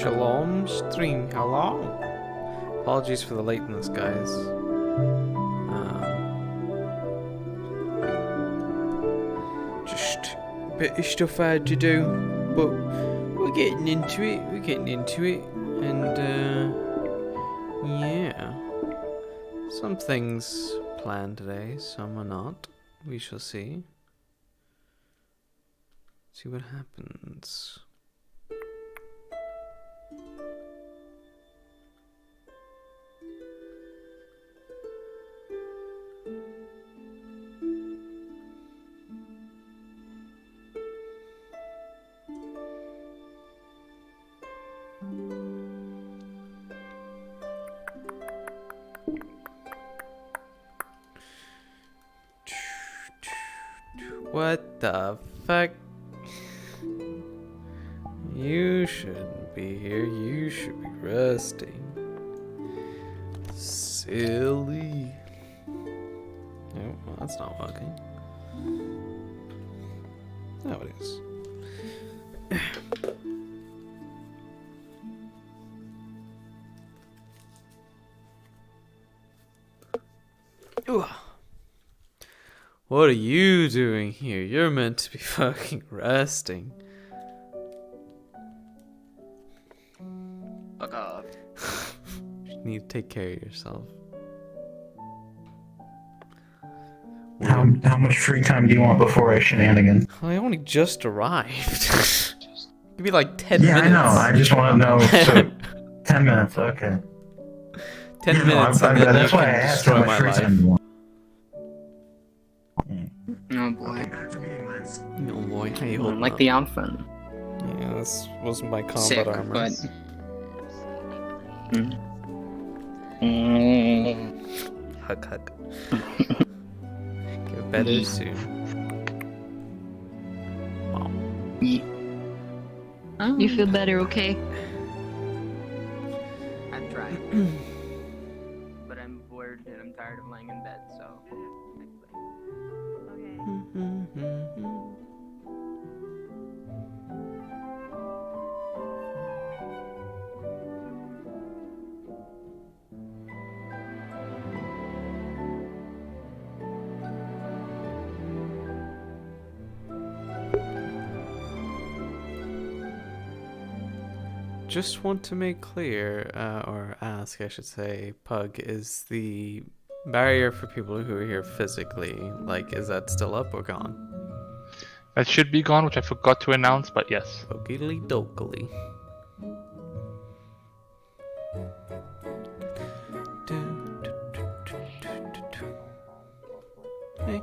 Shalom stream. Hello. Apologies for the lateness, guys. Just a bit of stuff I had to do, but we're getting into it. And yeah, some things planned today, some are not. We shall see. See what happens. What the fuck? You shouldn't be here. You should be resting. Silly. Oh, well, that's not working. Now it is. Ooh. What are you doing here? You're meant to be fucking resting. Fuck off. You need to take care of yourself. How much free time do you want before I shenanigans? Well, I only just arrived. Give me like 10 Yeah, minutes. I know. I just want to know. So, 10 minutes. Okay. 10 Yeah, minutes, no, and then that's you why I can asked how destroy much my free life. time you want. Oh boy. Oh boy, how you I holding like up? the outfit. Yeah, this wasn't my combat Sick, armor. but... Hug, hug. Get better soon. Wow. You feel better, okay? I'm trying. But I'm bored and I'm tired of laying in bed, so... Just want to make clear, or ask, I should say, Pug, is the barrier for people who are here physically, like, is that still up or gone? That should be gone, which I forgot to announce, but yes. Okily dokily. Hey.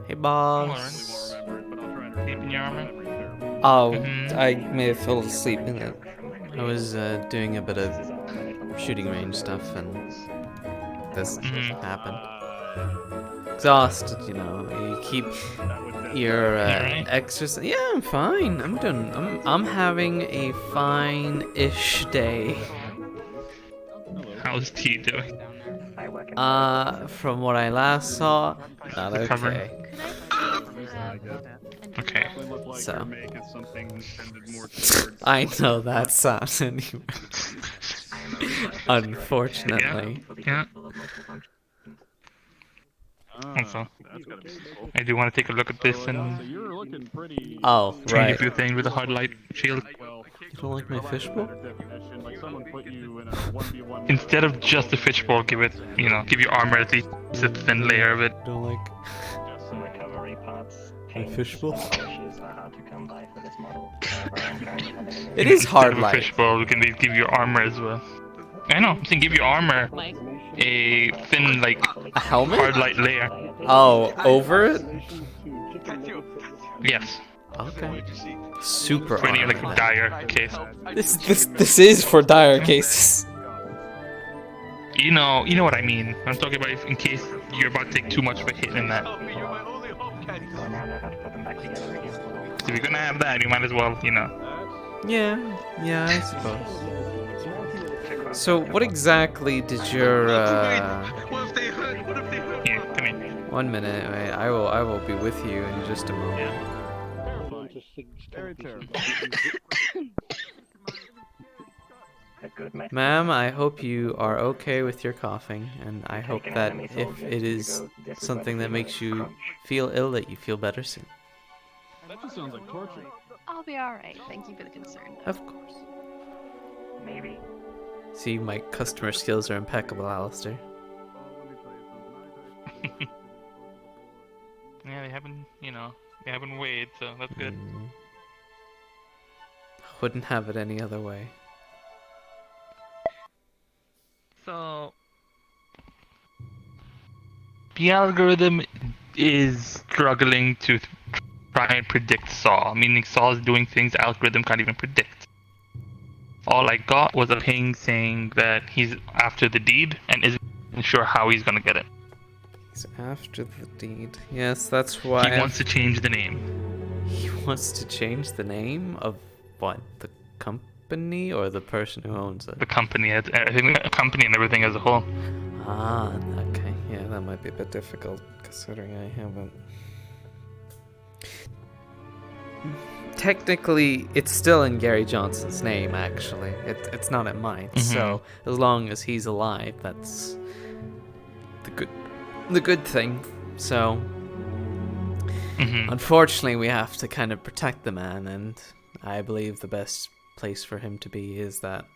Hey, boss. Keeping your armor? Oh, I may have fallen asleep in it. I was doing a bit of shooting range stuff, and this happened. Exhausted, you know. You keep your exercise. Yeah, I'm fine. I'm having a fine-ish day. How's T doing? From what I last saw, not Recovering. okay. Okay. So, I know that sound anyway. Unfortunately. Yeah. Also, I do want to take a look at this and Oh, change right. a few things with the hard light shield. You don't like my fishbowl? Instead of just the fishbowl, give it, give your armor at least a thin layer of it. You don't like my fishbowl? It is hard Instead of a light. fishbowl, you can give your armor as well. I know, I'm saying give your armor a thin, like, A helmet? hard light layer. Oh, over it? Yes. Okay. Super For any, armor. like, dire case. This is for dire cases. You know what I mean. I'm talking about if, in case you're about to take too much of a hit in that. If you're gonna have that, you might as well, Yeah, I suppose. So, what exactly did your Here, come here. 1 minute? Wait, I will be with you in just a moment. Ma'am, I hope you are okay with your coughing, and I hope that if it is something that makes you feel ill, that you feel better soon. That just sounds like torture. I'll be alright. Thank you for the concern. Of course. See, my customer skills are impeccable, Alistair. Yeah, they haven't weighed, so that's good. Wouldn't have it any other way. So, the algorithm is struggling to try and predict Saw, meaning Saw is doing things the algorithm can't even predict. All I got was a ping saying that he's after the deed and isn't sure how he's gonna get it. He's after the deed. Yes, that's why He wants to change the name. He wants to change the name of what? The company or the person who owns it? The company, I think the company and everything as a whole. Ah, okay. Yeah, that might be a bit difficult considering I haven't. Technically, it's still in Gary Johnson's name, actually. It's not in mine. Mm-hmm. So, as long as he's alive, that's the good thing. So, unfortunately, we have to kind of protect the man, and I believe the best place for him to be is that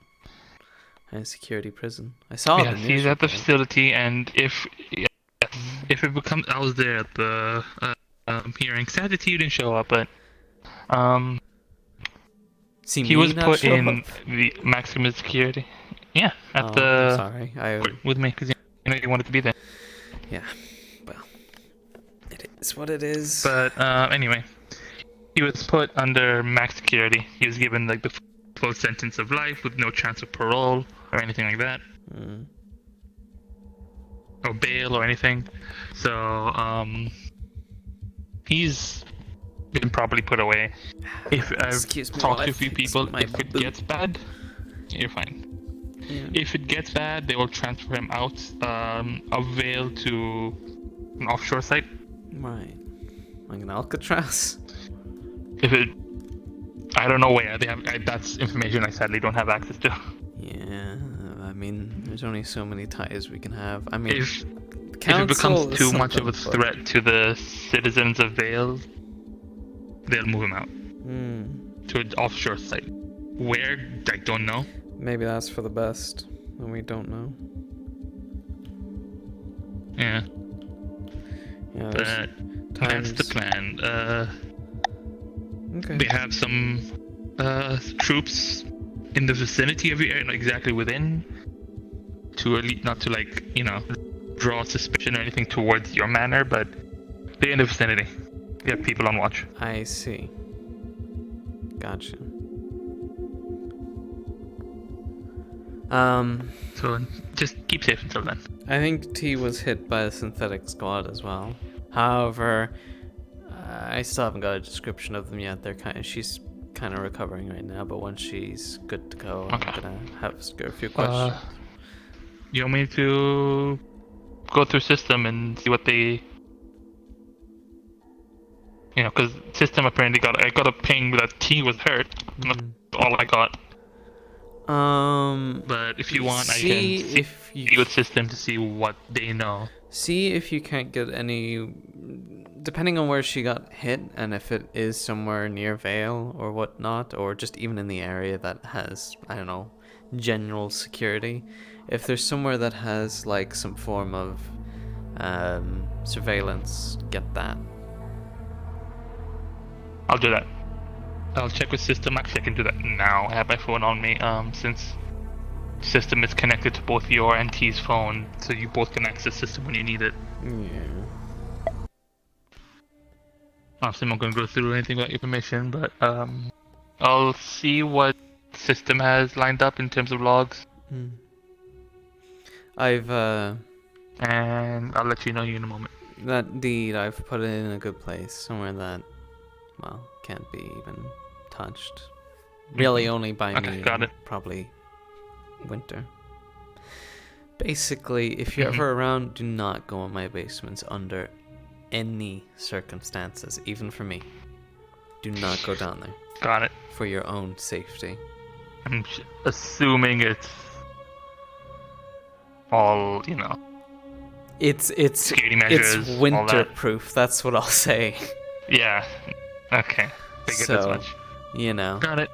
security prison. I saw Yes, the news he's at the report. facility, and if it becomes, I was there at the hearing. Sad that you didn't show up, but See he me was not put show in up? the maximum security. Yeah, at I'm the sorry. with me because you wanted to be there. Yeah. Well, it is what it is. But anyway, he was put under max security. He was given like the full sentence of life with no chance of parole or anything like that, or bail or anything. So he's been properly put away. If I've Excuse me talked while to I a few fix people, my if it boot. gets bad, you're fine. Yeah. If it gets bad, they will transfer him out of Vale to an offshore site. Right. Like an Alcatraz? If it, I don't know where they have. That's information I sadly don't have access to. Yeah. I mean, there's only so many ties we can have. I mean, If it council becomes is too much of a something, but- threat to the citizens of Vale, they'll move him out to an offshore site. Where, I don't know. Maybe that's for the best, and we don't know. Yeah, Yeah, but there's that's the times. plan. Okay. They have some troops in the vicinity of the area, not exactly within, to not to draw suspicion or anything towards your manor, but they're in the vicinity. They have people on watch. I see. Gotcha. So just keep safe until then. I think T was hit by the synthetic squad as well. However, I still haven't got a description of them yet. She's kind of recovering right now, but once she's good to go, I'm gonna ask her a few questions. You want me to go through system and see what they, because system apparently I got a ping that T was hurt. That's all I got. But if you want, I can see with system to see what they know. See if you can't get any, depending on where she got hit, and if it is somewhere near Vale or whatnot, or just even in the area that has, I don't know, general security. If there's somewhere that has like some form of surveillance, get that. I'll do that. I'll check with system. Actually, I can do that now. I have my phone on me. Since system is connected to both your and T's phone, so you both can access system when you need it. Yeah. Obviously, I'm not going to go through anything about your permission, but I'll see what system has lined up in terms of logs. And I'll let you know in a moment. That deed, I've put it in a good place, somewhere that, well, can't be even touched. Really only by me, got it. probably Winter. Basically, if you're ever around, do not go in my basements under any circumstances, even for me. Do not go down there Got it. for your own safety. I'm assuming it's all, It's security measures. it's all that. winter-proof. That's what I'll say. Yeah. Okay. Figured as So, much. Got it.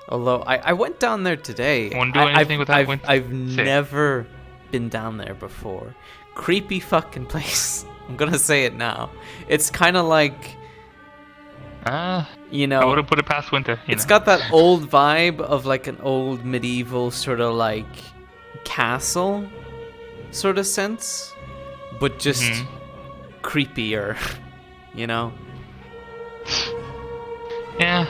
Although I went down there today. Won't do anything without winter. I've Safe. never been down there before. Creepy fucking place. I'm gonna say it now. It's kind of like, I know, wouldn't put it past winter. it's got that old vibe of like an old medieval sort of like castle sort of sense, but just creepier, you know? Yeah.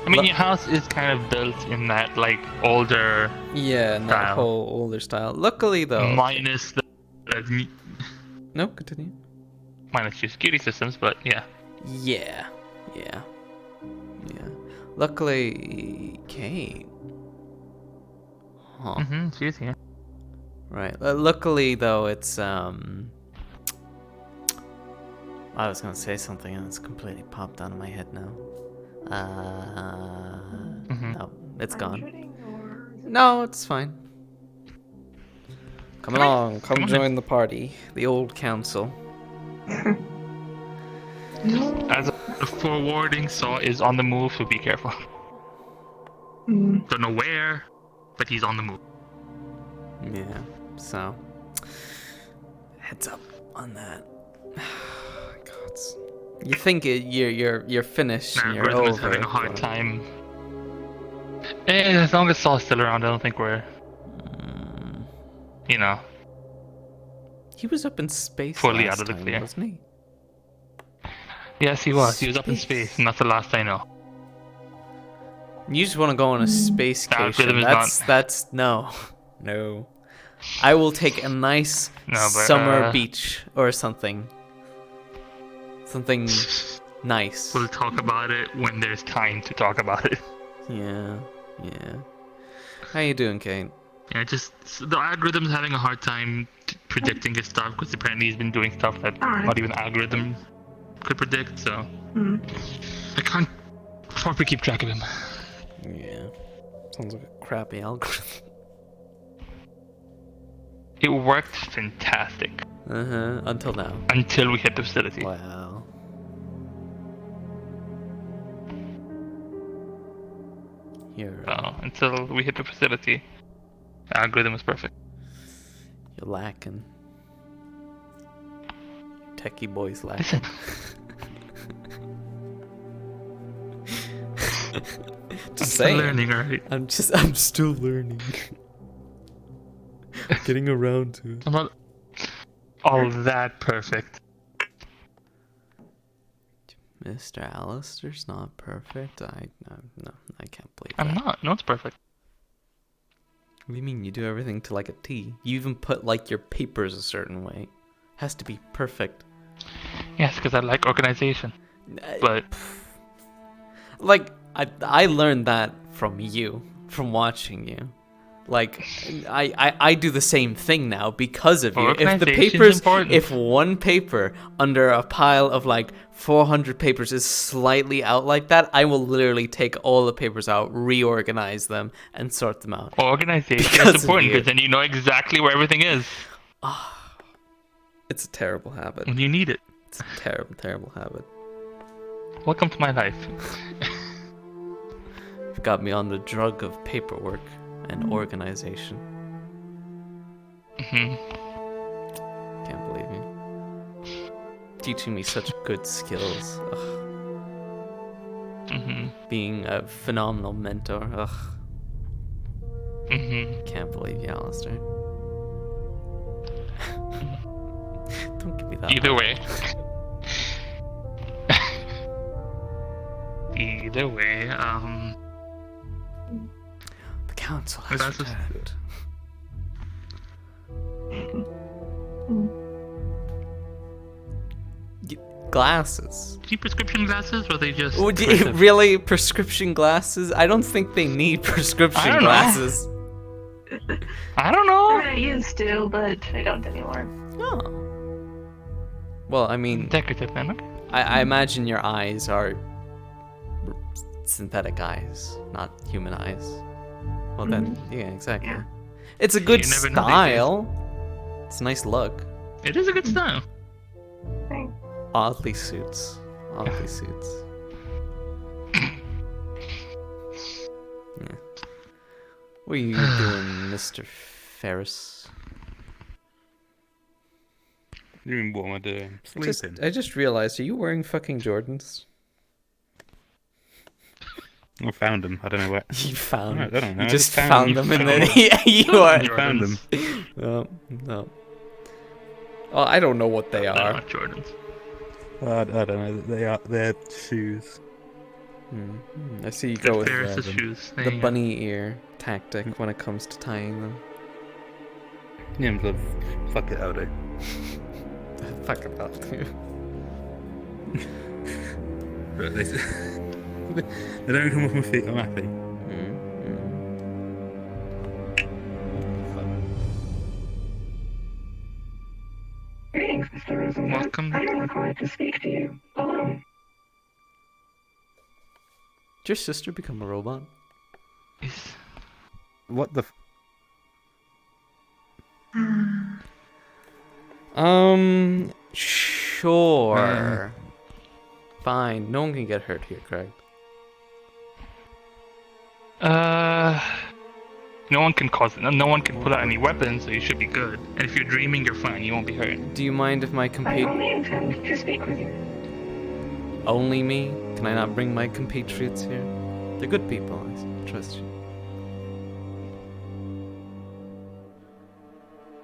I mean, your house is kind of built in that, like, older Yeah, and that style. whole older style. Luckily, though. Minus the No, continue. minus your security systems, but yeah. Yeah. Luckily, Kate. Huh. She's here. Right. Luckily, though, it's I was gonna say something and it's completely popped out of my head now. No, it's gone. No, it's fine. Come along, come join the party. The old council. As a forewarning, Saw is on the move, so be careful. Don't know where, but he's on the move. Yeah. So, heads up on that. God, you think you're finished and you're Grism is over. having a hard but- time. As long as Saw's still around, I don't think we're, He was up in space fully last out of the time, clear. wasn't he? Yes, he was. He was up in space, and that's the last I know. You just want to go on a space Rhythm vacation. is That's no. I will take a nice No, but, summer beach or something. Something nice. We'll talk about it when there's time to talk about it. Yeah. How you doing, Kate? Yeah, just the algorithm's having a hard time predicting his stuff because apparently he's been doing stuff that not even algorithm could predict. So I can't properly keep track of him. Yeah. Sounds like a crappy algorithm. It worked fantastic Until now. until we hit the facility. Wow. You're Until we hit the facility, the algorithm was perfect. you're lacking. Techie boys lacking. Just Still saying. learning, alright. I'm still learning. Getting around to it. I'm not all that perfect. Mr. Alistair's not perfect. No, I can't believe I'm that. not. No, it's perfect. What do you mean you do everything to like a T? You even put like your papers a certain way. Has to be perfect. Yes, because I like organization. But Like I learned that from you, from watching you. Like I do the same thing now because of you. If the Organization's papers, important. if one paper under a pile of like 400 papers is slightly out like that, I will literally take all the papers out, reorganize them, and sort them out. organization Because is of important you. because then you know exactly where everything is It's a terrible habit. when you need it. It's a terrible, terrible habit. Welcome to my life. You've got me on the drug of paperwork and organization. Can't believe you. Teaching me such good skills. Ugh. Being a phenomenal mentor. Ugh. Can't believe you, Alistair. Don't give me that. Either look. way. Either way, The council has That's just- returned. Glasses. do you prescription glasses or are they just Would you decorative? really prescription glasses? I don't think they need prescription I don't know. glasses. I don't know. I used to, but I don't anymore. Oh. Well, I mean, Decorative then, okay. I imagine your eyes are synthetic eyes, not human eyes. Well then, yeah, exactly. It's a good You never know these days. style. It's a nice look. It is a good style. Oddly suits. Oddly suits. Yeah. What are you doing, Mr. Ferris? You mean, what am I doing? Sleeping. I just realized, are you wearing fucking Jordans? I found them. I don't know where. You found I don't know. You I just just found them and then you Those are. aren't I found them. No, no. Oh, I don't know what they They're are. not Jordans. I don't know. They're shoes. I see you They're go with Ferris's shoes. There the you go. bunny ear tactic when it comes to tying them. Yeah, but fuck it, I'll do. Fuck about you. But they don't come off my feet. I'm happy. Greetings, Mr. Rosenberg. Welcome. I am required to speak to you alone. Did your sister become a robot? Is- What the? Sure. Fine. No one can get hurt here, Craig. No one can cause it. No one can pull out any weapons, so you should be good. And if you're dreaming, you're fine. You won't be hurt. Do you mind if my I compatriot... only intend to speak with you. Only me? Can I not bring my compatriots here? They're good people. I trust you.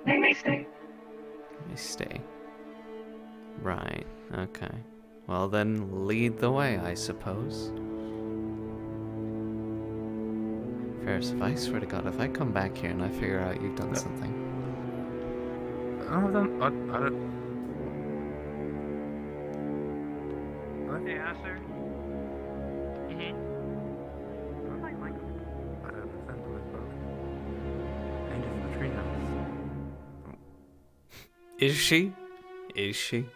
They may stay. Let me stay. Right. Okay. Well then, lead the way, I suppose. Ferris, if I swear to God, if I come back here and I figure out you've done something... I don't. Hey, Asher. Mm-hmm. I don't understand what it's Angels in the treehouse. Is she? Is she?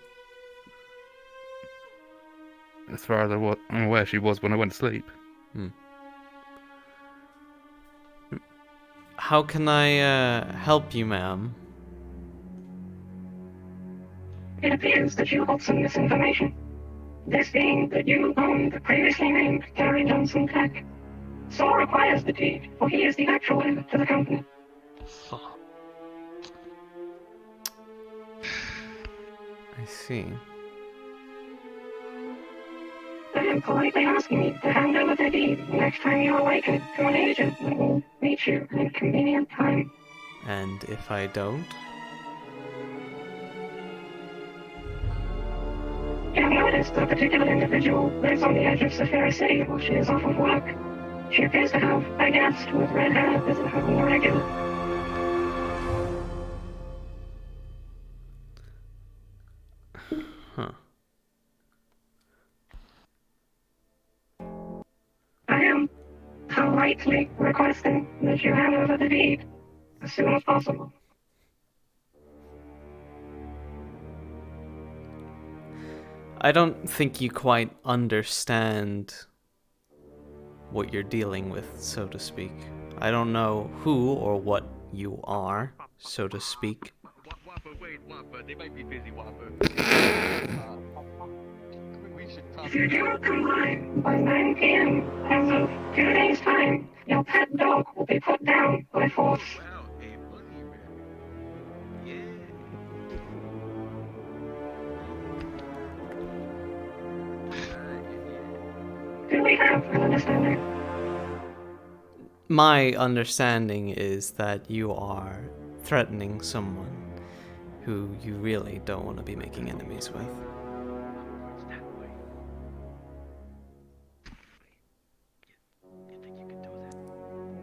As far as I'm aware, she was when I went to sleep. How can I help you, ma'am? It appears that you hold some misinformation. This being that you own the previously named Gary Johnson Tech. Saul requires the deed, for he is the actual heir to the company. I see. I am politely asking you to hand over the deed next time you awaken to an agent that will meet you at a convenient time. And if I don't? You have noticed that a particular individual lives on the edge of Saphira City while she is off of work. She appears to have a guest with red hair visit her on the regular. Huh. I am politely requesting that you hand over the deed as soon as possible. I don't think you quite understand what you're dealing with, so to speak. I don't know who or what you are, so to speak. Whopper, wait, Whopper. They might be busy, Whopper. We should talk. If you do not comply by 9 p.m. as of 2 days' time, your pet dog will be put down by force. Wow, a bunny rabbit. Yeah. Do we have an understanding? My understanding is that you are threatening someone who you really don't want to be making enemies with.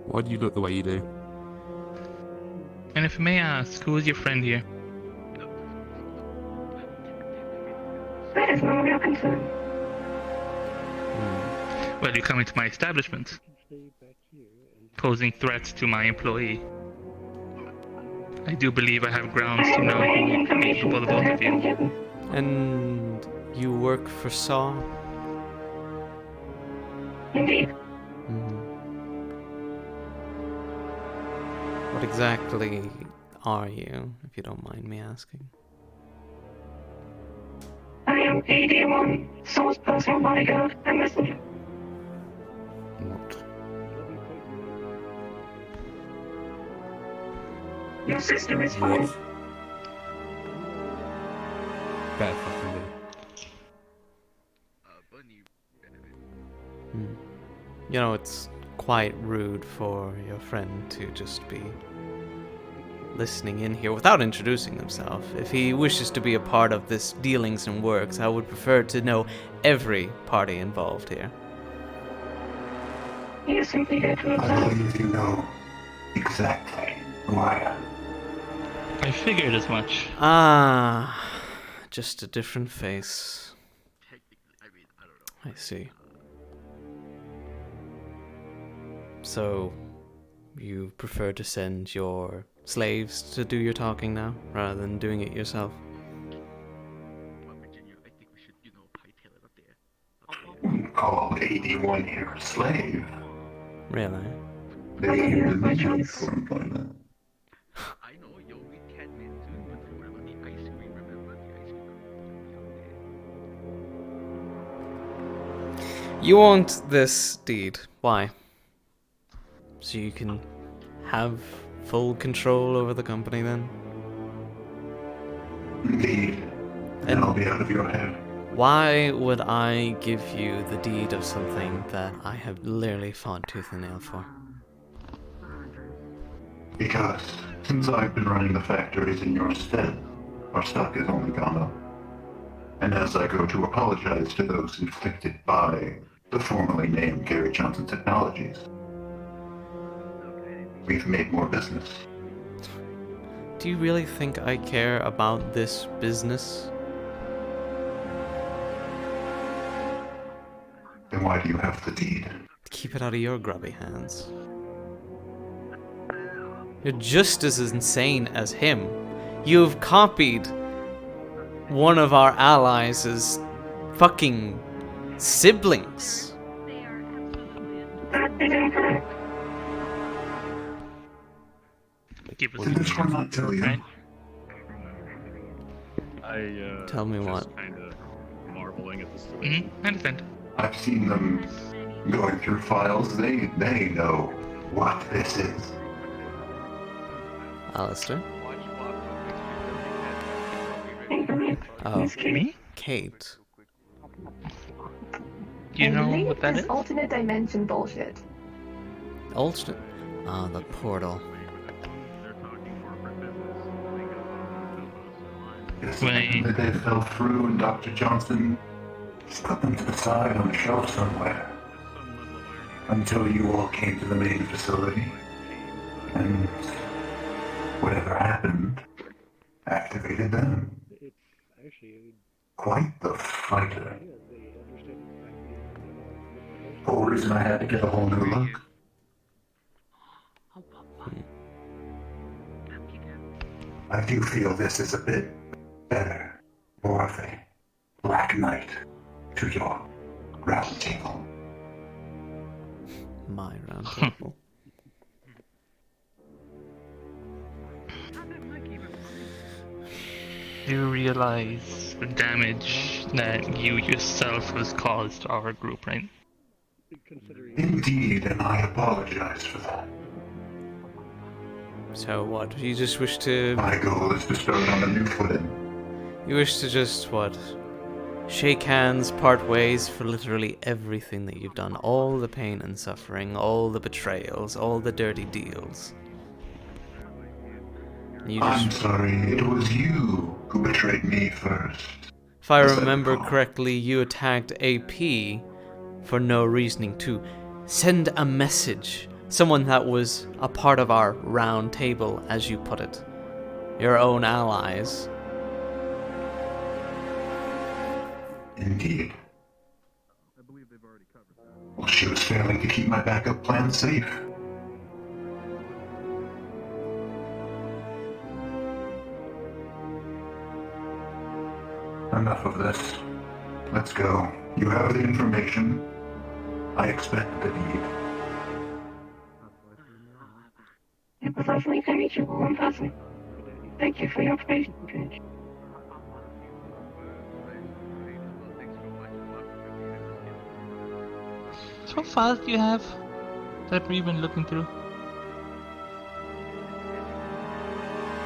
Why do you look the way you do? And if I may ask, who is your friend here? That is none of your concern. Well, you come into my establishment, posing threats to my employee. I do believe I have grounds I to am know relaying who is information capable of that both has of been you. hidden. And you work for Saw? Indeed. Mhm. What exactly are you, if you don't mind me asking? I am AD1, Soul's personal bodyguard and messenger. What? Your sister is fine. What? Better fucking be. Bunny. Hmm. You know, it's quite rude for your friend to just be listening in here without introducing himself. If he wishes to be a part of this dealings and works, I would prefer to know every party involved here. He is simply here to I observe. believe you know exactly who I am. I figured as much. Ah, just a different face. Technically, I mean, I don't know. I see. So, you prefer to send your slaves to do your talking now, rather than doing it yourself? Well, Virginia, I think we should, hightail it up there. You call 81 here a slave. Really? They hear the mention for employment. I know, yo, we can't miss too, but what about the ice cream? Remember the ice cream? You want this deed. Why? So you can have full control over the company then? Indeed. And I'll be out of your head. Why would I give you the deed of something that I have literally fought tooth and nail for? Because since I've been running the factories in your stead, our stock has only gone up. And as I go to apologize to those inflicted by the formerly named Gary Johnson Technologies, we've made more business. Do you really think I care about this business? Then why do you have the deed? Keep it out of your grubby hands. You're just as insane as him. You've copied one of our allies' fucking siblings. They are absolutely That is incorrect. Keep it Did this one not tell you? right? Tell me what. Kind of marveling at the situation. I understand. I've seen them going through files. They know what this is. Alistair? Watch Wappa make sure Incorrect. Oh, Miss Kate. Me? Kate. Do you know believe what that this is? alternate dimension bullshit. Alternate. Ah, the portal. They're talking corporate business. Yes, Right. that they fell through and Dr. Johnson just put them to the side on a shelf somewhere until you all came to the main facility and whatever happened activated them. Quite the fighter. Whole reason I had to get a whole new look. I do feel this is a bit better, more of a Black Knight to your round table. My round table. You realize the damage that you yourself has caused to our group, right? Indeed, and I apologize for that. So what? You just wish to... My goal is to start on a new footing. You wish to just, what? Shake hands, part ways for literally everything that you've done. All the pain and suffering, all the betrayals, all the dirty deals. You I'm just... sorry, it was you who betrayed me first. If I Yes, I remember recall. correctly, you attacked AP for no reasoning to send a message. Someone that was a part of our round table, as you put it. Your own allies. Indeed. Well, she was failing to keep my backup plan safe. Enough of this. Let's go. You have the information. I expect the deed. It was lovely to meet you all in person. Thank you for your patience. So fast you have that we've been looking through.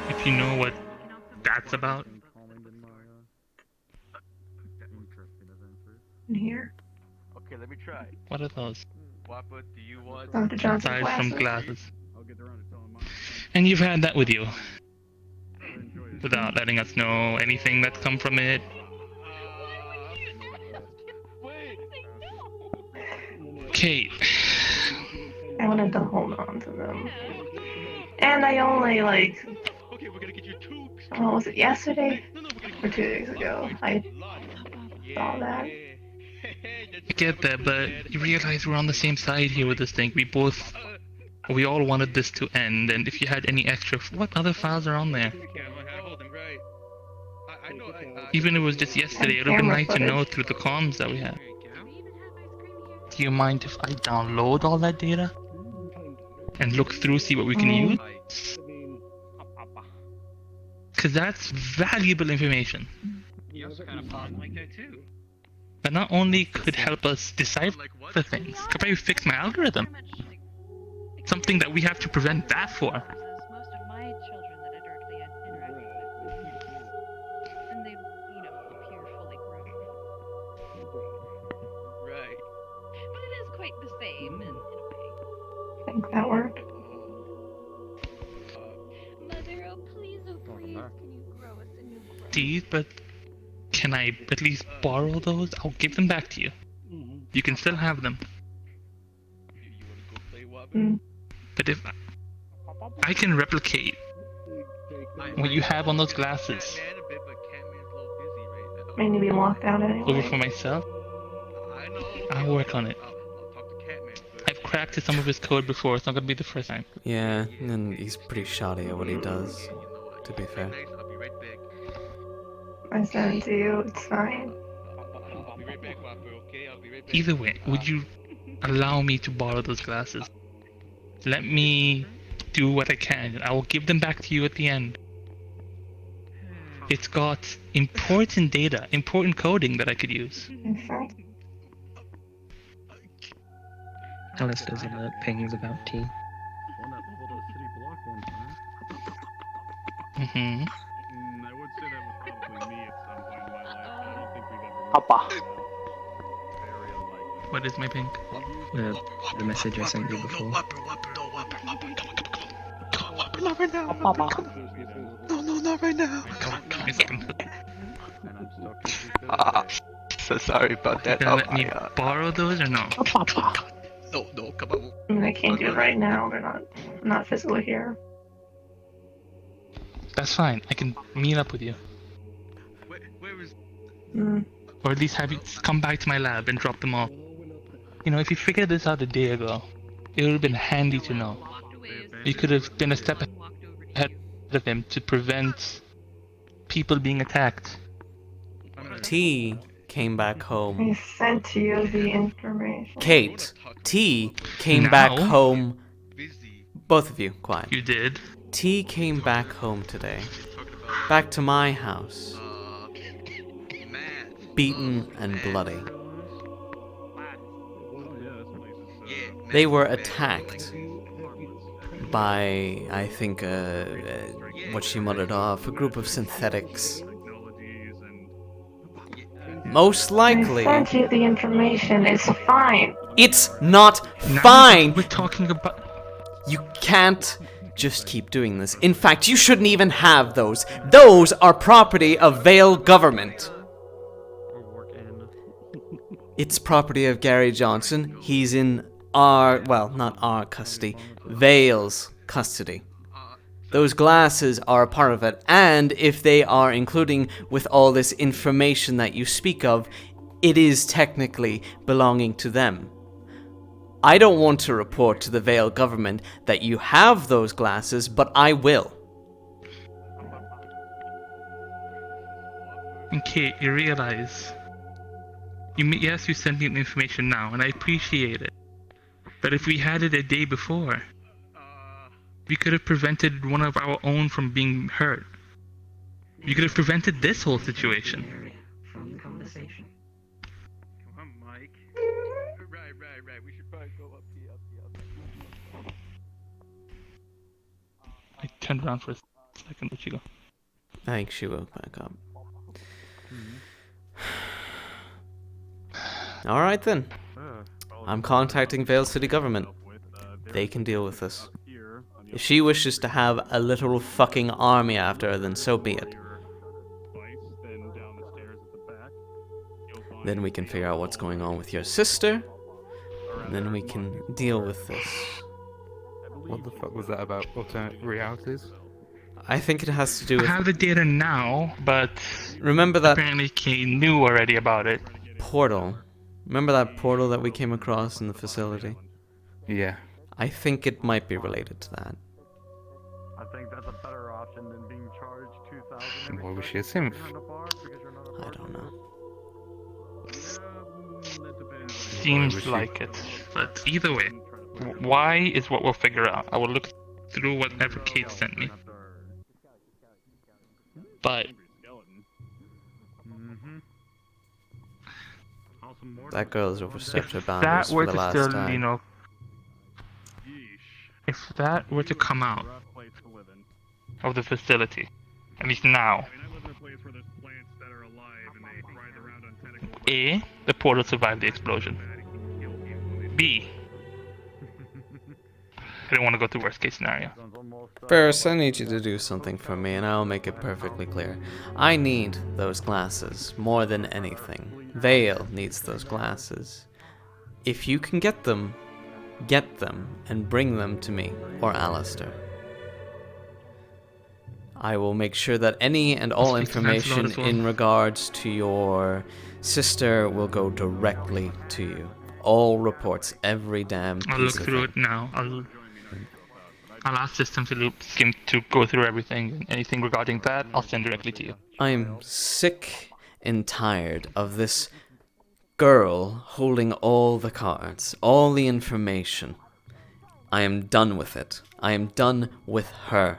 If you know what that's about. In here, Okay, let me try. What are those? Wappa, do you want Dr. Johnson's Aside from glasses. glasses. I'll get around to telling And you've had that with you, enjoy it. without letting us know anything that's come from it. Kate, I wanted to hold on to them. And I only, like, Okay, we're gonna get you two. what was it, yesterday? Or 2 days ago. I saw that. I get that, but you realize we're on the same side here with this thing. We all wanted this to end, and if you had any extra, what other files are on there? Right. I know. Even if it was just yesterday, it would have been nice to know through the comms that we had. Do you mind if I download all that data? And look through, see what we can use? Because that's valuable information. You also kind of fun like that too. That not only could help us decipher things, could probably fix my algorithm. Something that we have to prevent that for. Most of my children that I directly interact with, and they, appear fully grown. Right. But it is quite the same in a way. I think that worked. Mother, oh please, can you grow us a new growth? These, but can I at least borrow those? I'll give them back to you. You can still have them. You wanna go play Wappa? Mm. But if I can replicate what you have on those glasses Catman a bit, but Catman's a little busy right now. May need to be locked out over anyway. for myself, I know. I'll work on it. I'll talk to Catman. But I've cracked some of his code before. It's not gonna be the first time. Yeah, and he's pretty shoddy at what he does, to be fair. nice. I'll be right back. I sent it to you, it's fine. I'll be right back, Wappa. Okay, I'll be right back. Either way, would you allow me to borrow those glasses? Let me do what I can, and I will give them back to you at the end. It's got important data, important coding that I could use. In fact, Unless there's alert pings about tea. One that leveled a city block one time. Mm-hmm. I would say that was probably me at some point in my life. But I don't think we've ever. Papa. Very unlikely. What is my pink? The message I sent you before. Papa. Give me a second. And I'm still confused. So sorry about that. Gonna let me borrow those or no? Papa. No, come on. I mean, I can't do it right now, they're not physically here. That's fine. I can meet up with you. Where is? Mm. Or at least have you come back to my lab and drop them off. If you figured this out a day ago, it would have been handy to know. You could have been a step ahead of him to prevent people being attacked. T came back home. I sent to you the information. Kate, T came Now? back home. Busy. Both of you, quiet. You did. T came back home today. Back to my house. Matt. Beaten and bloody. Yeah. They were attacked by, I think, what she muttered off, a group of synthetics. Most likely. I sent you the information, it's fine. It's not Now fine! We're talking about. You can't just keep doing this. In fact, you shouldn't even have those. Those are property of Vale government. It's property of Gary Johnson. He's in our, well, not our custody, Vale's custody. Those glasses are a part of it, and if they are including with all this information that you speak of, it is technically belonging to them. I don't want to report to the Vale government that you have those glasses, but I will. And Kate, you realize... Yes, you sent me the information now, and I appreciate it. But if we had it a day before, we could have prevented one of our own from being hurt. We could have prevented this whole situation. From the conversation. Come on, Mike. Right. We should probably go up here. I turned around for a second. Where'd she go? I think she woke back up. Alright then. I'm contacting Vale City Government. They can deal with this. If she wishes to have a literal fucking army after her, then so be it. Then we can figure out what's going on with your sister, and then we can deal with this. What the fuck was that about? Alternate realities? I think it has to do I with... have the data now, but... Remember that... Apparently Kate knew already about it. Portal. Remember that portal that we came across in the facility? Yeah. I think it might be related to that. I think that's a better option than being charged 2,000. Why was she a synth? I don't know. Seems like it. But either way, why is what we'll figure out. I will look through whatever Kate sent me. But... That girl's overstepped her if boundaries that were for the to last still, time. you know... If that were to come out of the facility, at least now, A, the portal survived the explosion. B, I don't want to go through worst case scenario. Ferris, I need you to do something for me, and I'll make it perfectly clear. I need those glasses more than anything. Vale needs those glasses. If you can get them and bring them to me or Alistair. I will make sure that any and all information in regards to your sister will go directly to you. All reports, every damn piece I'll look of through it now. I'll ask system to skim to go through everything. Anything regarding that, I'll send directly to you. I'm sick and tired of this girl holding all the cards, all the information. I am done with it. I am done with her.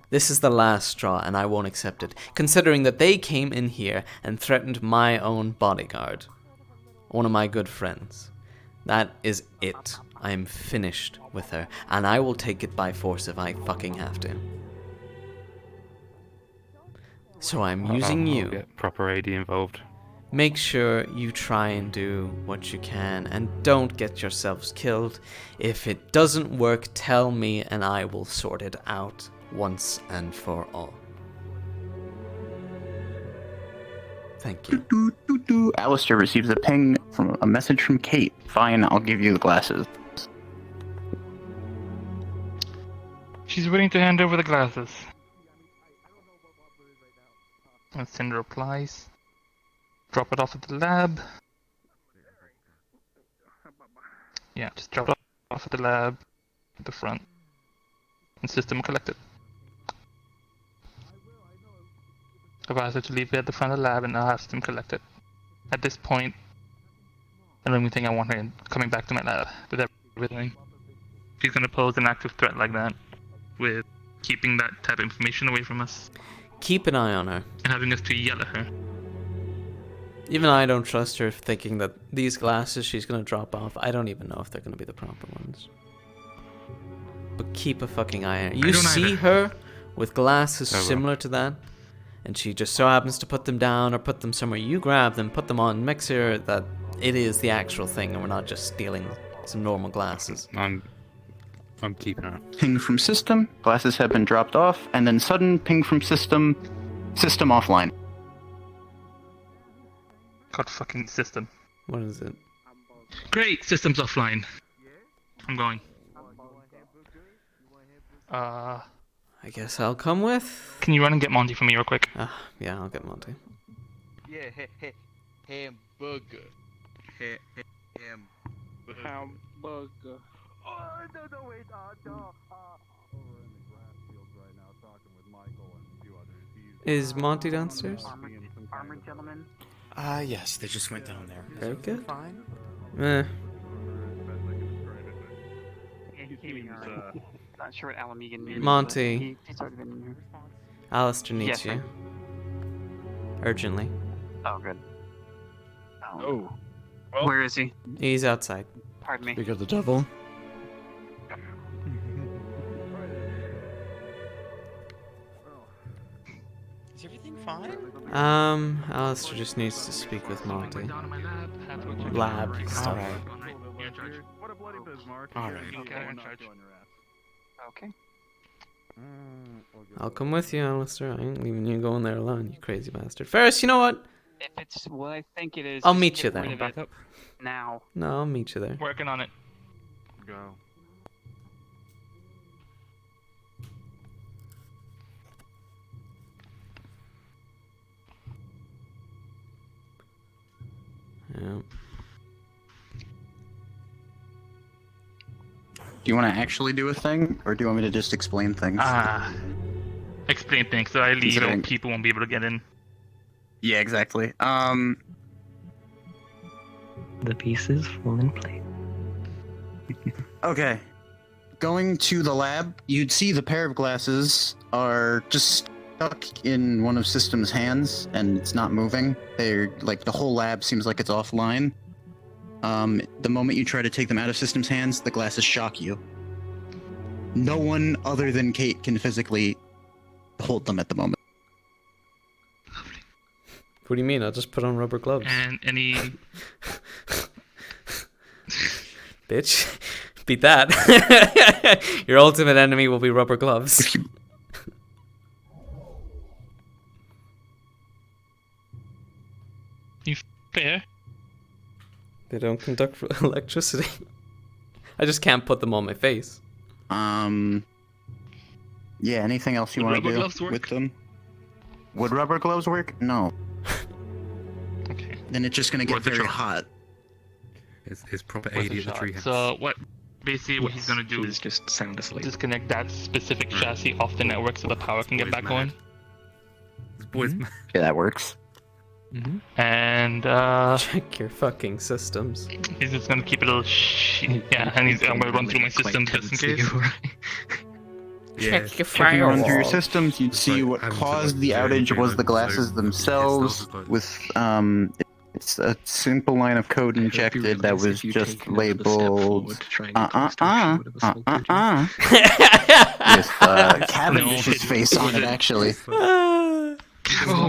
This is the last straw, and I won't accept it, considering that they came in here and threatened my own bodyguard. One of my good friends. That is it. I am finished with her, and I will take it by force if I fucking have to. So I'm using I'll you. Get proper AD involved. Make sure you try and do what you can, and don't get yourselves killed. If it doesn't work, tell me, and I will sort it out once and for all. Thank you. Alistair receives a ping from a message from Kate. Fine, I'll give you the glasses. She's willing to hand over the glasses. And send replies. Drop it off at the lab. Yeah, just drop it off at the lab at the front. And system will collect it. I've asked her to leave it at the front of the lab and I'll have system collect it. At this point, I don't even think I want her coming back to my lab with everything. She's gonna pose an active threat like that, with keeping that type of information away from us. Keep an eye on her. And having us to yell at her. Even I don't trust her thinking that these glasses she's gonna drop off, I don't even know if they're gonna be the proper ones. But keep a fucking eye on her. You see her with glasses similar to that, and she just so happens to put them down or put them somewhere. You grab them, put them on, make sure that it is the actual thing and we're not just stealing some normal glasses. I'm keeping her. Ping from system, glasses have been dropped off, and then sudden ping from system offline. God fucking system. What is it? Great, system's offline. I'm going. I guess I'll come with. Can you run and get Monty for me real quick? Yeah, I'll get Monty. Yeah, hamburger. Hamburger. Oh, no, wait, no. Over in the grass fields right now, talking with Michael and a few others. Is Monty downstairs? armored gentlemen? Yes, they just went down there. Very good. Fine. Eh. Yeah, he came in here already. Not sure what Alamegan means. Monty. But he started in here. Alistair needs Yes, you. sir. Urgently. Oh, good. Oh. Where is he? He's outside. Pardon me. We got the devil. Is everything fine? Alistair just needs to speak with Monty. Lab stuff. Alright. You're in charge. What a bloody Bismarck. Alright. Okay, you're in charge. Okay. I'll come with you, Alistair. I ain't leaving you going there alone, you crazy bastard. Ferris, you know what? If it's what I think it is, I'll just meet get you there. rid of Back it up. now. No, I'll meet you there. Working on it. Go. Yeah. Do you want to actually do a thing, or do you want me to just explain things? Explain things so I leave Considering- and people won't be able to get in. Yeah, exactly. The pieces fall in place. Okay. Going to the lab, you'd see the pair of glasses are just stuck in one of System's hands, and it's not moving. They're like the whole lab seems like it's offline. The moment you try to take them out of System's hands, the glasses shock you. No one other than Kate can physically hold them at the moment. What do you mean? I'll just put on rubber gloves. And any... Bitch. Beat that. Your ultimate enemy will be rubber gloves. You fair? They don't conduct electricity. I just can't put them on my face. Yeah, anything else you Would want to rubber do gloves work? with them? Would rubber gloves work? No. Okay. Then it's just gonna get Worth a very shot. hot. It's proper Worth 80 a at the shot. treehouse. So what? Basically, what he's gonna do He's is just sound asleep. disconnect that specific chassis off the network so the power can get Boy's back mad. going. This boy's mad. Yeah, that works. And Check your fucking systems. he's just gonna keep it a little yeah, and I'm gonna run through my system just in case. Yeah. Check your If you run through your firewall. systems, you'd It's see like what having to, caused like, the journey outage through was the- the glasses so themselves. it's like- With it's a simple line of code injected that was just labeled with Cavendish's face on it. Actually, Oh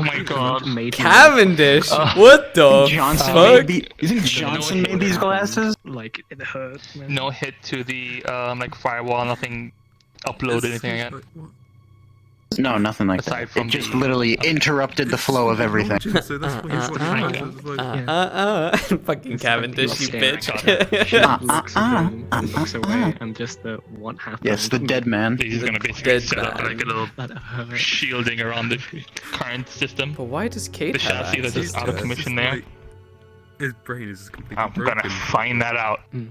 my god. Cavendish? What the Johnson fuck? made you think Johnson made these glasses? Like, it hurt, man. No hit to the like firewall, nothing uploaded, anything like that. No, nothing like Aside that. from It just the- literally interrupted the flow of everything. So that's what he's Fucking Cavendish, you bitch. Looks at him and looks away, and just the what happened. Yes, the dead man. He's gonna basically Dead set up man. like a little That hurt. shielding around the current system. But why does Kate The have chassis that's access just to out of it? commission there. His brain is completely I'm broken. gonna find that out. And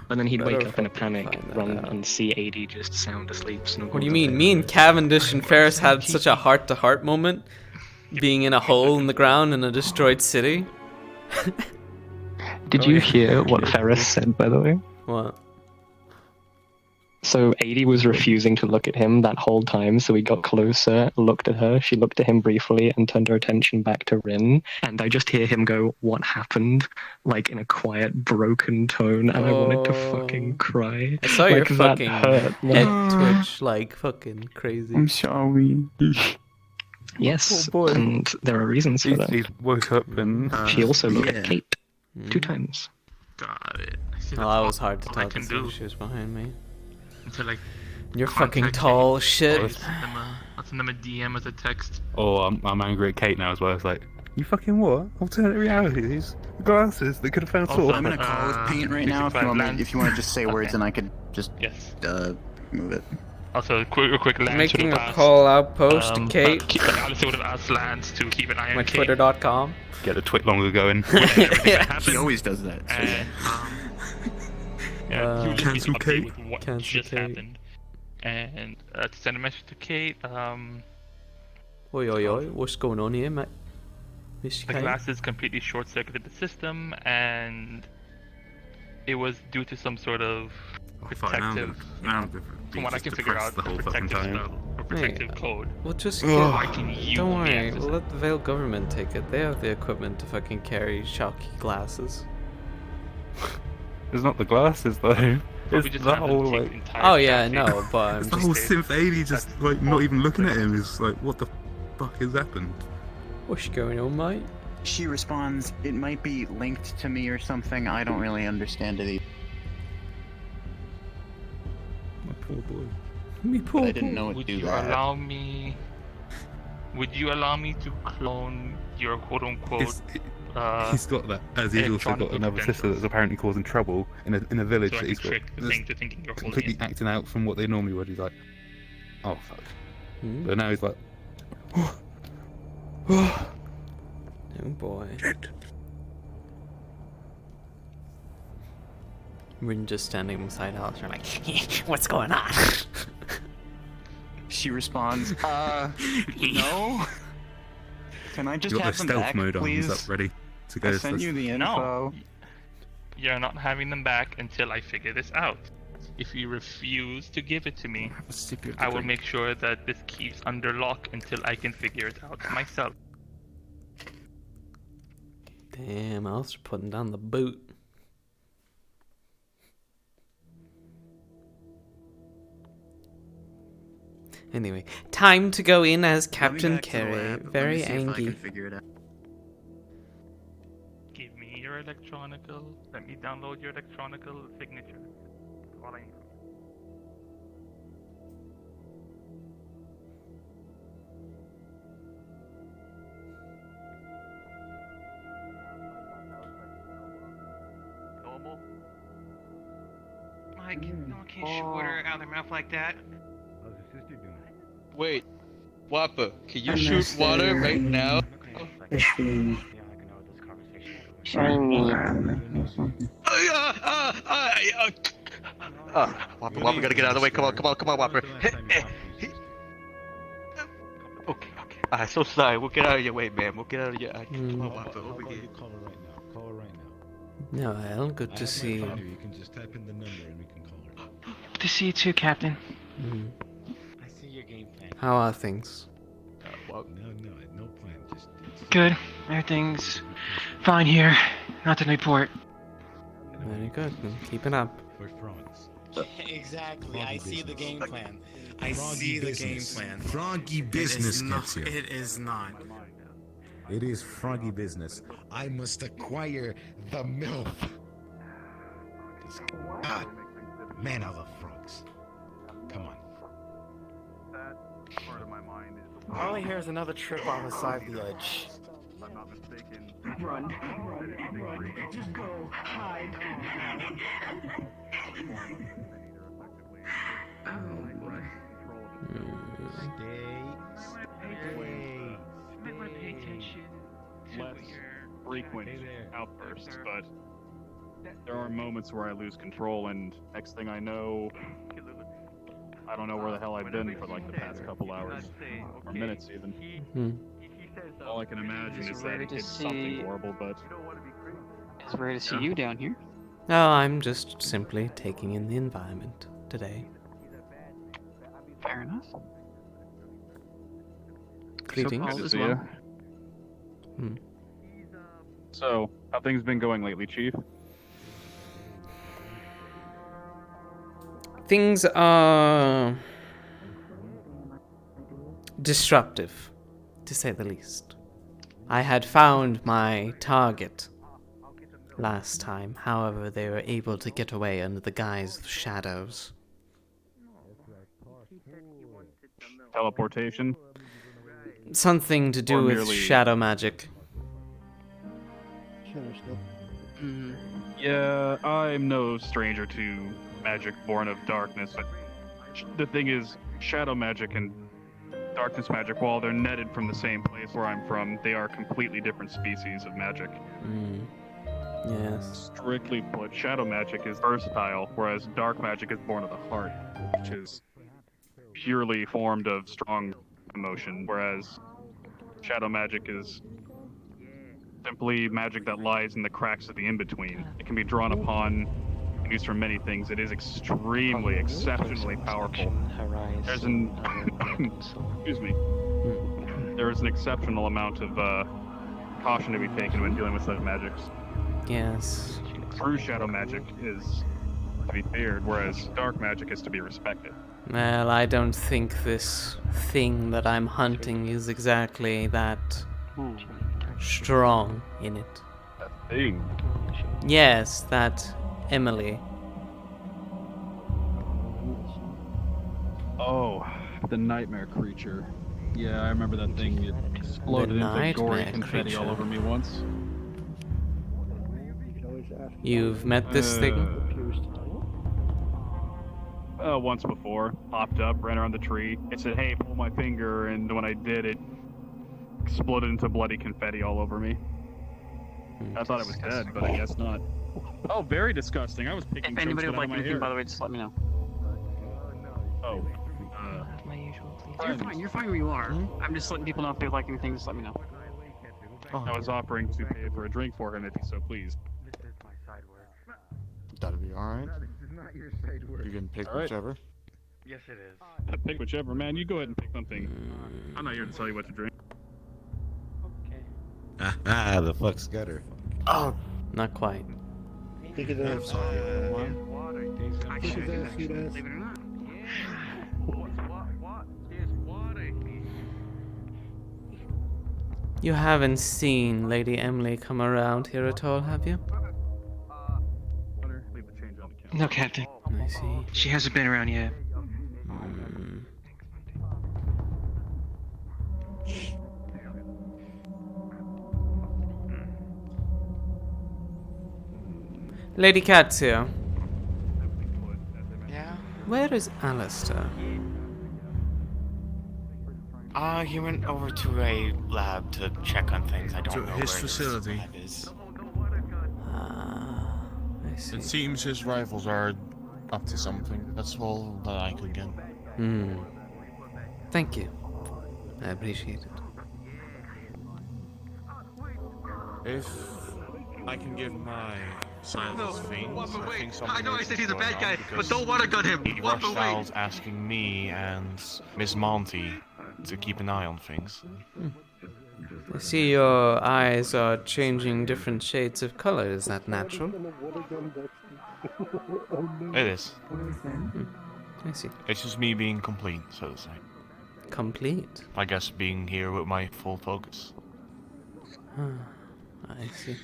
then he'd Better wake up in a fucking panic, find that run out. and see AD just sound asleep. What do you mean? Me and Cavendish and Ferris had such a heart-to-heart moment, being in a hole in the ground in a destroyed city. Did you hear what Ferris said, by the way? What? So AD was refusing to look at him that whole time, so he got closer, looked at her, she looked at him briefly, and turned her attention back to Rin, and I just hear him go, "What happened?" like in a quiet, broken tone, and I wanted to fucking cry. I saw your Like, that fucking hurt, head man. twitch like fucking crazy. I'm sorry. Yes, Oh, boy. and there are reasons for that. He's woke up and She also looked yeah. at Kate 2 times. Got it. I see Well, that was hard to all I tell can because do. she was behind me. To like You're fucking contact tall Kate. shit. I'll send them a DM as a text. oh, I'm angry at Kate now as well. It's like, you fucking what? Alternate realities? Glasses that could have found Also, Saul. I'm in a call with Paint right now. If you want to just say words, and I could just Yes. move it. Also, a quick Lance Making would a have asked, call out post to Kate. Alice would have asked Lance to keep an eye on My Kate. Twitter.com. Get the twit longer going. Everything that He happened. always does that. So yeah. Yeah, he would just Cancel basically update Kate. with what Cancel just Kate. happened. And to send a message to Kate, Oi, oi, oi. What's going on here, mate? The glasses completely short-circuited the system, and it was due to some sort of protective, from what I can figure out, protective code. We'll just So get... I can use Don't the worry, access. we'll let the Vale government take it. They have the equipment to fucking carry shocky glasses. It's not the glasses though. It's the whole like. Oh yeah, no, but I'm It's the just... whole synth 80 just like not even looking at him is like, what the fuck has happened? What's going on, mate? She responds, it might be linked to me or something. I don't really understand it either. My poor boy. Me poor I didn't know it Would do you that. allow me? Would you allow me to clone your quote-unquote? He's got that, as he's also got another sister that's apparently causing trouble in a village So I that can he's got. trick the thing to thinking you're holding Completely it. acting out from what they normally would. He's like, oh fuck. But now he's like, Oh boy. We're just standing beside Alice. We're like, what's going on? She responds, no. Can I just you got have the them stealth back, mode on. please? He's up ready to go. I sent you the info. No, you're not having them back until I figure this out. If you refuse to give it to me, I will make sure that this keeps under lock until I can figure it out myself. Damn, Alice putting down the boot. Anyway, time to go in as Captain Carey. Very angry. Give me your electronical. Let me download your electronical signature. That's all I need. Normal. Mike, no one can shoot water out of their mouth like that. How's your sister doing? Wait, Wappa, can you shoot water right now? Wappa, Wappa, gotta get out of the way. Come on, Wappa. Okay. I'm so sorry. We'll get out of your way, man. We'll get out of your. Come on, Wappa, over here. Call her right now. Call her right now. No, Al, good to see you. You can just type in the number and we can call her. Good to see you too, Captain. I see your game plan. How are things? No plan. Just Good. Everything's fine here. Nothing to report. Very good. Keep it up. for frogs. Exactly. Froggy I see the business. game plan. I Froggy see the business. game plan. Froggy business It is gets not. you. It is not. It is froggy business. I must acquire the MILF. God, man, I love frogs. Come on. That part of my mind is. All I hear is another trip off the side of the edge. If I'm not mistaken. Run. Just go. Hide. I want to pay attention to Less your frequent outbursts, but there are moments where I lose control, and next thing I know, I don't know where the hell I've been for like the past couple hours, or minutes even. All I can imagine is that it's something horrible, but It's rare to see you down here. No, I'm just simply taking in the environment today. Fair enough. Greetings. good to see you. So, how things been going lately, Chief? Things are disruptive, to say the least. I had found my target last time, however, they were able to get away under the guise of shadows. Teleportation? Something to do Or with merely- shadow magic. Yeah, I'm no stranger to magic born of darkness, but the thing is, shadow magic and darkness magic, while they're netted from the same place where I'm from, they are completely different species of magic. Yes. Strictly put, shadow magic is versatile, whereas dark magic is born of the heart, which is purely formed of strong emotion, whereas shadow magic is simply magic that lies in the cracks of the in-between. It can be drawn upon and used for many things. It is extremely, exceptionally powerful. There's an excuse me. There is an exceptional amount of caution to be taken when dealing with such magics. Yes. True shadow magic is to be feared, whereas dark magic is to be respected. Well, I don't think this thing that I'm hunting is exactly that strong in it. That thing? Yes, that Emily. Oh, the nightmare creature. Yeah, I remember that thing. It exploded into gory nightmare confetti all creature. over me once. You've met this thing? Once before. Popped up, ran around the tree. It said, hey, pull my finger, and when I did, it exploded into bloody confetti all over me. I thought it was dead, but I guess not. Oh, very disgusting. I was picking If anybody would chunks like out of my anything, hair. by the way, just let me know. Oh. You're fine where you are. I'm just letting people know if they'd like anything, just let me know. I was offering to pay for a drink for him if he's so pleased. That'll be alright. You can pick All right. whichever. Yes, it is. Pick whichever, man. You go ahead and pick something. I'm not here to tell you what to drink. Ah, the fuck's gutter. Oh, not quite. Pick it up. Actually, believe it or not. You haven't seen Lady Emily come around here at all, have you? Leave the change on the counter. No, Captain. I see. She hasn't been around yet. Lady Cat's here. Yeah? Where is Alistair? He went over to a lab to check on things. I don't know his where facility. His lab is. I see. It seems his rivals are up to something. That's all that I could get. Thank you. I appreciate it. If I can give my side No, of things, walk I away. think something I know I is said he's a going bad guy, on but because don't wanna gun him. Lady Walk away. Rochdale's asking me and Miss Monty to keep an eye on things. I see your eyes are changing different shades of color. Is that natural? It is. I see. It's just me being complete, so to say. Complete? I guess being here with my full focus. I see.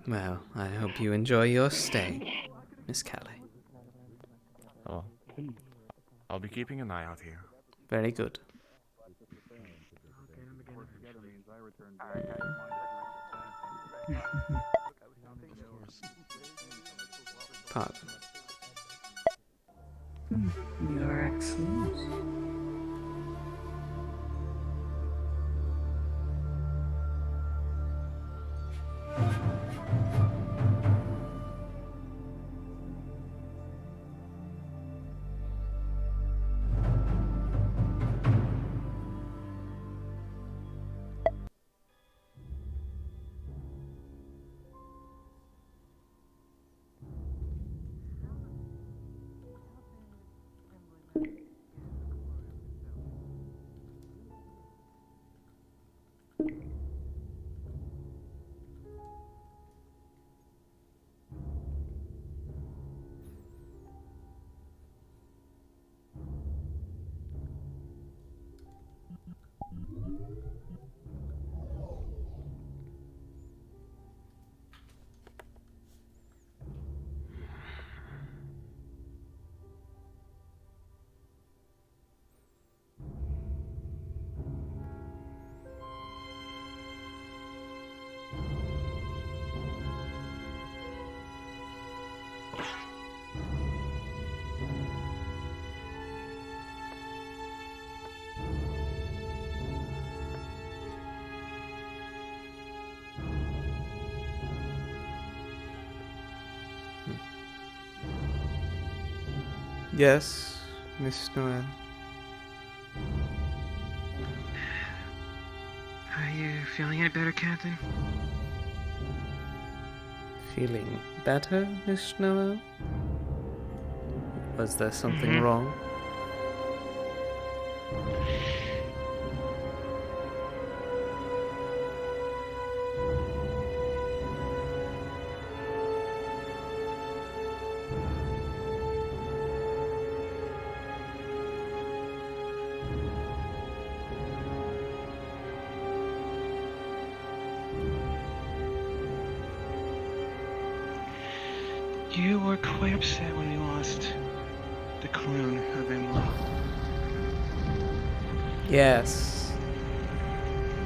Well, I hope you enjoy your stay, Miss Callie. Oh. I'll be keeping an eye out here. Very good. Pardon. Your excellence. Yes, Miss Noel. you feeling any better, Captain? Feeling better, Miss Noel? Was there something wrong? You were quite upset when you lost the crown of Emily. Yes.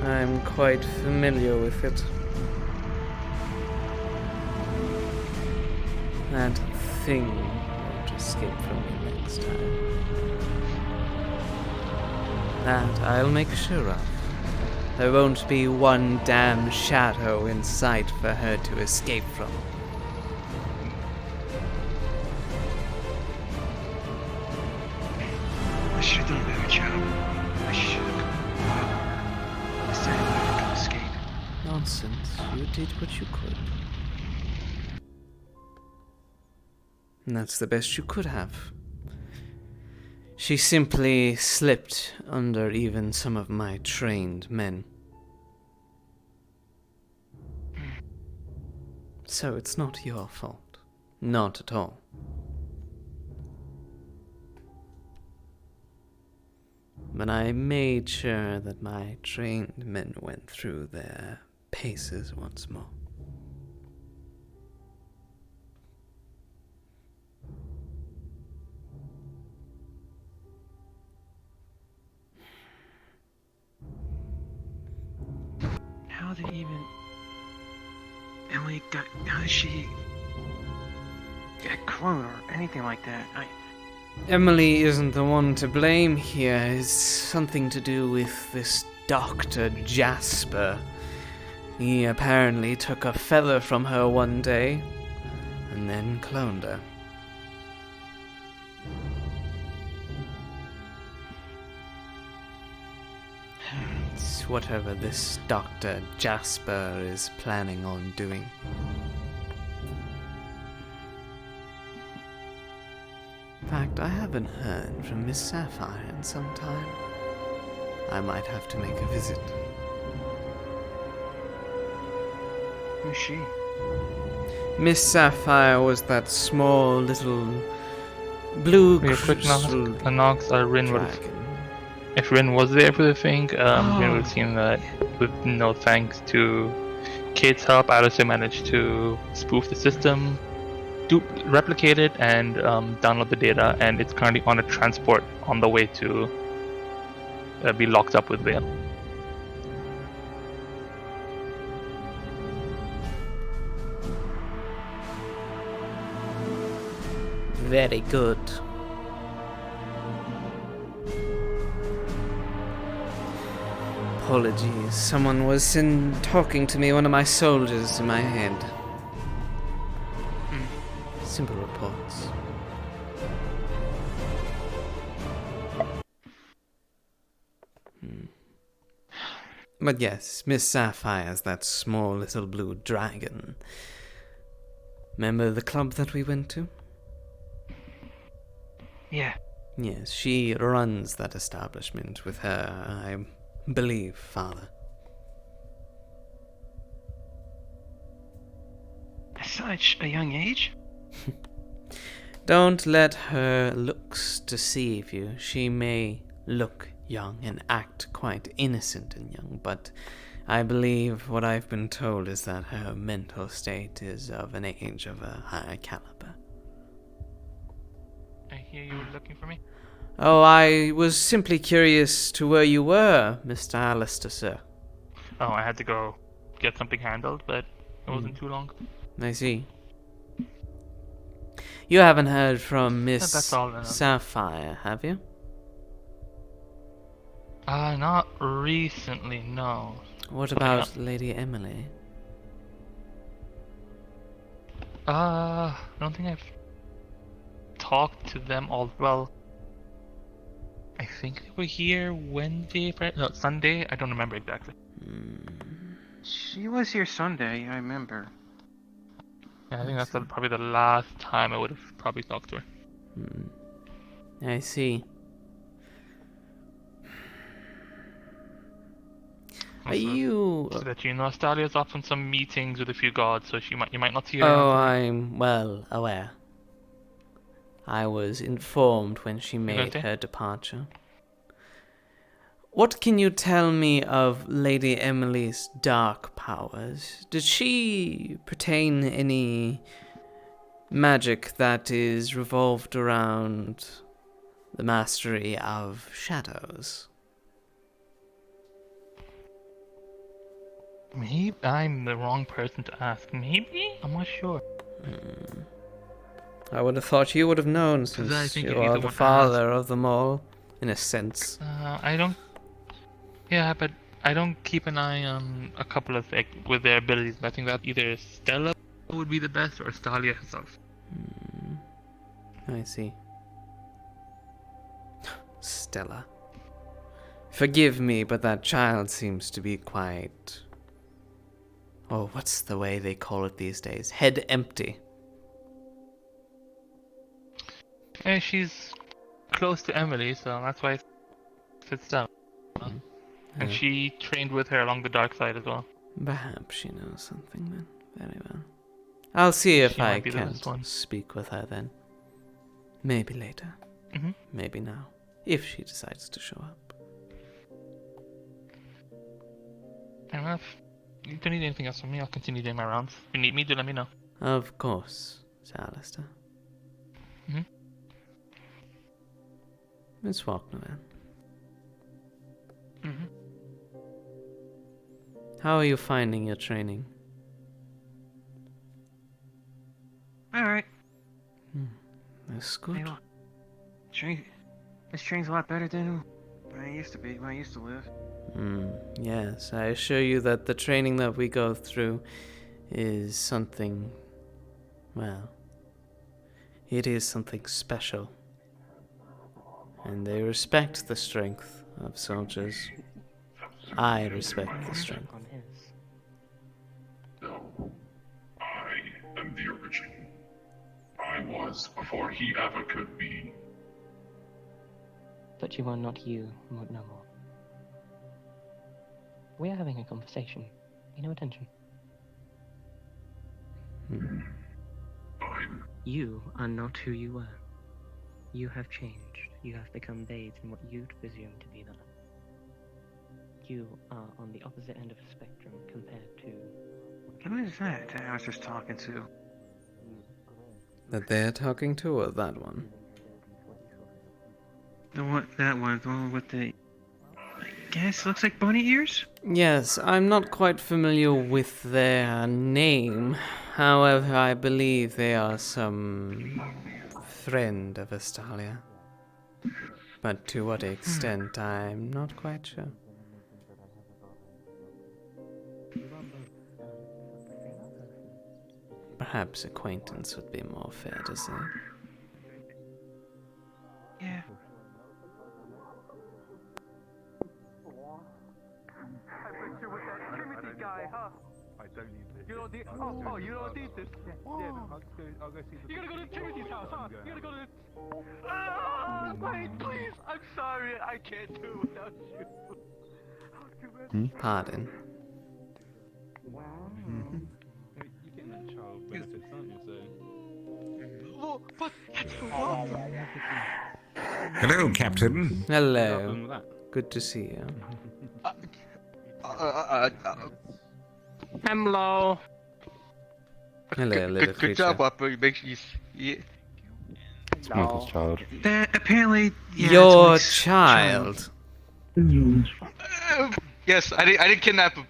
I'm quite familiar with it. That thing won't escape from me next time. That I'll make sure of. There won't be one damn shadow in sight for her to escape from. I should have done a better job. I should have. I said I could escape. Nonsense. You did what you could. And that's the best you could have. She simply slipped under even some of my trained men. So it's not your fault. Not at all. But I made sure that my trained men went through their paces once more. How did even Emily got? How did she get a clone or anything like that? Emily isn't the one to blame here. It's something to do with this Dr. Jasper. He apparently took a feather from her one day and then cloned her. It's whatever this Dr. Jasper is planning on doing. In fact, I haven't heard from Miss Sapphire in some time. I might have to make a visit. Who's she? Miss Sapphire was that small little blue crystal Knox or Rin would have, if Rin was there for the thing, Rin would have seen that with no thanks to Kate's help, Alistair managed to spoof the system, replicate it, and download the data, and it's currently on a transport on the way to be locked up with Vale. Very good. Apologies, someone was talking to me, one of my soldiers in my head. Simple reports. But yes, Miss Sapphire's that small little blue dragon. Remember the club that we went to? Yeah. Yes, she runs that establishment with her, I believe, father. At such a young age? Don't let her looks deceive you. She may look young and act quite innocent and young, but I believe what I've been told is that her mental state is of an age of a higher caliber. I hear you were looking for me. Oh, I was simply curious to where you were, Mr. Alistair, sir. Oh, I had to go get something handled, but it wasn't too long. I see. You haven't heard from Miss That's all, Sapphire, have you? Not recently, no. What about Lady Emily? I don't think I've talked to them all. Well, I think they were here Wednesday, no, Sunday. I don't remember exactly. She was here Sunday, I remember. Yeah, I think that's probably the last time I would have probably talked to her. I see. Are you? So that you know, Astalia's off on some meetings with a few gods, so you might not see her. Oh, around today. I'm well aware. I was informed when she made Okay. her departure. What can you tell me of Lady Emily's dark powers? Did she pertain any magic that is revolved around the mastery of shadows? Maybe I'm the wrong person to ask. Maybe? I'm not sure. I would have thought you would have known I since think you you'd be are the the one to father of them all, in a sense. I don't. Yeah, but I don't keep an eye on a couple of with their abilities. I think that either Stella would be the best or Stalia herself. I see. Stella. Forgive me, but that child seems to be quite... Oh, what's the way they call it these days? Head empty. Yeah, she's close to Emily, so that's why it fits down. And she trained with her along the dark side as well. Perhaps she knows something then. Very well. I'll see if She I might be the can't best one. speak with her then. Maybe later. Maybe now. If she decides to show up. Fair enough. You don't need anything else from me. I'll continue doing my rounds. If you need me, do let me know. Of course, Sir Alistair. Miss Faulkner then. How are you finding your training? Alright. That's good. This train's a lot better than when I used to be, when I used to live. Yes, I assure you that the training that we go through is something, well, it is something special. And they respect the strength of soldiers. I respect the strength. No, I am the original. I was before he ever could be. But you are not you, no more. We are having a conversation. Pay no attention. Fine. You are not who you were. You have changed. You have become bathed in what you'd presume to be the light. You are on the opposite end of a spectrum compared to... Who is that I was just talking to? That they're talking to, or that one? The one with the... I guess looks like bunny ears? Yes, I'm not quite familiar with their name. However, I believe they are some friend of Astalia. But to what extent, I'm not quite sure. Perhaps acquaintance would be more fair to say. Yeah. I don't need this. You don't need. Oh, you don't need this. Yeah, I'll go see the. You gotta go to Timothy's house, huh? You gotta go to. Wait, please. I'm sorry. I can't do it without you. Pardon. You're getting that child benefits, aren't you? Well, but. Hello, Captain. Hello. Good to see you. Hello. Hello, little Good creature. job, Whopper. You make sure you. It's Michael's child. That apparently. Yeah, Your it's Mike's child. Yes, I didn't kidnap him.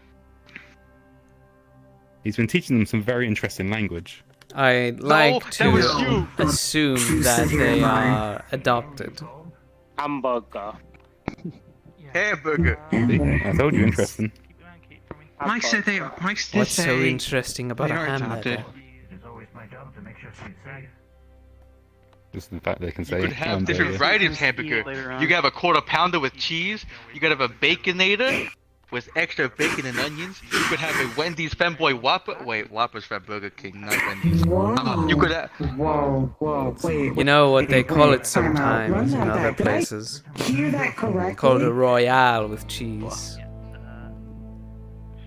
He's been teaching them some very interesting language. I'd like that was you. to assume that they are adopted. Hamburger. Hamburger. I told you, interesting. Mike said they. Mike did What's say so interesting about they a are hamburger? adopted. It's always my job to make sure she's safe. Just the fact they can You say could have hamburger. different varieties of hamburger. You could have a quarter pounder with cheese. You could have a baconator with extra bacon and onions. You could have a Wendy's Femboy Whopper. Wait, Whopper's from Burger King, not Wendy's. You could have. Whoa, wait. You know what they call wait, it time out. Run sometimes in that other back. Did I places? hear that correctly? Called a Royale with cheese.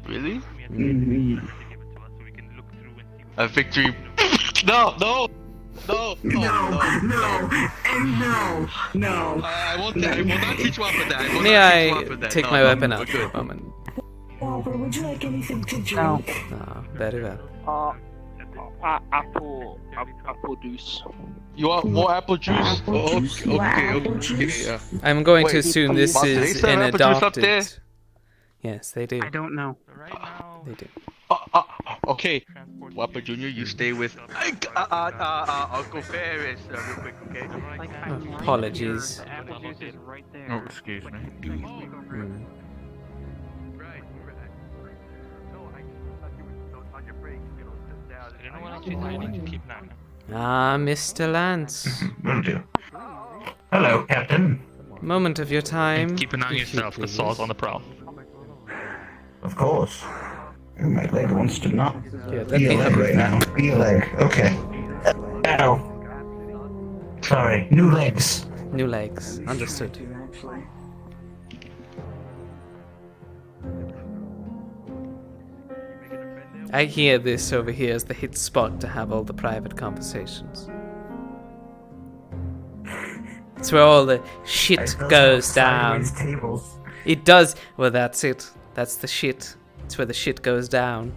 Really? Mm-hmm. A victory. No. I will not teach Whopper that. May I take my weapon out for a moment? Whopper, would you like anything to drink? Ah, very well. Apple juice. You want more apple juice? Okay. Yeah. I'm going Wait, to assume this do they is serve an apple juice up there? adopted. Yes, they do. I don't know. They do. Okay. Whopper Jr., you stay with Uncle Ferris real quick, okay? Apologies. The apple juice is right there. Oh, excuse me. Hmm. Ah, Mr. Lance. Will do. Hello, Captain. Moment of your time. Keep an eye on if you yourself, the please. saw's on the prowl. Of course. My leg wants to not Yeah, let be a me leg help right you. now. Be a leg. Okay. Ow. Sorry. New legs. New legs. Understood. I hear this over here as the hit spot to have all the private conversations. It's where all the shit goes down. Tables. It does. Well, that's it. That's the shit. It's where the shit goes down.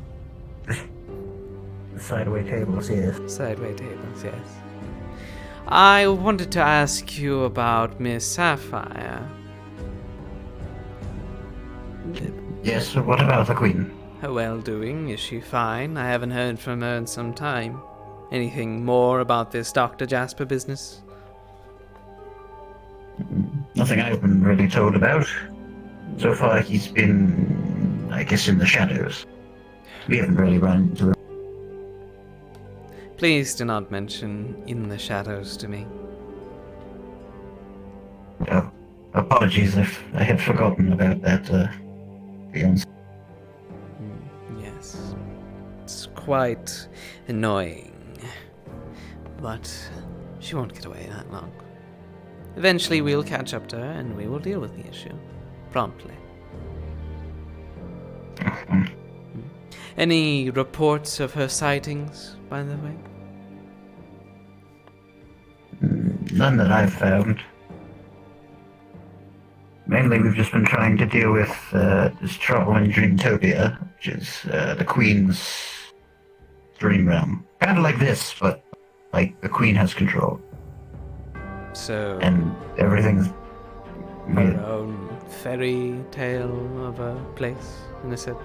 Sideway tables, yes. Sideway tables, yes. I wanted to ask you about Miss Sapphire. Yes, what about the Queen? Her well-doing, is she fine? I haven't heard from her in some time. Anything more about this Dr. Jasper business? Nothing I've been really told about. So far, he's been, I guess, in the shadows. We haven't really run into him. Please do not mention in the shadows to me. Oh, apologies if I had forgotten about that, Beyonce. Yes. It's quite annoying. But she won't get away that long. Eventually we'll catch up to her and we will deal with the issue. Promptly. Any reports of her sightings, by the way? None that I've found. Mainly we've just been trying to deal with this trouble in Dreamtopia, which is the Queen's dream realm. Kind of like this, but like the Queen has control. So... And everything's weird. Her own fairy tale of a place, in a sense.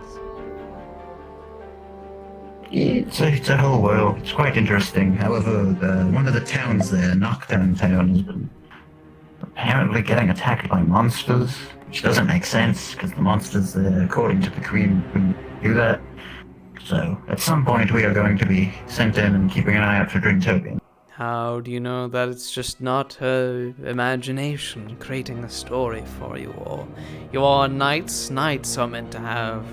It's a whole world. It's quite interesting. However, one of the towns there, Knockdown Town, has been apparently getting attacked by monsters, which doesn't make sense, because the monsters there, according to the Queen, couldn't do that. So, at some point we are going to be sent in and keeping an eye out for Dreamtopia. How do you know that it's just not her imagination creating a story for you all? You are knights. Knights are meant to have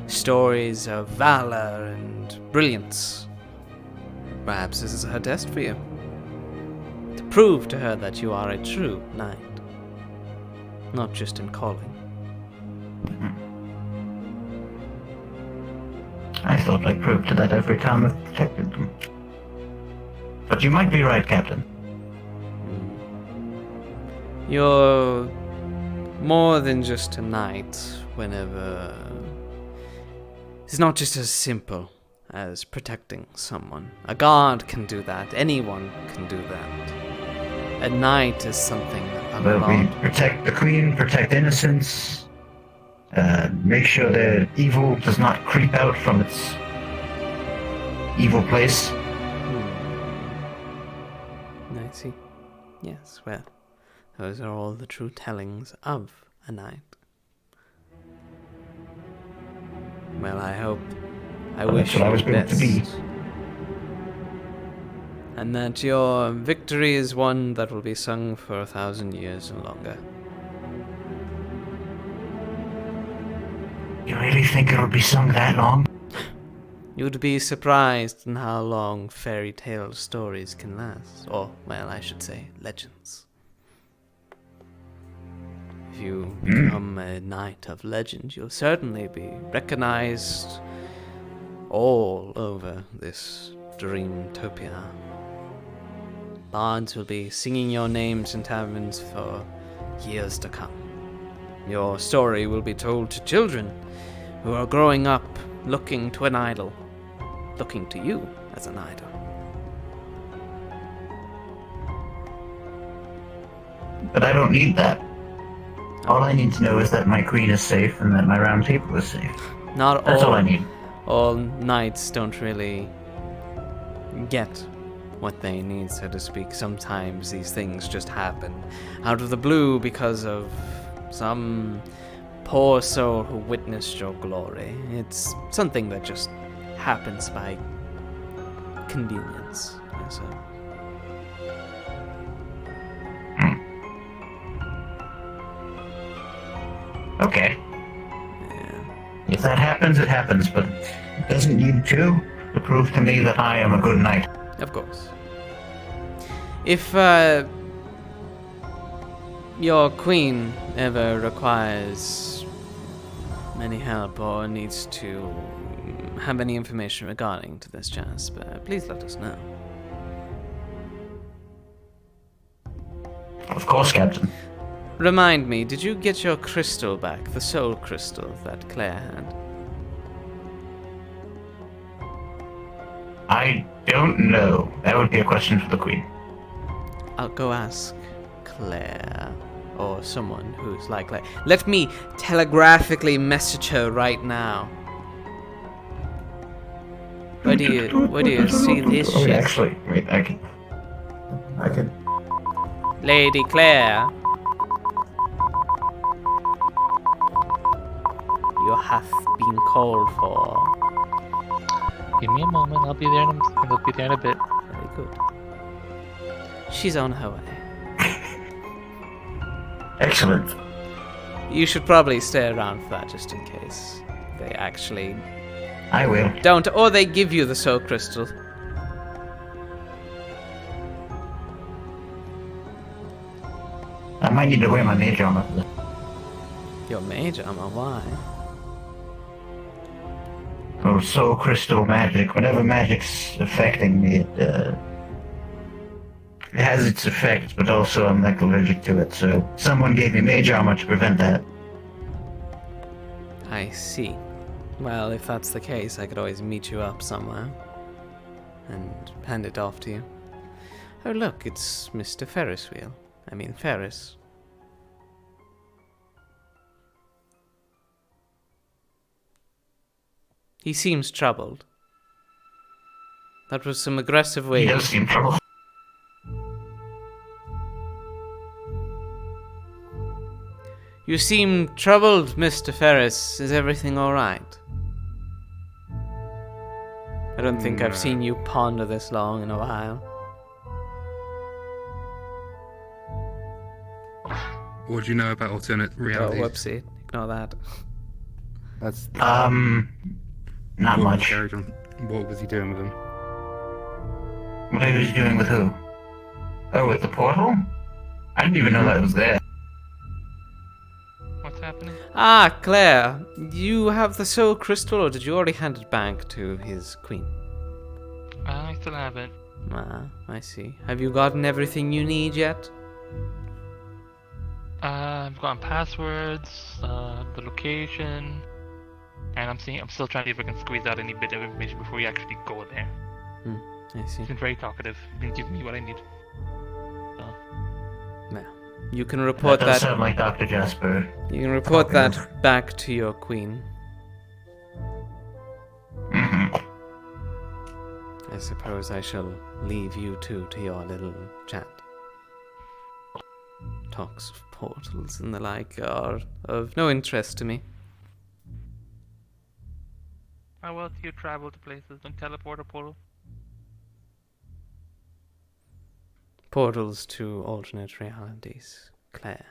stories of valor and brilliance. Perhaps this is her test for you. To prove to her that you are a true knight. Not just in calling. I thought I proved to that every time I've protected them. But you might be right, Captain. You're more than just a knight whenever... It's not just as simple as protecting someone. A guard can do that. Anyone can do that. A knight is something a Well, we lot... protect the Queen, protect innocence, make sure that evil does not creep out from its evil place. I see. Yes, well, those are all the true tellings of a knight. Well, I wish That's what I you was the built to be. best. And that your victory is one that will be sung for 1,000 years and longer. You really think it'll be sung that long? You'd be surprised in how long fairy tale stories can last. Or, well, I should say, legends. If you become a knight of legend, you'll certainly be recognized all over this dreamtopia. Bards will be singing your names in taverns for years to come. Your story will be told to children who are growing up looking to an idol, looking to you as an idol. But I don't need that. All I need to know is that my queen is safe and that my round table is safe. That's all I need. All knights don't really get what they need, so to speak. Sometimes these things just happen out of the blue because of some poor soul who witnessed your glory. It's something that just happens by convenience. So. Okay. If that happens, it happens, but it doesn't need to prove to me that I am a good knight. Of course. If your queen ever requires any help or needs to have any information regarding to this Jasper, please let us know. Of course, Captain. Remind me, did you get your crystal back, the soul crystal that Claire had? I don't know. That would be a question for the Queen. I'll go ask Claire, or someone who's like Claire. Let me telegraphically message her right now. Where do you see this shit? Actually, wait, I can. Lady Claire. You have been called for. Give me a moment. I'll be there in a bit. Very good. She's on her way. Excellent. You should probably stay around for that just in case they actually. I will. Don't, or they give you the soul crystal. I might need to wear my mage armor. Your mage armor? Why? Oh, soul crystal magic. Whatever magic's affecting me, it has its effects, but also I'm like allergic to it. So someone gave me mage armor to prevent that. I see. Well, if that's the case, I could always meet you up somewhere and hand it off to you. Oh, look, it's Mr. Ferris Wheel. I mean, Ferris. He seems troubled. That was some aggressive way. He does seem troubled. You seem troubled, Mr. Ferris. Is everything alright? I don't think I've seen you ponder this long in a while. What do you know about alternate Oh, realities? whoopsie. Ignore that. That's not much. What was he doing with them? What was he doing with who? Oh, with the portal? I didn't even know that was there. What's happening? Ah, Claire. You have the soul crystal, or did you already hand it back to his queen? I still have it. Ah, I see. Have you gotten everything you need yet? I've gotten passwords, the location, and I'm still trying to see if I can squeeze out any bit of information before you actually go there. I see. He's been very talkative. He's been giving me what I need. Well, you can report that. That does sound like Dr. Jasper. You can report that back to your queen. I suppose I shall leave you two to your little chat. Talks of portals and the like are of no interest to me. How well do you travel to places? Don't teleport or portal? Portals to alternate realities, Claire.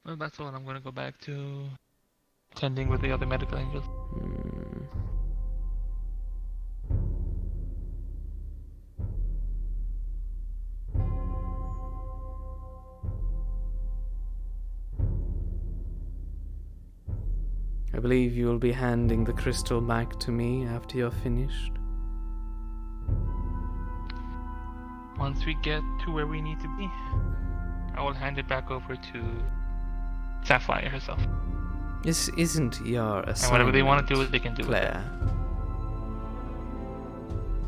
Well, that's all. I'm gonna go back to tending with the other medical angels. I believe you will be handing the crystal back to me after you're finished. Once we get to where we need to be, I will hand it back over to Sapphire herself. This isn't your assignment, And whatever they want to do, they can do Claire.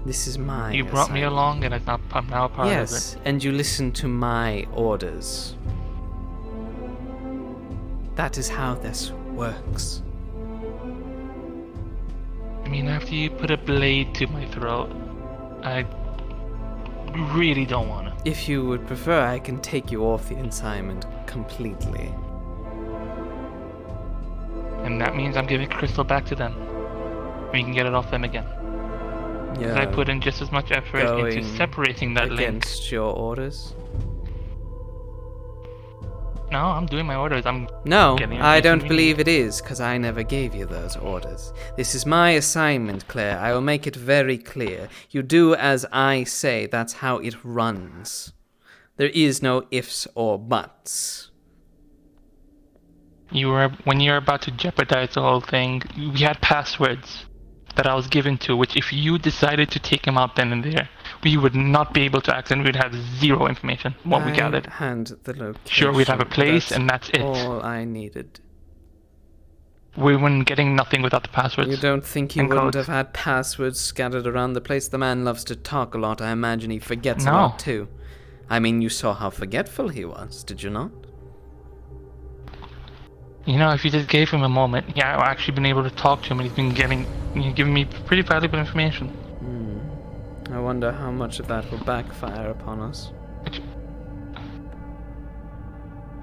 This is my You brought me assignment. along, and I'm now a part of it. Yes, and you listen to my orders. That is how this works. I mean, after you put a blade to my throat, I really don't want to. If you would prefer, I can take you off the assignment completely. And that means I'm giving Crystal back to them. We can get it off them again. Yeah. I put in just as much effort into Going separating that link. against your orders? No, I'm doing my orders. No, getting I everything don't we believe it is, because I never gave you those orders. This is my assignment, Claire. I will make it very clear. You do as I say. That's how it runs. There is no ifs or buts. When you were about to jeopardize the whole thing, we had passwords that I was given to, which if you decided to take them out then and there, we would not be able to access, and we'd have zero information what we gathered. Hand the location. Sure, we'd have a place, and that's it. All I needed. We weren't getting nothing without the passwords. You don't think he and wouldn't codes. have had passwords scattered around the place? The man loves to talk a lot. I imagine he forgets a No. lot too. I mean, you saw how forgetful he was, did you not? You know, if you just gave him a moment, yeah, I've actually been able to talk to him, and he's been giving me pretty valuable information. I wonder how much of that will backfire upon us.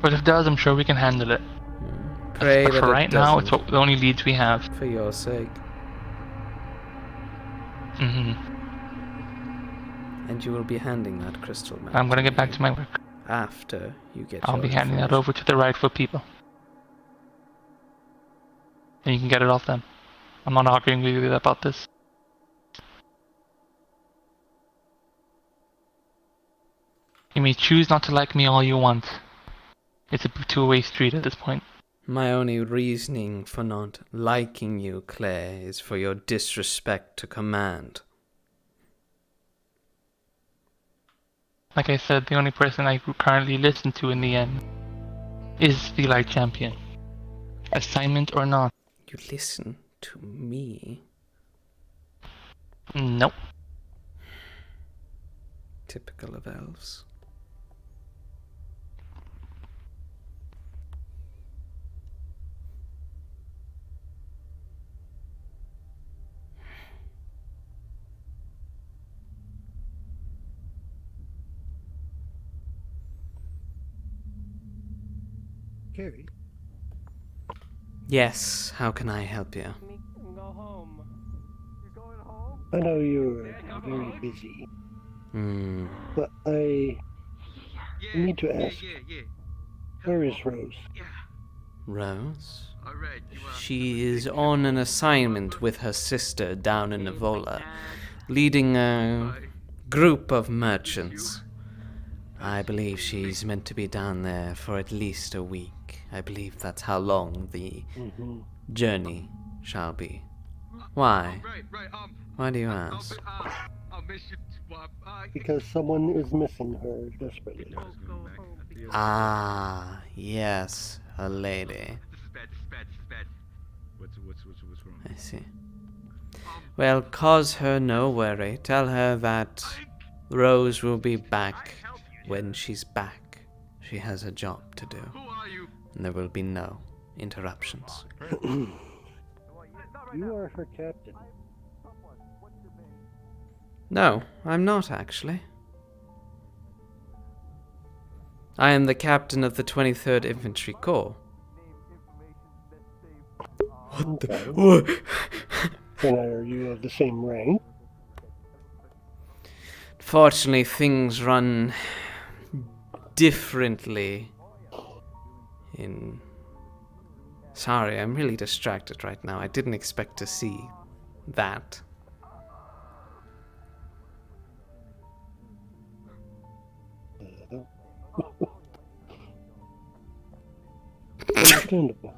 But if it does, I'm sure we can handle it. Pray but that for it right now, it's doesn't. the only leads we have. For your sake. And you will be handing that crystal back. I'm gonna get back to my work. After you get I'll your be handing that information. over to the rightful people. And you can get it off them. I'm not arguing with you about this. You may choose not to like me all you want. It's a two-way street at this point. My only reasoning for not liking you, Claire, is for your disrespect to command. Like I said, the only person I currently listen to in the end is the Light Champion. Assignment or not. You listen to me? Nope. Typical of elves. Carrie? Yes, how can I help you? I know you're very busy, but I need to ask, where is Rose? Rose? She is on an assignment with her sister down in Nivola, leading a group of merchants. I believe she's meant to be down there for at least a week. I believe that's how long the journey shall be. Why? Why do you ask? Because someone is missing her desperately. Ah, yes, a lady. I see. Well, cause her no worry. Tell her that Rose will be back when she's back. She has a job to do. And there will be no interruptions. You are her captain. No, I'm not actually. I am the captain of the 23rd Infantry Corps. What the? What? And are you of the same rank? Fortunately, things run differently in... Sorry, I'm really distracted right now. I didn't expect to see that. Understandable.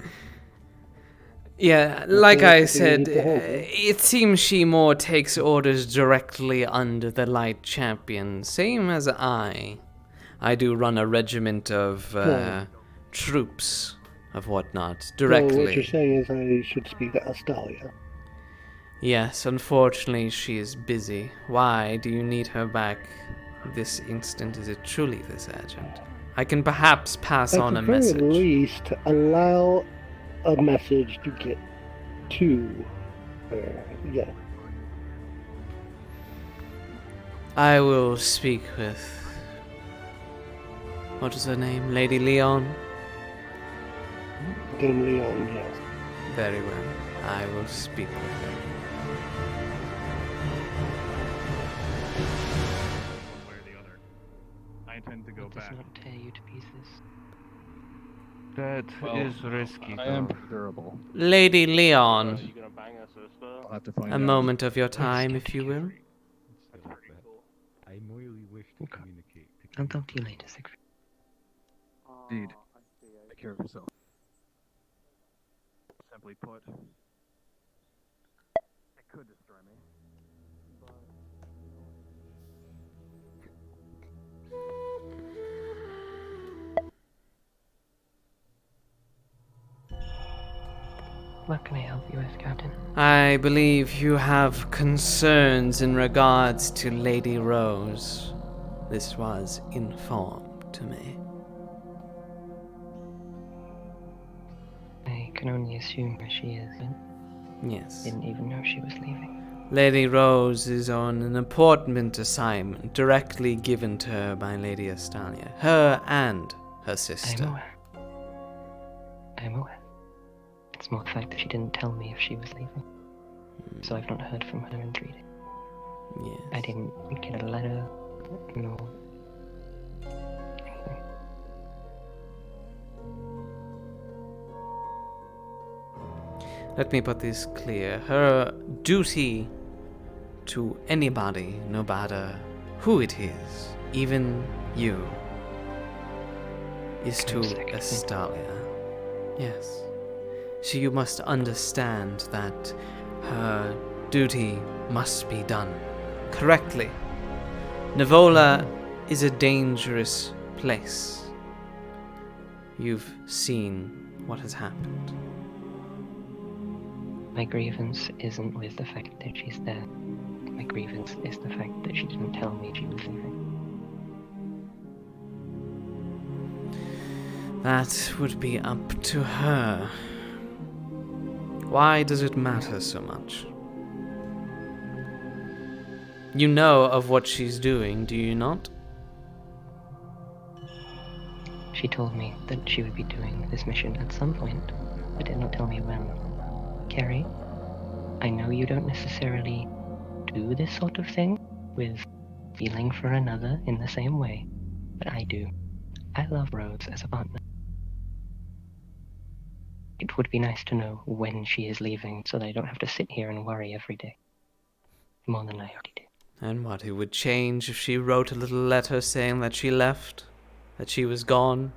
Yeah, like I That's what we said, need to handle. it seems she more takes orders directly under the Light Champion, same as I. I do run a regiment of troops of whatnot directly. So what you're saying is I should speak to Astalia. Yes, unfortunately she is busy. Why do you need her back this instant? Is it truly this urgent? I can perhaps pass At on the a very message. least, allow a message to get to her. Yeah. I will speak with... What is her name? Lady Leon? Dame Leon, yes. Very well. I will speak with her. One way or the other. I intend to go back. Does not tear you to pieces. That is risky. I am durable. Lady Leon, I'll have to find a out. moment of your time, if you will. I merely wish to communicate. I'll talk to you later, Siegfried. Indeed. Take care of yourself. Simply put, it could destroy me. What can I help you with, Captain? I believe you have concerns in regards to Lady Rose. This was informed to me. I can only assume where she is. Yes. Didn't even know she was leaving. Lady Rose is on an important assignment directly given to her by Lady Astalia. Her and her sister. I'm aware. I'm aware. It's more the fact that she didn't tell me if she was leaving. So I've not heard from her in 3 days. Yes. I didn't get a letter, no anything. Let me put this clear. Her duty to anybody, no matter who it is, even you, is to Astalia. Yes. So you must understand that her duty must be done correctly. Nivola is a dangerous place. You've seen what has happened. My grievance isn't with the fact that she's there. My grievance is the fact that she didn't tell me she was leaving. That would be up to her. Why does it matter so much? You know of what she's doing, do you not? She told me that she would be doing this mission at some point, but did not tell me when. Carrie, I know you don't necessarily do this sort of thing with feeling for another in the same way, but I do. I love Rose as a partner. It would be nice to know when she is leaving so that I don't have to sit here and worry every day. More than I already do. And what, it would change if she wrote a little letter saying that she left? That she was gone?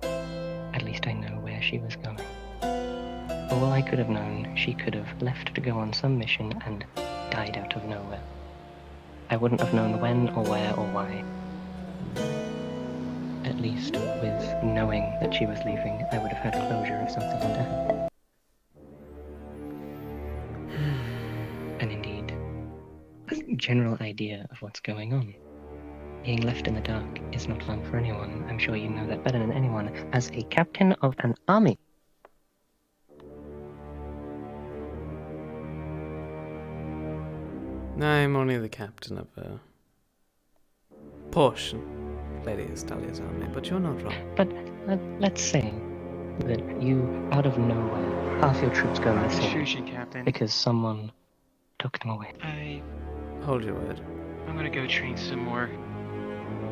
At least I know where she was going. For all I could have known, she could have left to go on some mission and died out of nowhere. I wouldn't have known when or where or why. At least with knowing that she was leaving, I would have had closure if something had happened. And indeed, a general idea of what's going on. Being left in the dark is not fun for anyone. I'm sure you know that better than anyone as a captain of an army. I'm only the captain of a portion, Lady Astalia's army, but you're not wrong. But let's say that you, out of nowhere, half your troops go missing Sushi, Captain. because someone took them away. Hold your word. I'm gonna go train some more.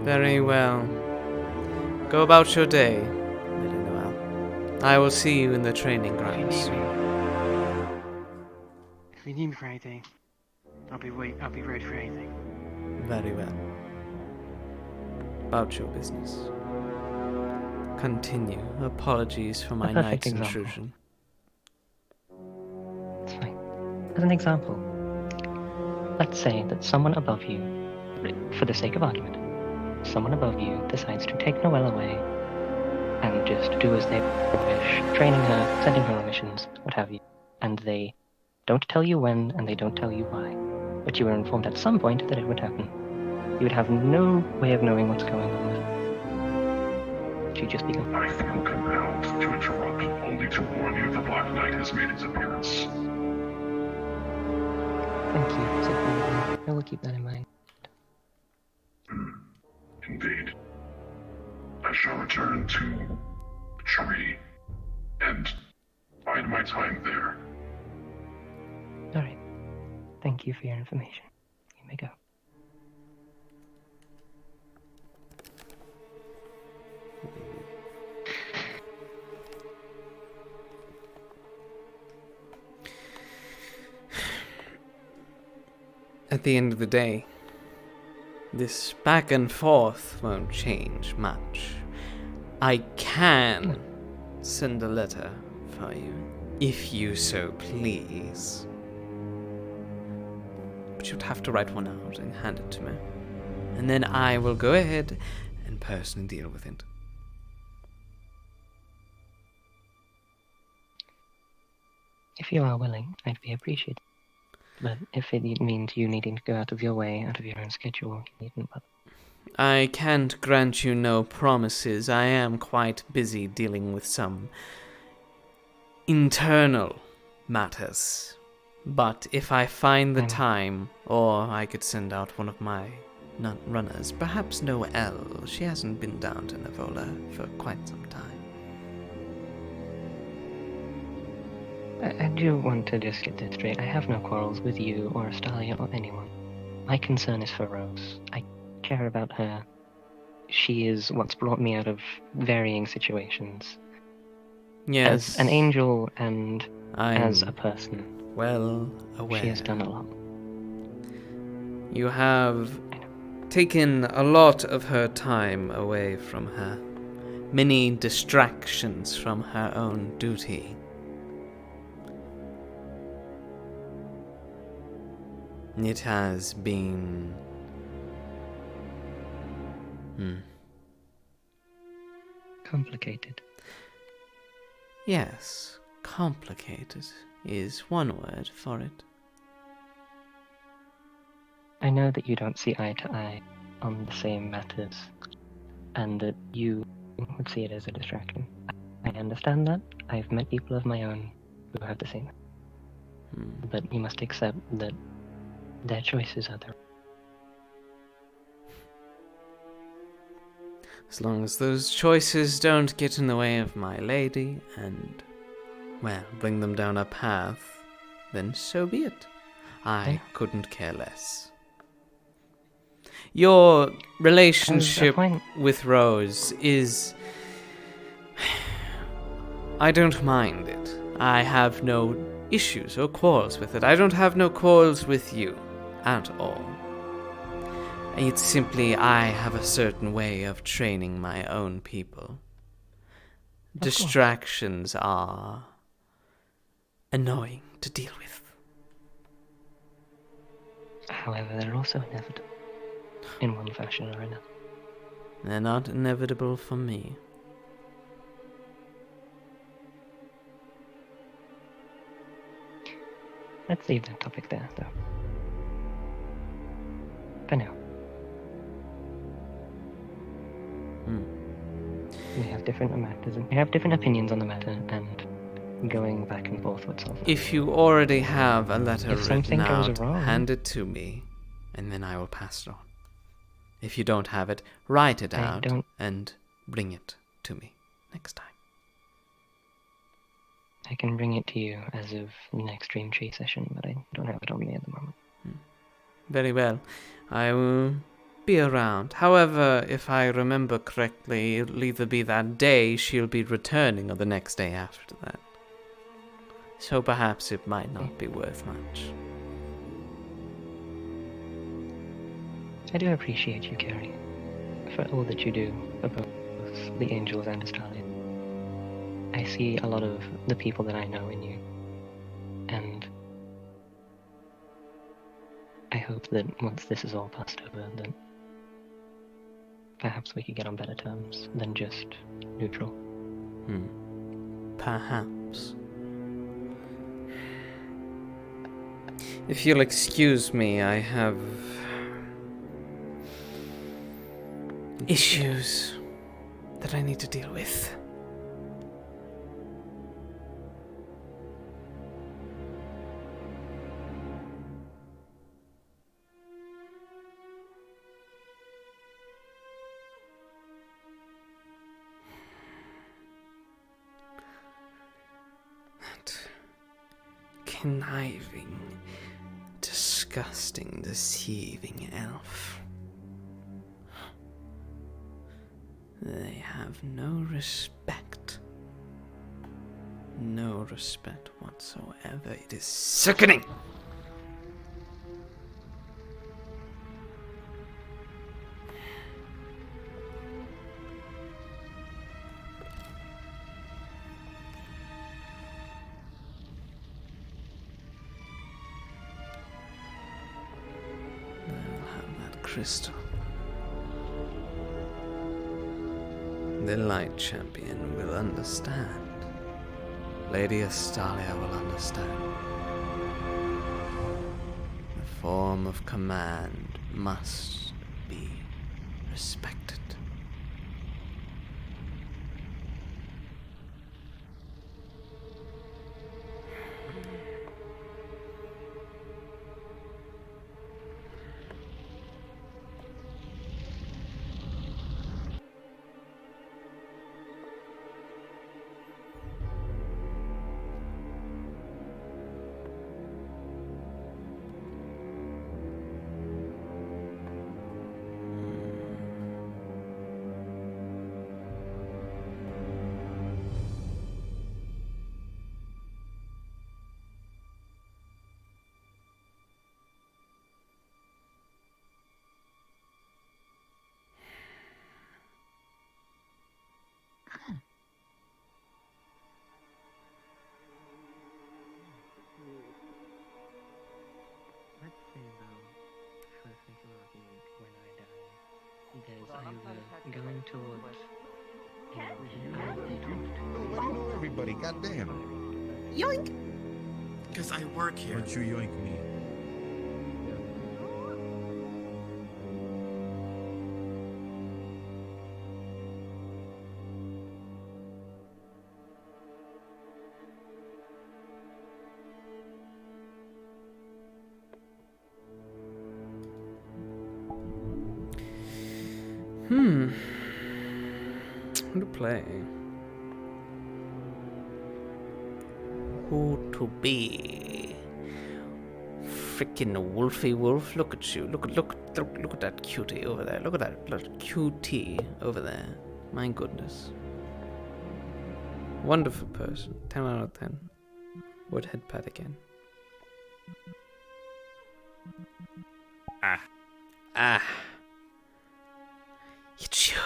Very well. Go about your day, Lady Noel. I will see you in the training grounds soon. If you need me for anything, I'll be ready for anything. Very well. About your business. Continue. Apologies for my perfect night's example. intrusion. It's fine. As an example, let's say that someone above you, for the sake of argument, someone above you decides to take Noelle away and just do as they wish, training her, sending her on missions, what have you, and they don't tell you when and they don't tell you why, but you were informed at some point that it would happen. You would have no way of knowing what's going on with it. She'd just become... I feel compelled to interrupt, only to warn you the Black Knight has made his appearance. Thank you, Sophia. I will keep that in mind. Indeed. I shall return to the tree and bide my time there. Alright. Thank you for your information. You may go. At the end of the day, this back and forth won't change much. I can send a letter for you, if you so please. But you'd have to write one out and hand it to me. And then I will go ahead and personally deal with it. If you are willing, I'd be appreciated. But if it means you needing to go out of your way, out of your own schedule, you needn't bother. I can't grant you no promises. I am quite busy dealing with some internal matters. But if I find the time, or I could send out one of my runners, perhaps Noelle. She hasn't been down to Nevola for quite some time. I do want to just get this straight. I have no quarrels with you or Astalia or anyone. My concern is for Rose. I care about her. She is what's brought me out of varying situations. Yes. As an angel and as a I'm person. well aware. She has done a lot. You have taken a lot of her time away from her. Many distractions from her own duty. It has been... Complicated. Yes, complicated is one word for it. I know that you don't see eye to eye on the same matters, and that you would see it as a distraction. I understand that. I've met people of my own who have the same. But you must accept that their choices are their... As long as those choices don't get in the way of my lady and, well, bring them down a path, then so be it. I couldn't care less. Your relationship with Rose is... I don't mind it. I have no issues or quarrels with it. I don't have no quarrels with you at all. It's simply I have a certain way of training my own people. Distractions are annoying to deal with. However, they're also inevitable, in one fashion or another. They're not inevitable for me. Let's leave that topic there, though. For now. We have different matters, and we have different opinions on the matter, and going back and forth would solve it. If you already have a letter If something written goes out, wrong, hand it to me, and then I will pass it on. If you don't have it, write it out and bring it to me next time. I can bring it to you as of the next Dream Tree session, but I don't have it on me at the moment. Very well. I will be around. However, if I remember correctly, it'll either be that day she'll be returning or the next day after that. So perhaps it might not be worth much. I do appreciate you, Carrie, for all that you do for both the Angels and Australia. I see a lot of the people that I know in you, and I hope that once this is all passed over, that perhaps we could get on better terms than just neutral. Perhaps. If you'll excuse me, I have issues that I need to deal with. That conniving, disgusting, deceiving elf. They have no respect. No respect whatsoever. It is sickening! They'll have that crystal. The Light Champion will understand. Lady Astalia will understand. The form of command must be respected. Let's say though, first thing argument when I die, there's either going towards Why do you know everybody? Goddamn. Yoink! Because I work here. Why don't you yoink me? Who to play? Who to be? Freaking Wolfie Wolf! Look at you! Look at that cutie over there! Look at that little cutie over there! My goodness! Wonderful person. 10 out of 10. Would head pat again. Ah. It's you.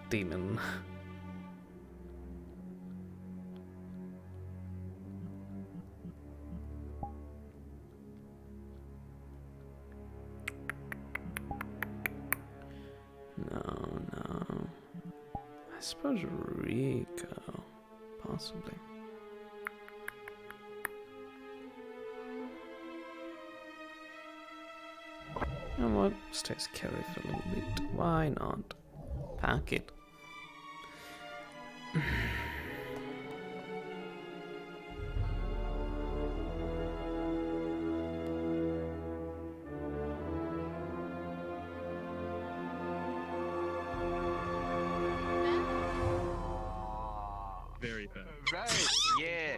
Demon. No. I suppose Rico. Possibly. You know what? Stays carry for a little bit. Why not? Pack it. Very fast. Right, yeah.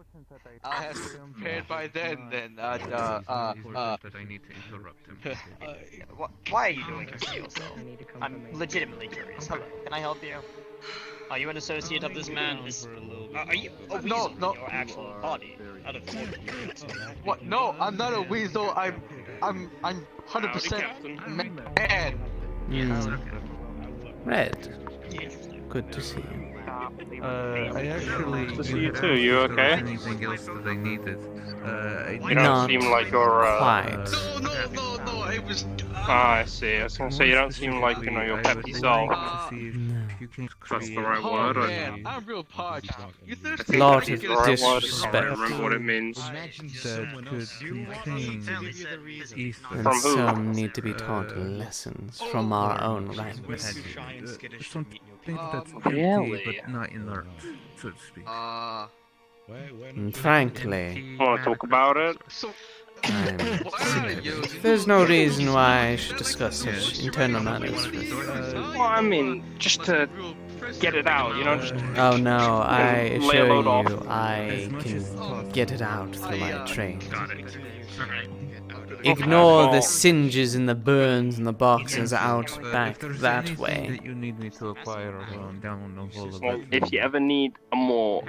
I have prepared by then. That I need to interrupt him. Why are you doing this to yourself? I'm legitimately curious. Hello, can I help you? Are you an associate of this man? Are you a weasel in your actual body? Out of What? No, I'm not a weasel. I'm 100% man. Red. Good to see you. I actually... Good to see you too, you okay? Anything else that I needed? You don't seem like you're, quite. No, it was... I see. I was gonna say, you don't seem like, you know, your peppy self. That's the right word, or... Man, I'm real parched. You thirsty? Lot That's of the right word. I can't disrespect. remember what it means. That could contain ether. And From who? some need to be taught lessons from our own ranks. Something that's Really? empty, but not inert, so to speak. And frankly, Want to talk about it? there's no reason why I should discuss such internal matters with... Well, I mean, just to get it out, you know, just... Oh no, I lay a assure load off. you, I can get it out through my training. Okay, Ignore the well- singes and the burns and the boxes out back If there's that anything way. that you need me to acquire down on all of Well, it, if you ever need a more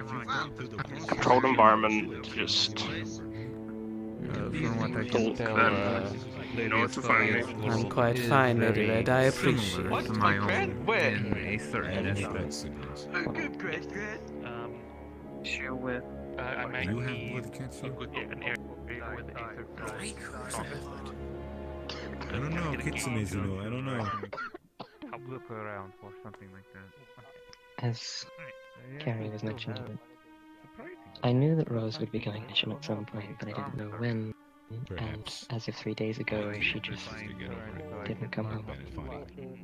controlled environment, just from what I can talk, tell, you know where to find me. I'm quite fine, Lady Red. I appreciate similar it. to my own in a certain aspect. Issue with. I might You have need blood cancer? a good an area with a I don't know, Kitsune's, you know, I don't know. I'll look around for something like that. As Carrie was mentioning it, I knew that Rose would be going mission at some point, but I didn't know when. Perhaps. And as of 3 days ago, she just didn't come home.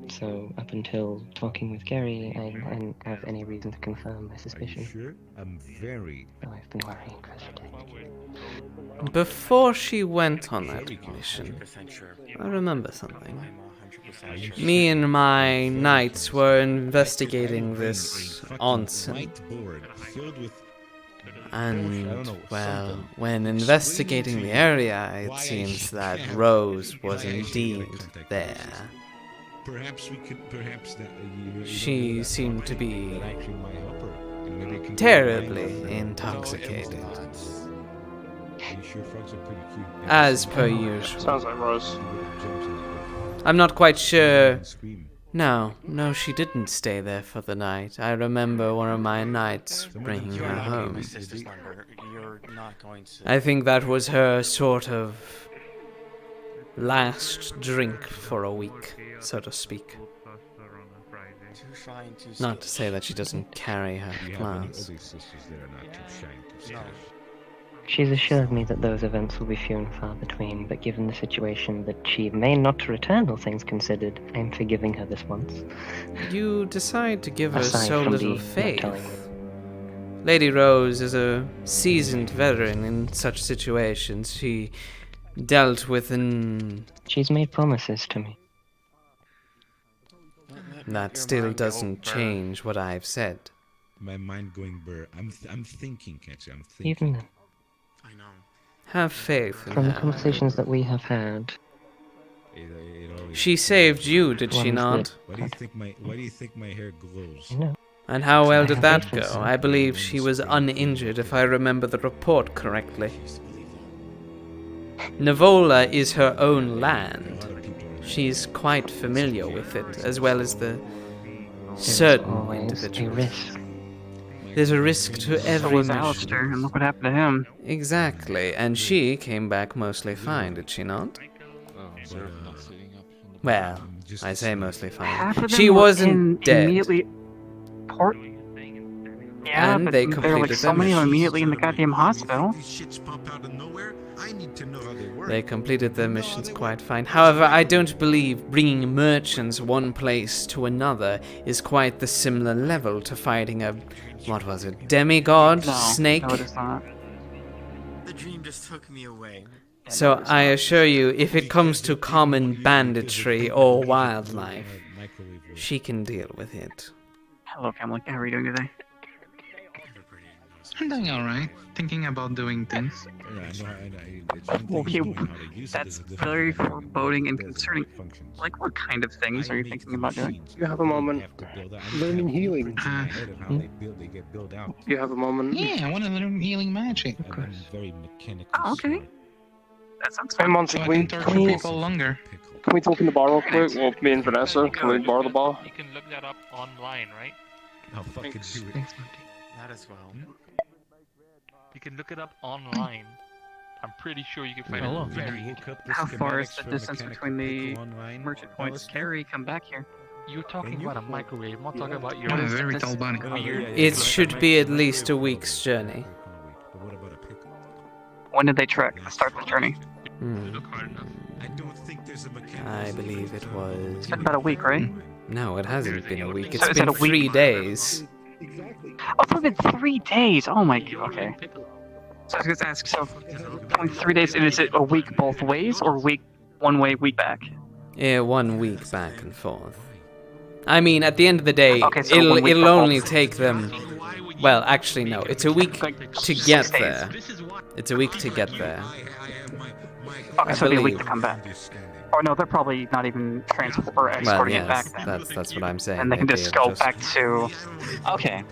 So up until talking with Gary, I didn't have any reason to confirm my suspicion. Sure? I'm very... So I've been worrying for a few days. Before she went on that mission, I remember something. Me and my knights were investigating this onsen. And, well, when investigating the area, it seems that Rose was indeed there. Perhaps we could, perhaps that She seemed to be terribly intoxicated. As per usual. Sounds like Rose. I'm not quite sure. No, she didn't stay there for the night. I remember one of my knights bringing her home. I think that was her sort of last drink for a week, so to speak. Not to say that she doesn't carry her class. She's assured me that those events will be few and far between, but given the situation that she may not return, all things considered, I am forgiving her this once. You decide to give her Aside so from little the faith. not telling me. Lady Rose is a seasoned veteran in such situations. She dealt with an... She's made promises to me. That still doesn't change what I've said. My mind going burr. I'm thinking, Catchy, I'm thinking. Even then, Have faith in from the her. conversations that we have had, She saved you, did she Ones not? that- Why do you think my hair glows? I know. And how well did have that faith in go? her. I believe she was uninjured, if I remember the report correctly. Navola is her own land. She's quite familiar with it, as well as the certain always a individuals. risk. There's a risk to every was mission. Alistair, and look what happened to him. Exactly, and she came back mostly fine, did she not? Well, I say mostly Half fine. of them She were wasn't dead. Immediately port. Yeah, And but they there were like completed so their many of them mission. immediately in the goddamn hospital. These shits pop out of nowhere. I need to know how they work. They completed their missions quite fine. However, I don't believe bringing merchants one place to another is quite the similar level to fighting a, what was it, demigod snake? No, it is not. The dream just took me away. So I assure you, if it comes to common banditry or wildlife, she can deal with it. Hello, family. How are you doing today? I'm doing alright. Thinking about doing things. Okay, that's very foreboding and concerning. Like, what kind of things are you thinking about doing? You have a moment. Learning healing. You have a moment. Yeah, I want to learn healing magic. Very mechanical. Oh, okay. That sounds Hey, fun. Monty, So I can we, can can, torture we, people longer. can we talk in the bar real quick? Well, me and Vanessa, can we borrow the bar? You can look that up online, right? I'll fucking do it. That as well. You can look it up online. I'm pretty sure you can find Oh, it very How far is the distance between the merchant points? Carrie, come back here. You're talking about a microwave, I'm not talking about your... I'm a very tall bunny. It should be at least a week's journey. When did they start the journey? I believe it was... It's been about a week, right? No, it hasn't been a week. So It's is it been a week? 3 days. Oh, it's only been 3 days! Oh my god, okay. So I was going to ask, so only 3 days, and is it a week both ways, or week one way, week back? Yeah, 1 week back and forth. I mean, at the end of the day, Okay, so 1 week it'll for only both. take them... Well, actually, no. It's a week to get there. It's a week to get there. Okay, so it'll be a week to come back. Or no, they're probably not even transport or Well, escorting it yes, back then. that's what I'm saying. And they can Maybe just it'll go back to... Okay.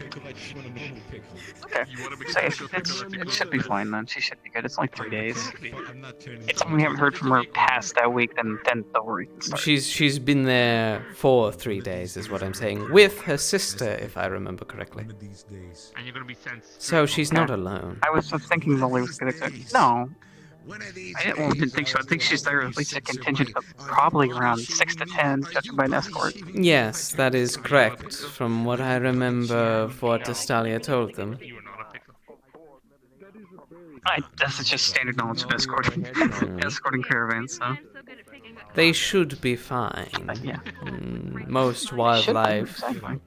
Okay. So it should be fine then. She should be good. It's only 3 days. It's something we haven't heard from her past that week, then the worry can start. She's been there for 3 days, is what I'm saying, with her sister, if I remember correctly. And you're gonna be sent... So she's not alone. I was just thinking Lily was gonna go. No. Didn't think so. I think she's there at least a contingent of probably around 6 to 10, judging by an escort. Yes, that is correct, from what I remember of what Estalia told them. This is just standard knowledge of escorting, escorting caravans, so. They should be fine. Yeah. Most wildlife. Exactly.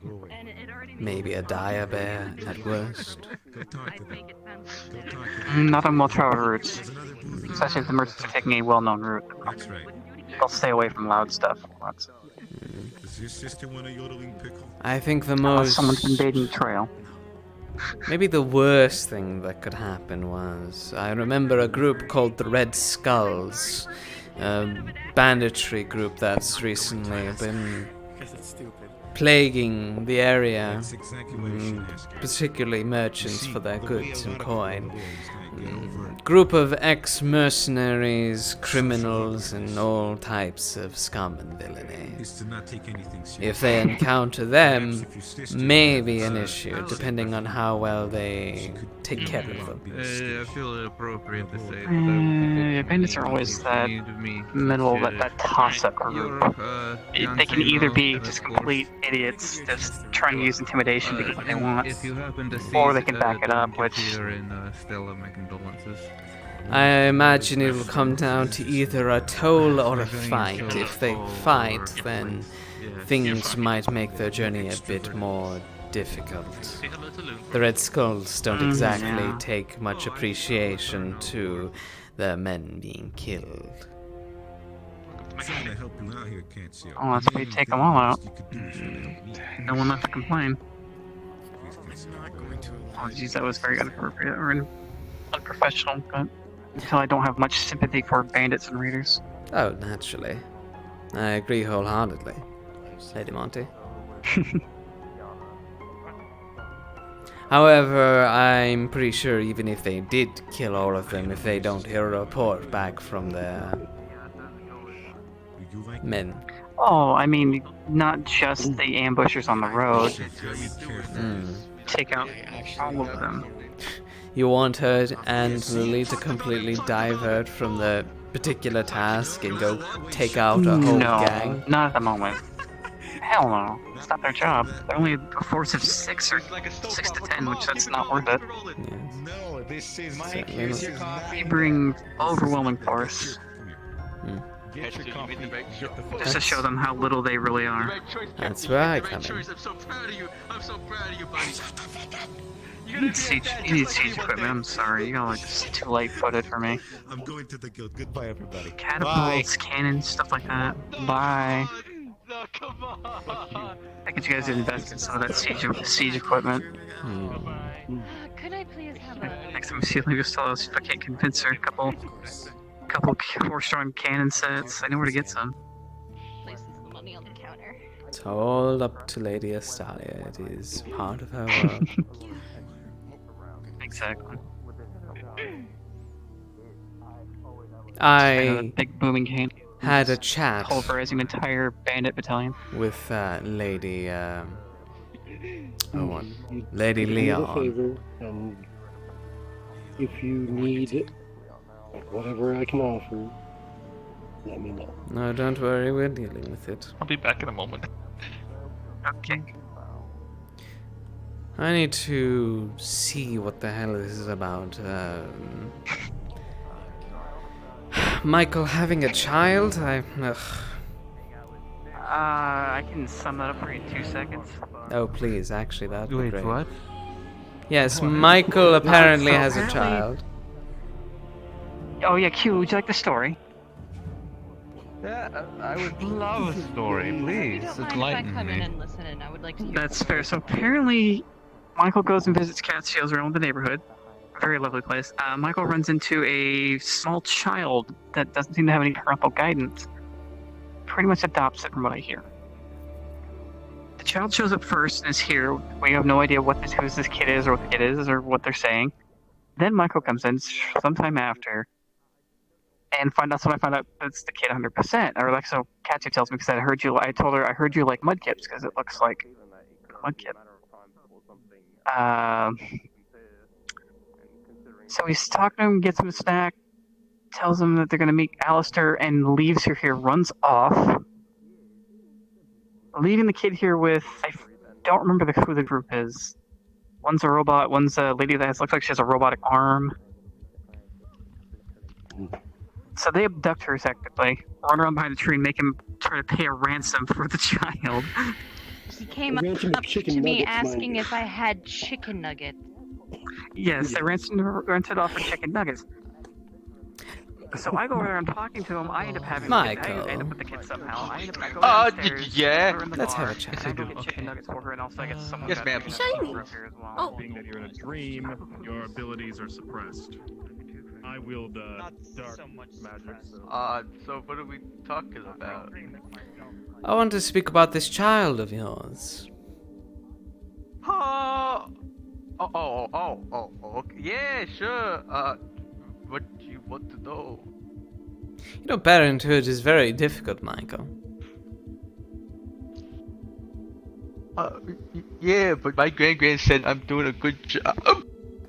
Maybe a dire bear at worst. Not on well-traveled routes. Especially if the merchants are taking a well-known route. They'll stay away from loud stuff. Does your sister want a yodeling pickle? I think the Unless most... someone's been baiting the trail. Maybe the worst thing that could happen was... I remember a group called the Red Skulls. A banditry group that's recently been plaguing the area, particularly merchants for their goods and coin. Group of ex-mercenaries, criminals, and all types of scum and villainy. If they encounter them, may be an issue, depending on how well they take care of them. I feel it appropriate to say that. Bandits are always that middle, that toss-up group. They can either be just complete idiots, just trying to use intimidation to get what they want, or they can back it up, which... I imagine it'll come down to either a toll or a fight. If they fight, then things might make their journey a bit more difficult. The Red Skulls don't exactly take much appreciation to their men being killed. Oh, that's why you take them all out. No one left to complain. Oh, jeez, that was very inappropriate or unprofessional, but until I don't have much sympathy for bandits and raiders. Oh, naturally. I agree wholeheartedly, Lady Monty. However, I'm pretty sure even if they did kill all of them, if they don't hear a report back from their men. Oh, I mean, not just the ambushers on the road. Take out all of them. You want her and Lily to completely divert from the particular task and go take out a whole gang? Not at the moment. Hell no. It's not their job. They're only a force of 6 or 6 to 10, which that's not worth it. No, this is my We bring overwhelming force. Get your coffee. Just to show them how little they really are. That's where I come in. I'm so proud of you. I'm so proud of you, buddy. You need siege equipment. I'm sorry. You got like this too light footed for me. I'm going to the guild. Goodbye, everybody. Catapults, cannons, stuff like that. Bye. No, I get you guys to invest in some of that siege equipment. Could I please have a... Next time I see Lego Stella, see if I can't convince her. A couple horse-drawn cannon sets. I know where to get some. Places the money on the counter. It's all up to Lady Astalia. It is part of her world. Exactly. I big booming cane. had a chat Pulverizing an entire bandit battalion. with Lady Do Lady me a Leon. favor, and if you need whatever I can offer, let me know. No, don't worry, we're dealing with it. I'll be back in a moment. Okay. I need to see what the hell this is about. Michael having a child? I can sum that up for you in 2 seconds. Oh, please, actually, that'd be Wait, great. what? Yes, Michael apparently So has a apparently- child. Oh yeah, Q, would you like the story? Yeah, I would love a story, please. If you don't mind if I come in and listen, and I would like to hear... That's fair. So apparently, Michael goes and visits Catskills around the neighborhood. A very lovely place. Michael runs into a small child that doesn't seem to have any parental guidance. Pretty much adopts it from what I hear. The child shows up first and is here. We have no idea who this kid is or what the kid is or what they're saying. Then Michael comes in sometime after and when I find out it's the kid 100%. Or like, so Katya tells me because I told her I heard you like mudkips because it looks like mudkip. So he's talking to him, gets him a snack, tells him that they're going to meet Alistair, and leaves her here, runs off, leaving the kid here with, I don't remember who the group is. One's a robot, one's a lady that looks like she has a robotic arm. So they abduct her technically, run around behind the tree, and make him try to pay a ransom for the child. He came up to me asking if I had chicken nuggets. Yes, they rented off for chicken nuggets. So I go over there and talking to him. I end up having Michael. I end up with the kid somehow. I end up going downstairs. yeah. Put her in the Let's car, have a chat. and I go get chicken nuggets for her, and also I get someone. Yes, ma'am. Here as well. Being that you're in a dream, your abilities are suppressed. I wield dark magic. So what are we talking about? I want to speak about this child of yours. Okay. Yeah, sure. What do you want to know? You know, parenthood is very difficult, Michael. Yeah, but my grand said I'm doing a good job.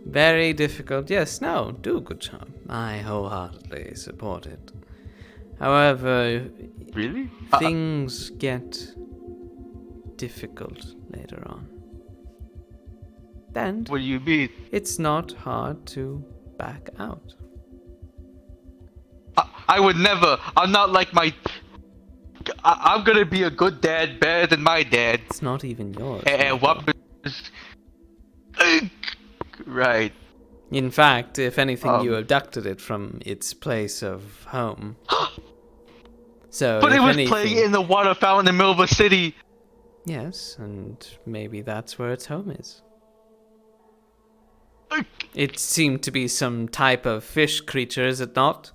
Very difficult. Yes, no, do a good job. I wholeheartedly support it. However, really? Things get difficult later on. And what do you mean? It's not hard to back out. I would never. I'm not like my. I'm gonna be a good dad, better than my dad. It's not even yours. And what? Right. In fact, if anything, you abducted it from its place of home. So, but it was anything, playing in the water fountain in the middle of a city. Yes, and maybe that's where its home is. It seemed to be some type of fish creature, is it not?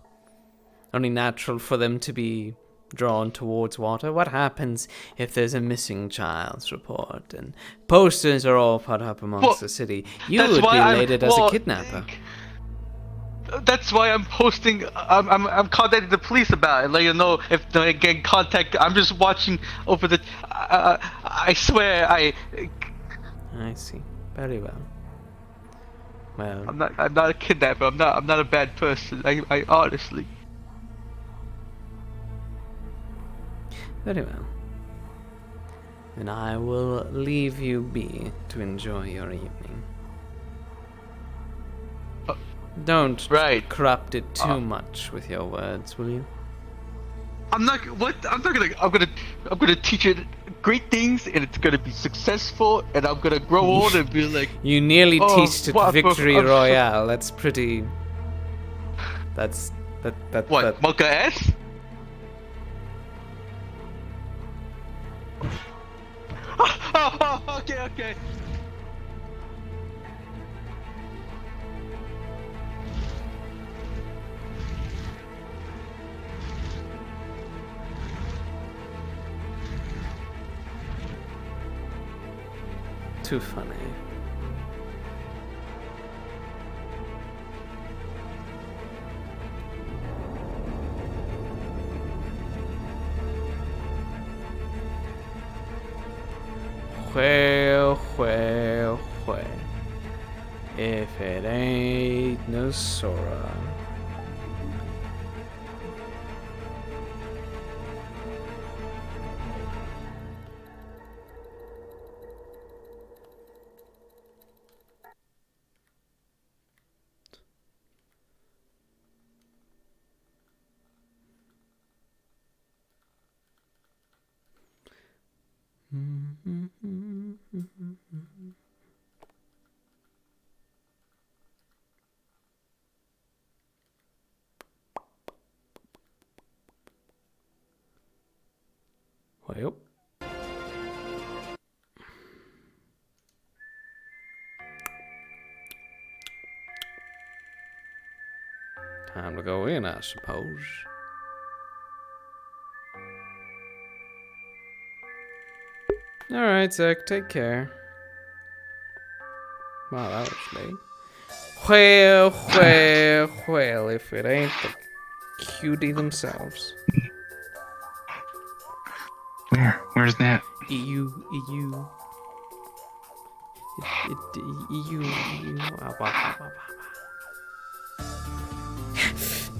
Only natural for them to be drawn towards water. What happens if there's a missing child's report and posters are all put up amongst the city? You would be rated as a kidnapper. That's why I'm posting. I'm contacting the police about it. Let you know if they get in contact. I'm just watching over the. I swear I see. Very well. Well, I'm not a kidnapper. I'm not a bad person. I honestly. Very well. Then I will leave you be to enjoy your evening. Don't corrupt it too much with your words, will you? I'm not. What? I'm not gonna. I'm gonna teach it great things, and it's gonna be successful, and I'm gonna grow old and be like. You nearly teached it Victory Royale. That's pretty. That's that. What? Mocha S? Okay. Too funny. Well, well, well. If it ain't no Sora. Well. Time to go in, I suppose. Alright, Zach, take care. Wow, that was late. Well, well, well, if it ain't the cutie themselves. Where's that? EU. EU. Wow, wow.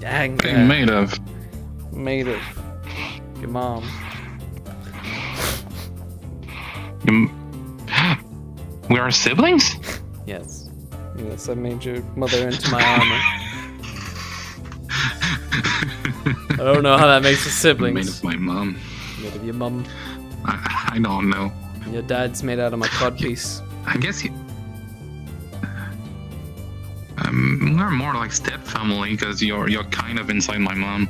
Dang. What are you made of? Made of your mom. We are siblings? Yes. Yes, I made your mother into my armor. I don't know how that makes us siblings. Made of my mom. Made of your mum. I don't know. Your dad's made out of my codpiece. I guess we're more like step family because you're kind of inside my mom.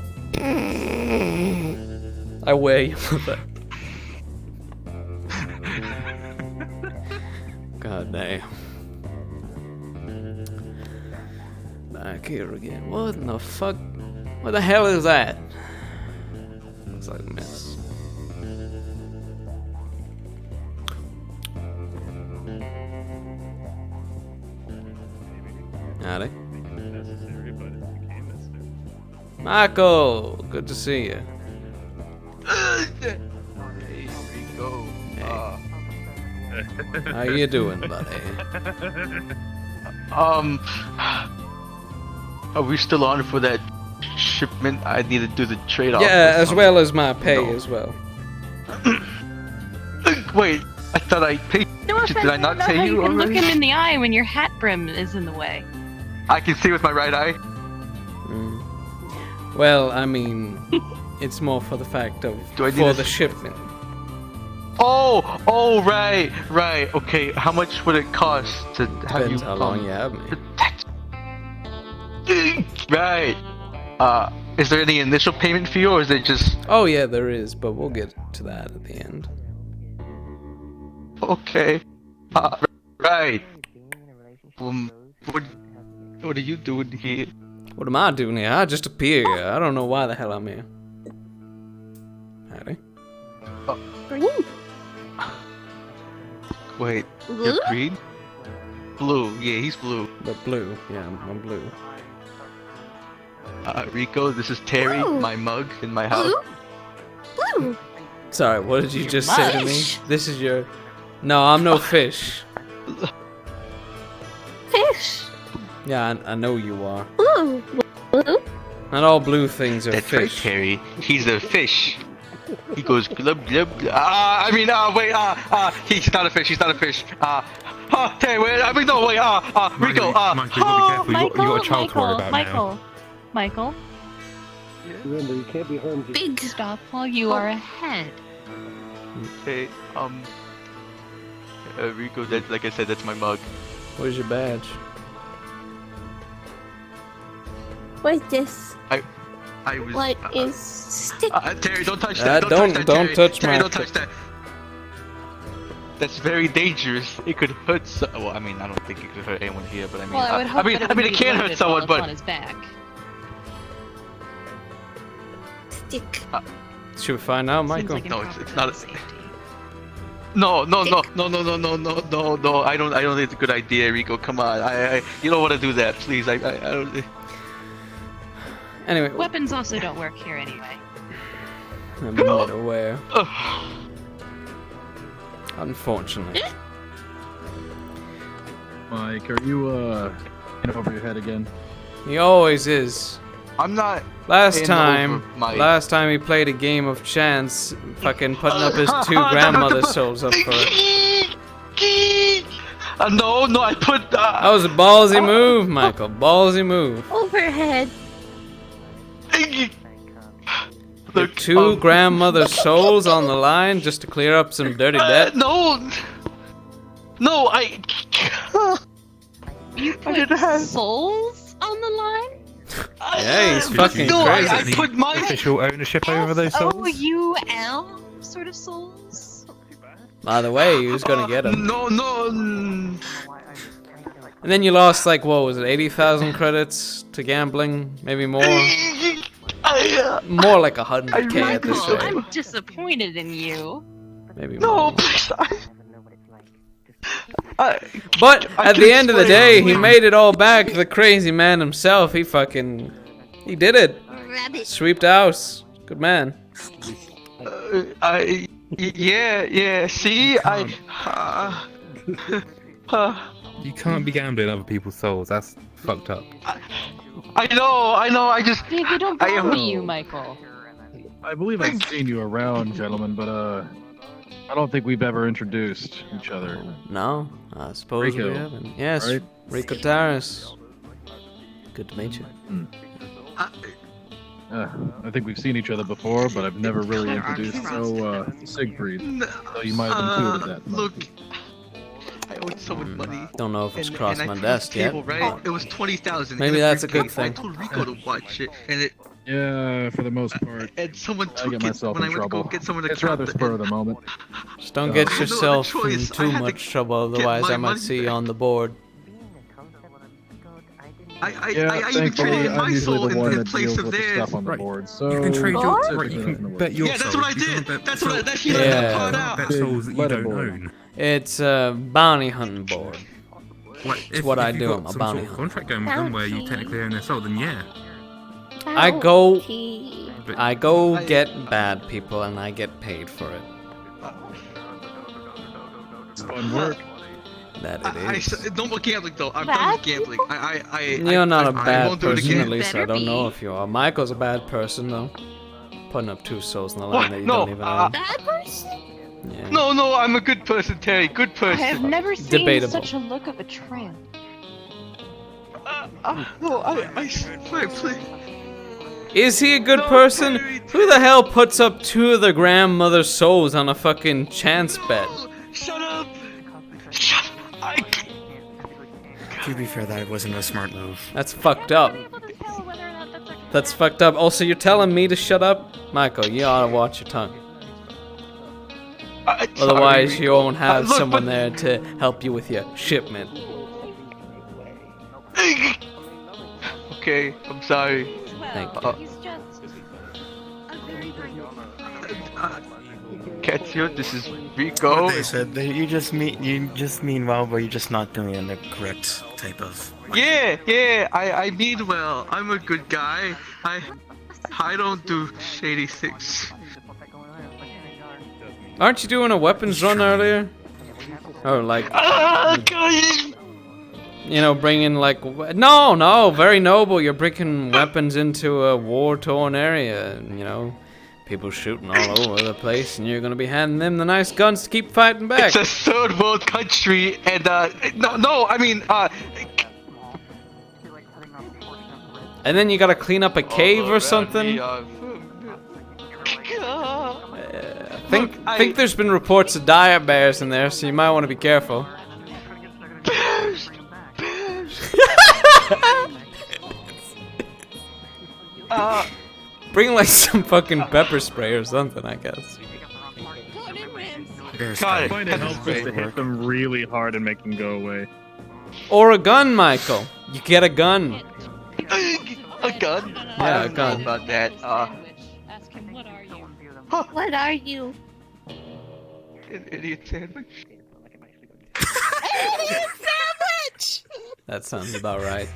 I wear your mother. God damn. Back here again. What in the fuck? What the hell is that? Looks like a mess. Howdy. Michael! Good to see you. Hey, Rico. How you doing, buddy? Are we still on for that shipment? I need to do the trade-off. Yeah, as well as my pay as well. Wait, I thought I paid No you. offense, Did I not know pay how you you can look already? him in the eye when your hat brim is in the way. I can see with my right eye. Well, I mean, it's more for the fact of Do I need for to- the shipment. Oh, right. Okay, how much would it cost to have Depends you how long you have me. Right. Is there any initial payment fee or is it just Oh yeah, there is, but we'll get to that at the end. okay? Right. What are you doing here? What am I doing here? I just appear here. I don't know why the hell I'm here. Howdy. Green. Wait, Blue? you're green? Blue, yeah, he's blue. But blue, yeah, I'm blue. Rico, this is Terry, Blue. my mug in my house. Blue. Sorry, what did you Your just say to me? fish. This is your... No, I'm no fish. Fish. Yeah, I know you are. Blue. Blue. Not all blue things are That's right, fish. Terry. He's a fish. He goes glub glub. Wait. He's not a fish. He's not a fish. Terry, wait. I mean, no, wait. Rico. Monkey, you gotta be careful. You got a child to worry about now. Michael. Remember, you can't be harmed. Big stop while you are ahead. Hey, Rico. That, like I said, that's my mug. Where's your badge? What is this? I was. What is stick? Terry, don't touch that. Don't touch that, don't Terry. touch Terry, my. don't touch that. that's very dangerous. It could hurt. Well, I mean, I don't think it could hurt anyone here, but I mean, Well, I would hope that I mean, it can hurt someone, while but it's on his back. Stick. Should we find out, Michael? No, it's not. No. I don't think it's a good idea, Rico. Come on, you don't want to do that, please. I don't. Anyway, Weapons also don't work here anyway. I'm not aware. Unfortunately. Mike, are you in over your head again? He always is. I'm not. Last time he played a game of chance, fucking putting up his 2 grandmother souls up for it. No, I put. That was a ballsy move, Michael. Ballsy move. Overhead. The 2 grandmother souls on the line just to clear up some dirty debt. No, You put souls on the line? Yeah, he's fucking no, crazy. I put my official ownership over those souls. S-O-U-L sort of souls? By the way, he was gonna get them. No. And then you lost like, what was it, 80,000 credits to gambling? Maybe more? More like 100k at this Michael, rate. I'm disappointed in you. Maybe no, more. please. But at the end of the day, he made it all back. The crazy man himself, he did it. Sweeped the house. Good man. Yeah. See, You can't be gambling other people's souls. That's fucked up. I know. I just. Dave, you don't bother you, Michael. I believe I've seen you around, gentlemen, but I don't think we've ever introduced each other. No, I suppose Rico, we haven't. Yes, right? Rico Taris. Good to meet you. I think we've seen each other before, but I've never really introduced Siegfried. So you might have included that. Look, I owed someone money. Don't know if it's and crossed I my put desk the table, yet. Right? It was 20,000. Maybe that's a good I thing. told Rico to watch it, and it. Yeah, for the most part. And someone I took get it myself when in I went to trouble. go get someone to It's rather count spur of the moment. Just don't get yourself in choice. I too had to much trouble, otherwise my I might money see you on the board. I even traded I'm my usually soul the one in that place deals of with the theirs. stuff on the board. So You can trade your What? right. You can bet your Yeah, that's soul. what I You can did. bet That's soul- what he left Yeah. that part out. Bet souls that you Let it don't board. own. It's a bounty hunting board. Like, It's what I you've do. got I'm a some bounty sort of hunter. contract going with them where you technically own their soul, then yeah. I go But get bad people and I get paid for it. It's fun work. That it is. No more gambling though. I'm done with gambling. You're not a I bad won't do it person, again. at least I don't know if you are. Michael's a bad person though. Putting up 2 souls in the line What? that you No, don't even own. Bad person? Yeah. No, I'm a good person, Terry. Good I person. have never seen Debatable. such a look of a tramp. No, I swear, please. Is he a good person? Who the hell puts up 2 of their grandmother's souls on a fucking chance bet? Shut up. To be fair, that wasn't a smart move. That's fucked up. That's fucked up. Also, you're telling me to shut up? Michael, you ought to watch your tongue. Otherwise, you won't have Look, someone but- there to help you with your shipment. Okay, I'm sorry. Thank you. Ketio, this is Rico. They said that you just mean well, but you're just not doing it in the correct type of. Yeah, I mean well. I'm a good guy. I don't do shady things. Aren't you doing a weapons run earlier? Oh, like, you know, bringing like, no, very noble. You're bringing weapons into a war-torn area, and, you know, people shooting all over the place, and you're gonna be handing them the nice guns to keep fighting back. It's a third world country, and I mean, And then you gotta clean up a cave or something. I think there's been reports of dire bears in there, so you might want to be careful. Bring like some fucking pepper spray or something, I guess. Got it. Find it helps us to hit them really hard and make them go away. Or a gun, Michael. You get a gun. A gun? Yeah, I a don't gun. know about that. Ask him, what are you? What are you? An idiot sandwich. Alien sandwich! That sounds about right.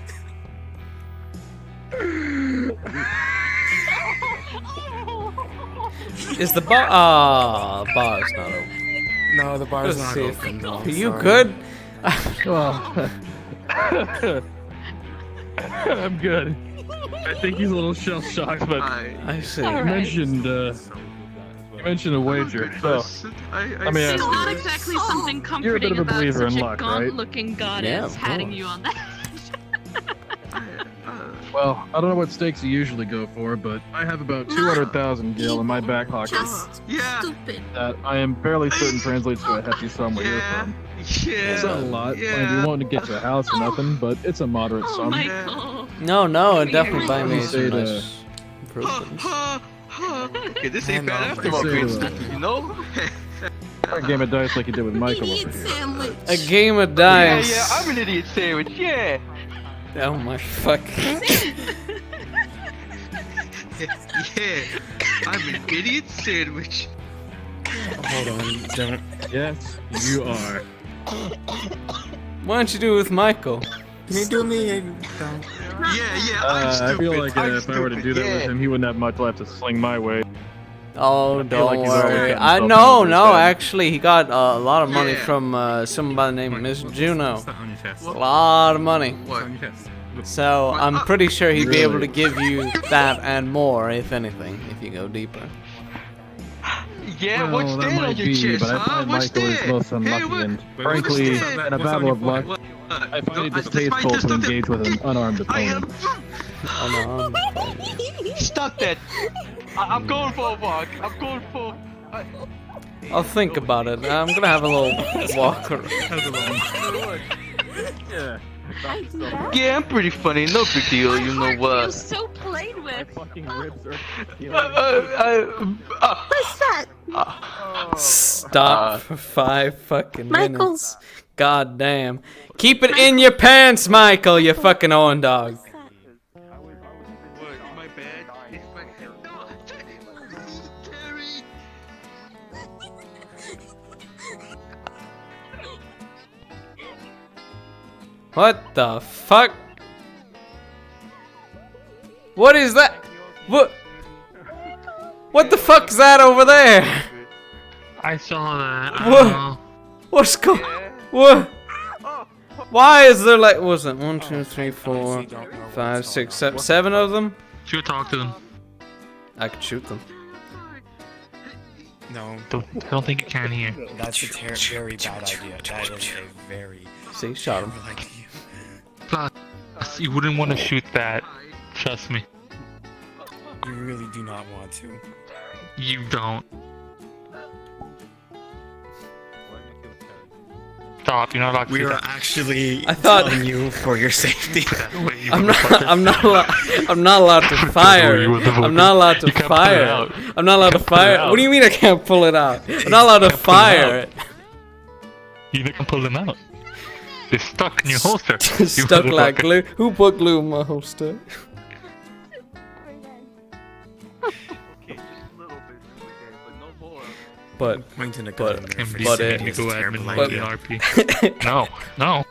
Is the bar? Ah, the bar's not open. No, the bar's Let's not see if- open. No, Are you sorry. good? Well, I'm good. I think he's a little shell shocked, but I see. you mentioned a wager. So let me It's ask not you. exactly something You're a bit comforting of a about believer such in a luck, right? gaunt-looking goddess Yeah, of patting course. you on the Well, I don't know what stakes you usually go for, but I have about 200,000 gil in my back pocket Just stupid. that I am fairly certain translates to a hefty sum where you're from. It's not a lot. Mind you, won't get you a house or nothing, but it's a moderate Oh, sum. Michael. No, it definitely buy me Say some to- nice improvements. Okay, this ain't bad after Say all, to- you know? A game of dice like you did with Michael over here. Sandwich. A game of dice. Yeah, I'm an idiot sandwich, yeah. Oh my fuck. Yeah, I'm an idiot sandwich. Hold on, don't. Yes, you are. Why don't you do it with Michael? Can you do me a... Yeah, I'm stupid. I feel like I'm if I were to do that stupid, with him, he wouldn't have much left to sling my way. Oh, feel don't like he's already worry. got I himself no, under no. his head. Actually, he got a lot of money Yeah. from someone by the name of Miss Juno. It's not on your chest. A lot of money. What? On your chest. So I'm pretty sure he'd be able to Really? give you that and more, if anything, if you go deeper. Yeah, Well, what's that that on might your be, chest, but I huh? find What's Michael is that? most Hey, unlucky, what? and What's frankly, that? in a What's on battle your of luck, What? I find it There's distasteful to nothing- engage with an unarmed I am. opponent. Oh no, Stop that! I'm going for a walk. I'm going for. I'll think about it. I'm gonna have a little walk around. Yeah. Yeah, I'm pretty funny. No big deal. You know what? Feels so played with. Fucking ribs are What's that? Stop for 5 fucking Michael. minutes. God damn. Keep it in your pants, Michael, you fucking own dog. What? My bad. It's my. No, Terry. What the fuck? What is that? What the fuck is that over there? I saw that. I What? don't know. What's going? What? Why is there like? Was it 1, 2, 3, 4, 5, 6, 7, 7 of them? Should talk to them. I could shoot them. No, I don't think you can here. that's a very bad idea. That is a very... See, shot him. Plus, you wouldn't want to shoot that. Trust me. You really do not want to. You don't. Stop. You're not allowed to We do are that. actually I thought- telling you for your safety. Wait, you I'm not. motherfucker. I'm not allowed to fire. You motherfucker. I'm not allowed to You can't pull it fire. out. I'm not allowed to You can't pull it fire. out. What do you mean I can't pull it out? I'm not allowed to can't pull it fire out. it. You can pull them out. They're stuck in your holster. you Stuck like motherfucker. glue. Who put glue in my holster? But Pointing a but- gun in their face but is it- a Go terrible admin idea. mode in RP. No, no.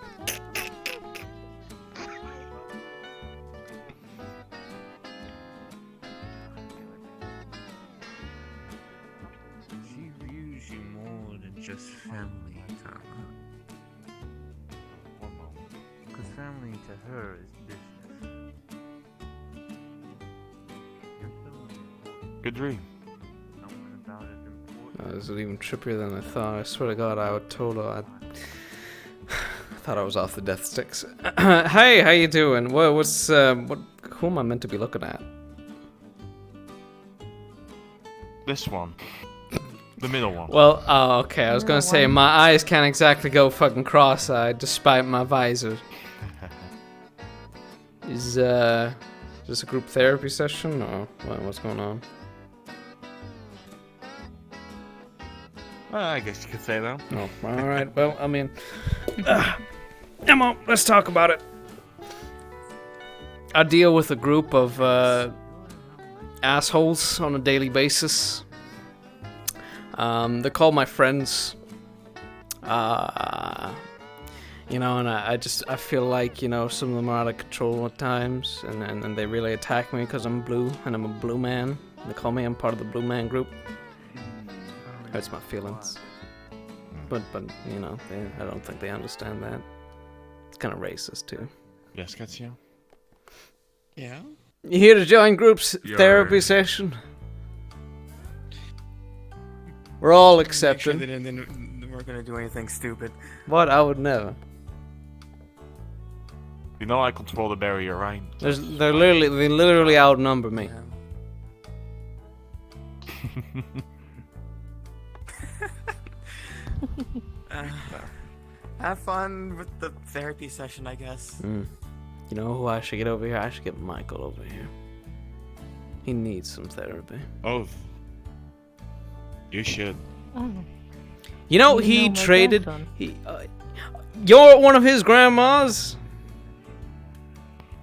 She views you more than just family, Tama. One moment. Because family to her is business. You're feeling Good dream. someone about as important. This is even trippier than I thought. I swear to God, I would told her. I thought I was off the death sticks. Hey, how you doing? What's what? Who am I meant to be looking at? This one. The middle one. Well, oh, okay. I was gonna say my eyes can't exactly go fucking cross-eyed despite my visor. Is this a group therapy session or what's going on? I guess you could say that. Oh, alright. Well, I mean... Emma, let's talk about it. I deal with a group of assholes on a daily basis. They're called my friends. You know, and I feel like, you know, some of them are out of control at times, and they really attack me because I'm blue, and I'm a blue man. They call me, I'm part of the blue man group. Hurts my feelings. But you know, I don't think they understand that. It's kind of racist, too. Yes, Katya? Yeah? You here to join group's therapy session? We're all accepting. Make sure they we're gonna do anything stupid. What? I would never. You know I control the barrier, right? They literally outnumber me. Have fun with the therapy session, I guess. You know who I should get over here? I should get Michael over here. He needs some therapy. Oh. You should. Oh. You know, he traded... you're one of his grandmas?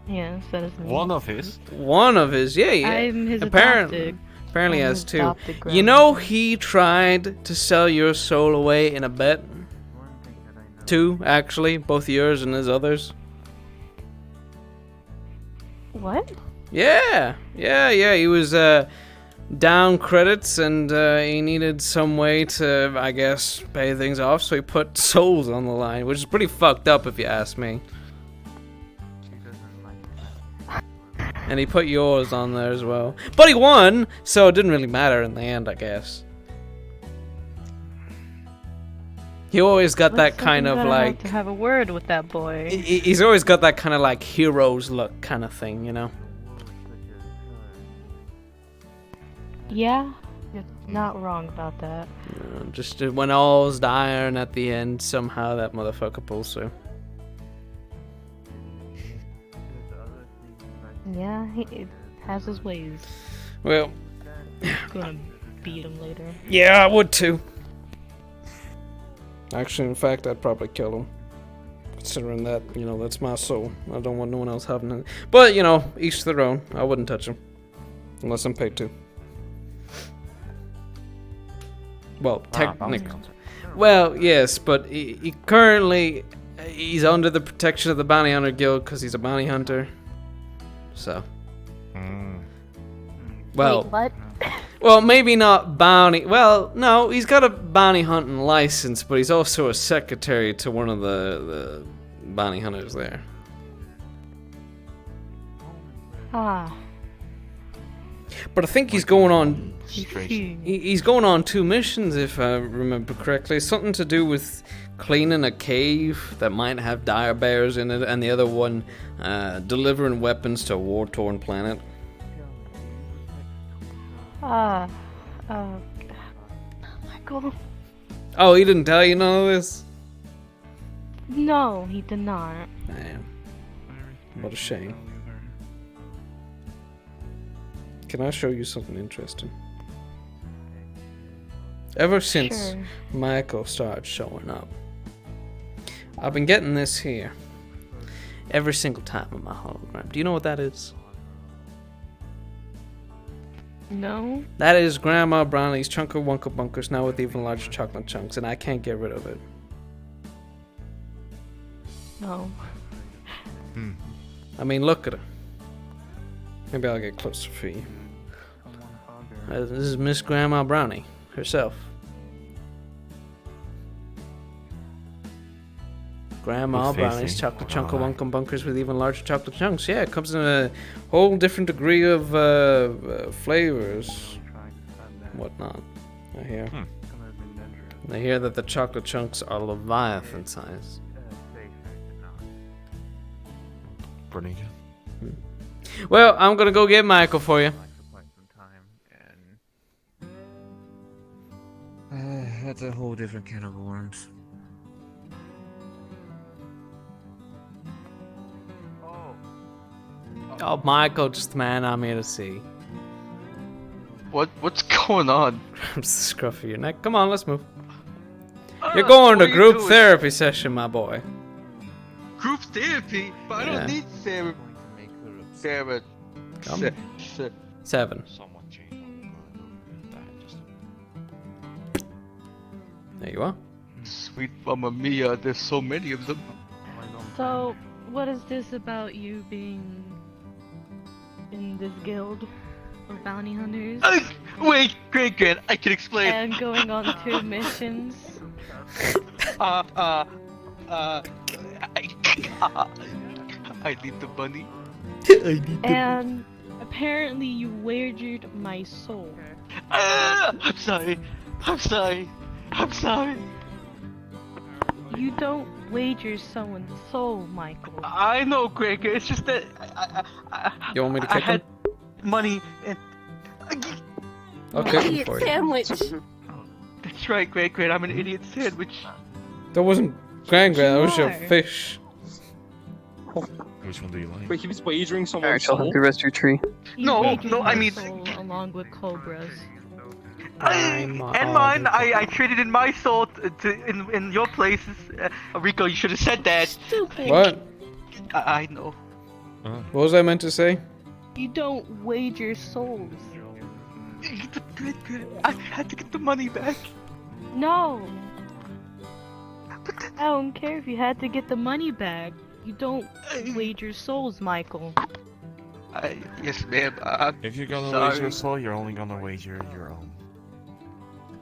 Yes, that is me. One of his? One of his, yeah. I'm his Apparently he I'm has his two. adopted You know grandmother. he tried to sell your soul away in a bet? Two, actually. Both yours and his others. What? Yeah. He was down credits and he needed some way to, I guess, pay things off, so he put souls on the line, which is pretty fucked up if you ask me. And he put yours on there as well. But he won, so it didn't really matter in the end, I guess. He always got that kind of like... to have a word with that boy. He's always got that kind of like hero's look kind of thing, you know? Yeah, you're not wrong about that. Just when all's dire and at the end, somehow that motherfucker pulls through. Yeah, he has his ways. Well... Gonna beat him later. Yeah, I would too. Actually, in fact, I'd probably kill him. Considering that, you know, that's my soul. I don't want no one else having it. But, you know, each to their own. I wouldn't touch him. Unless I'm paid to. Well, technically. Well, yes, but he currently... He's under the protection of the Bounty Hunter Guild because he's a bounty hunter. So. Well... Wait, what? Well, maybe not bounty... Well, no, he's got a bounty hunting license, but he's also a secretary to one of the bounty hunters there. Ah. But I think he's going on... Frustration. He's going on 2 missions, if I remember correctly. Something to do with cleaning a cave that might have dire bears in it, and the other one delivering weapons to a war-torn planet. Michael? Oh, he didn't tell you none of this? No, he did not. Damn. What a shame. Can I show you something interesting? Ever since Sure. Michael started showing up, I've been getting this here every single time on my hologram. Do you know what that is? No? That is Grandma Brownie's Chunker Wunker Bunkers, now with even larger chocolate chunks, and I can't get rid of it. No. I mean, look at her. Maybe I'll get closer for you. This is Miss Grandma Brownie herself. Grandma What's Brownie's facing? Chocolate Chunker Wunker Bunkers with even larger chocolate chunks. Yeah, it comes in a whole different degree of flavors. Whatnot. I hear. I hear that the chocolate chunks are Leviathan size. Brilliant. Well, I'm gonna go get Michael for you. That's a whole different can of worms. Oh, Michael, just the man I'm here to see. What's going on? Grabs the scruff of your neck. Come on, let's move. You're going to What are you group doing? therapy session, my boy. Group therapy? But I Yeah. don't need therapy. Sarah. Come. 7. There you are. Sweet Mamma Mia, there's so many of them. So, what is this about you being in this guild of bounty hunters? Wait, Greg, I can explain. And going on 2 missions? I need the money. And apparently you wagered my soul. I'm sorry. You don't wager someone's soul, Michael. I know, Greg. It's just that You want me to I kick had him? money and. I'll kick him for you. Sandwich. That's right, Greg. I'm an idiot sandwich. That wasn't Gran, that was your are. fish. Which one do you like? Wait, he was wagering someone's Alright, I'll soul? have the rest of your tree. You No, wagered no, I my mean- soul along with Cobra's. And mine, I traded in my soul in your places. Rico, you should have said that. Stupid. What? I know. What was I meant to say? You don't wager souls. I had to get the money back. No. I don't care if you had to get the money back. You don't wager souls, Michael. Yes, ma'am. If you're gonna sorry. wager your soul, you're only gonna wager your own.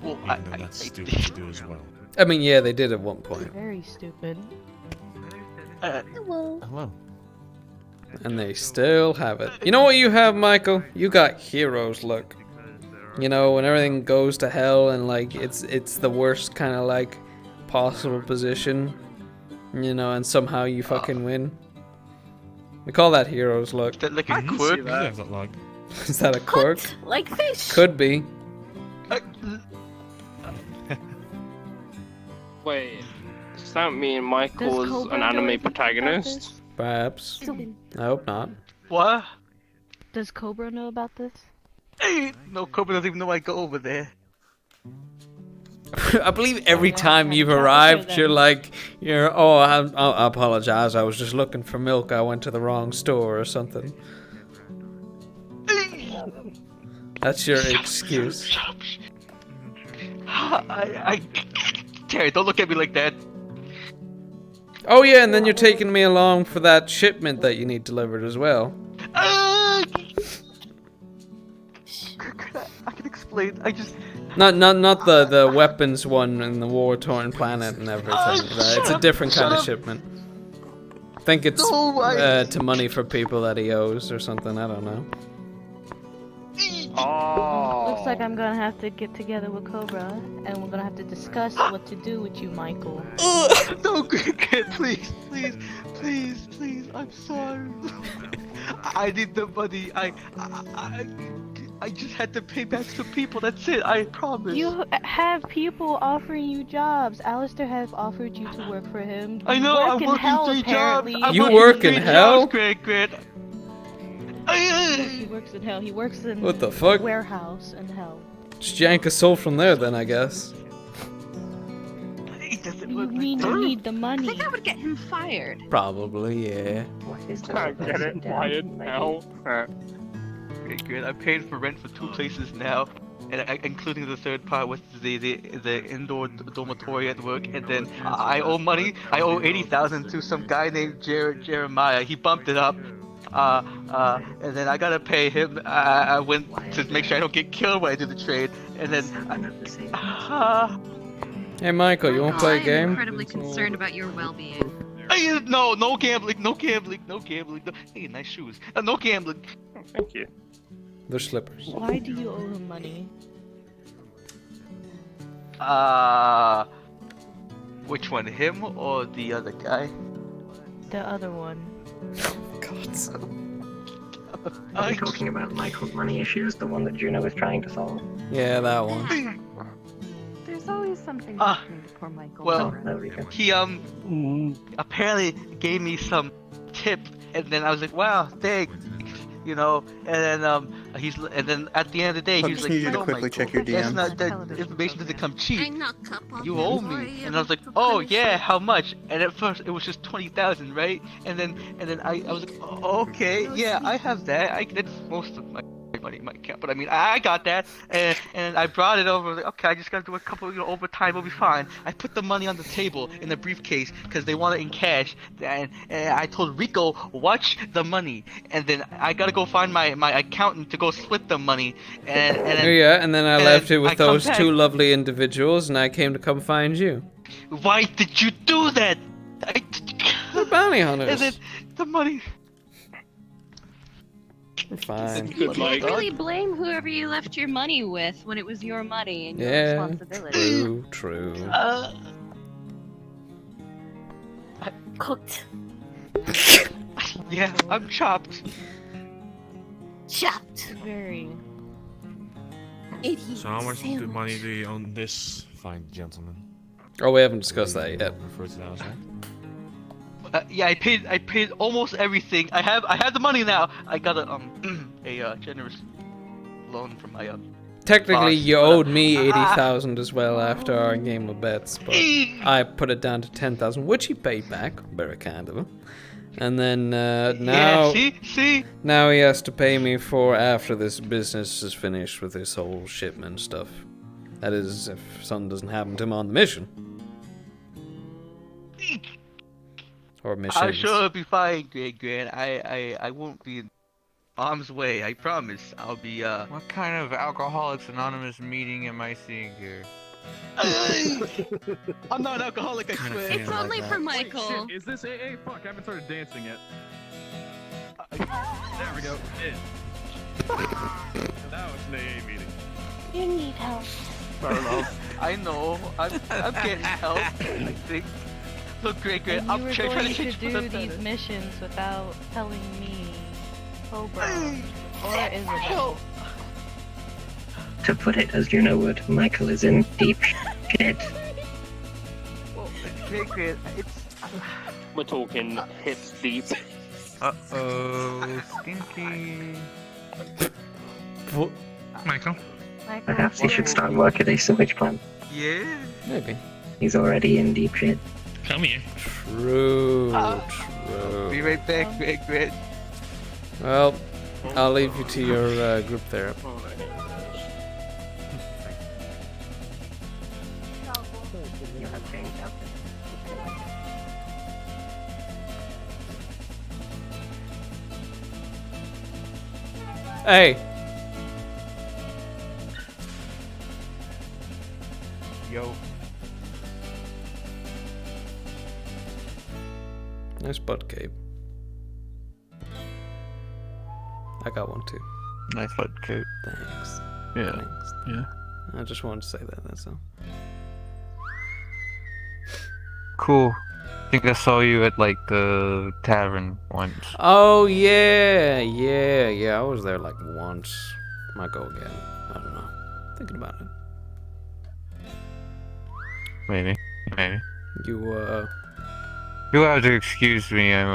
Well, Even though that's stupid to do as well. I mean, yeah, they did at one point. Very stupid. Hello. And they still have it. You know what you have, Michael? You got hero's luck. You know, when everything goes to hell and like it's the worst kind of like possible position. You know, and somehow you fucking win. We call that hero's luck. That like a You quirk. see that? That luck. Is that a quirk? Like fish. Could be. Wait, does that mean Michael Does is Cobra an know anime anything about protagonist? Perhaps. I hope not. What? Does Cobra know about this? Hey, no, Cobra doesn't even know I go over there. I believe every time you've arrived, you're like, oh, I apologize. I was just looking for milk. I went to the wrong store or something. That's your excuse. Terry, don't look at me like that. Oh yeah, and then you're taking me along for that shipment that you need delivered as well. I can explain. I just. Not the weapons one and the war-torn planet and everything. It's a different kind of shipment. I think it's to money for people that he owes or something. I don't know. Looks like I'm gonna have to get together with Cobra, and we're gonna have to discuss what to do with you, Michael. No, please, I'm sorry. I need the money. I just had to pay back some people. That's it. I promise. You have people offering you jobs. Alistair has offered you to work for him. I know. You I'm work in working hell, 3 jobs. apparently. You work in hell? Great. He works in hell. He works in What the fuck? warehouse in hell. Just yank a soul from there then, I guess. You mean you need the money? I think I would get him fired. Probably, yeah. I get it. Quiet now. Good. I paid for rent for 2 places now, and including the third part, which is the indoor dormitory at work. And then I owe money. I owe 80,000 to some guy named Jeremiah. He bumped it up. And then I gotta pay him. I went to make sure I don't get killed when I do the trade. And then. Hey Michael, you wanna play a I'm game? incredibly concerned about your well-being. No gambling. No. Hey, nice shoes. No gambling. Thank you. They're slippers. Why do you owe him money? Which one, him or the other guy? The other one. Are we talking about Michael's money issues, the one that Juno is trying to solve? Yeah, that one. There's always something happening for Michael. Well, he apparently gave me some tip, and then I was like, wow, thanks. you know, and then and then at the end of the day, he was like, Need you to no, quickly Michael, check your that's DMs. not, that information doesn't come cheap. You owe me. And I was like, oh yeah, how much? And at first it was just 20,000, right? And then I was like, oh, okay, yeah, I have that. That's most of my money in my account. But I mean, I got that, and I brought it over. I was like, okay, I just gotta do a couple, overtime, we'll be fine. I put the money on the table in the briefcase because they want it in cash. And I told Rico, watch the money. And then I gotta go find my accountant to go split the money. And then, Yeah, and then I left it with I come those back. two lovely individuals, and I came to come find you. Why did you do that? We're bounty hunters. And then the money. We're fine. You can't really blame whoever you left your money with when it was your money and your Yeah, responsibility. true. Cooked. Yeah, I'm chopped. Chopped. Very. So how much money do you own this fine gentleman? Oh, we haven't discussed that yet. Refer to that as well? Yeah, I paid almost everything. I have the money now. I got a generous loan from my Technically, boss, you but, owed me 80,000 as well after our game of bets, but I put it down to 10,000, which he paid back, very kind of him. And then now, see, now he has to pay me for after this business is finished with this whole shipment stuff. That is, if something doesn't happen to him on the mission. Or missions. I'm sure it'll be fine, Grant. I won't be in harm's way. I promise. I'll be What kind of Alcoholics Anonymous meeting am I seeing here? I'm not an alcoholic, I swear. It's only for Michael. Wait, shit, is this AA? Fuck, I haven't started dancing yet. There we go. That was an AA meeting. You need help. I know. I'm getting help. I think. Look, great. And I'm you were trying going to to change for do the these better. missions without telling me, Cobra, or Isabel. To put it as you know what, Michael is in deep shit. Well, great. It's. We're talking hips deep. Uh-oh, stinky. Michael? Perhaps he should start work at a sewage plant. Yeah. Maybe. He's already in deep shit. Come here. True, true. Be right back, great. Well, I'll leave you to your group therapy. Hey! Yo. Nice butt cape. I got one too. Nice butt cape. Thanks. Yeah. Thanks. Yeah. I just wanted to say that, that's all. Cool. I think I saw you at like the tavern once. Oh yeah, I was there like once. Might go again. I don't know. Thinking about it. Maybe. You You'll have to excuse me, I'm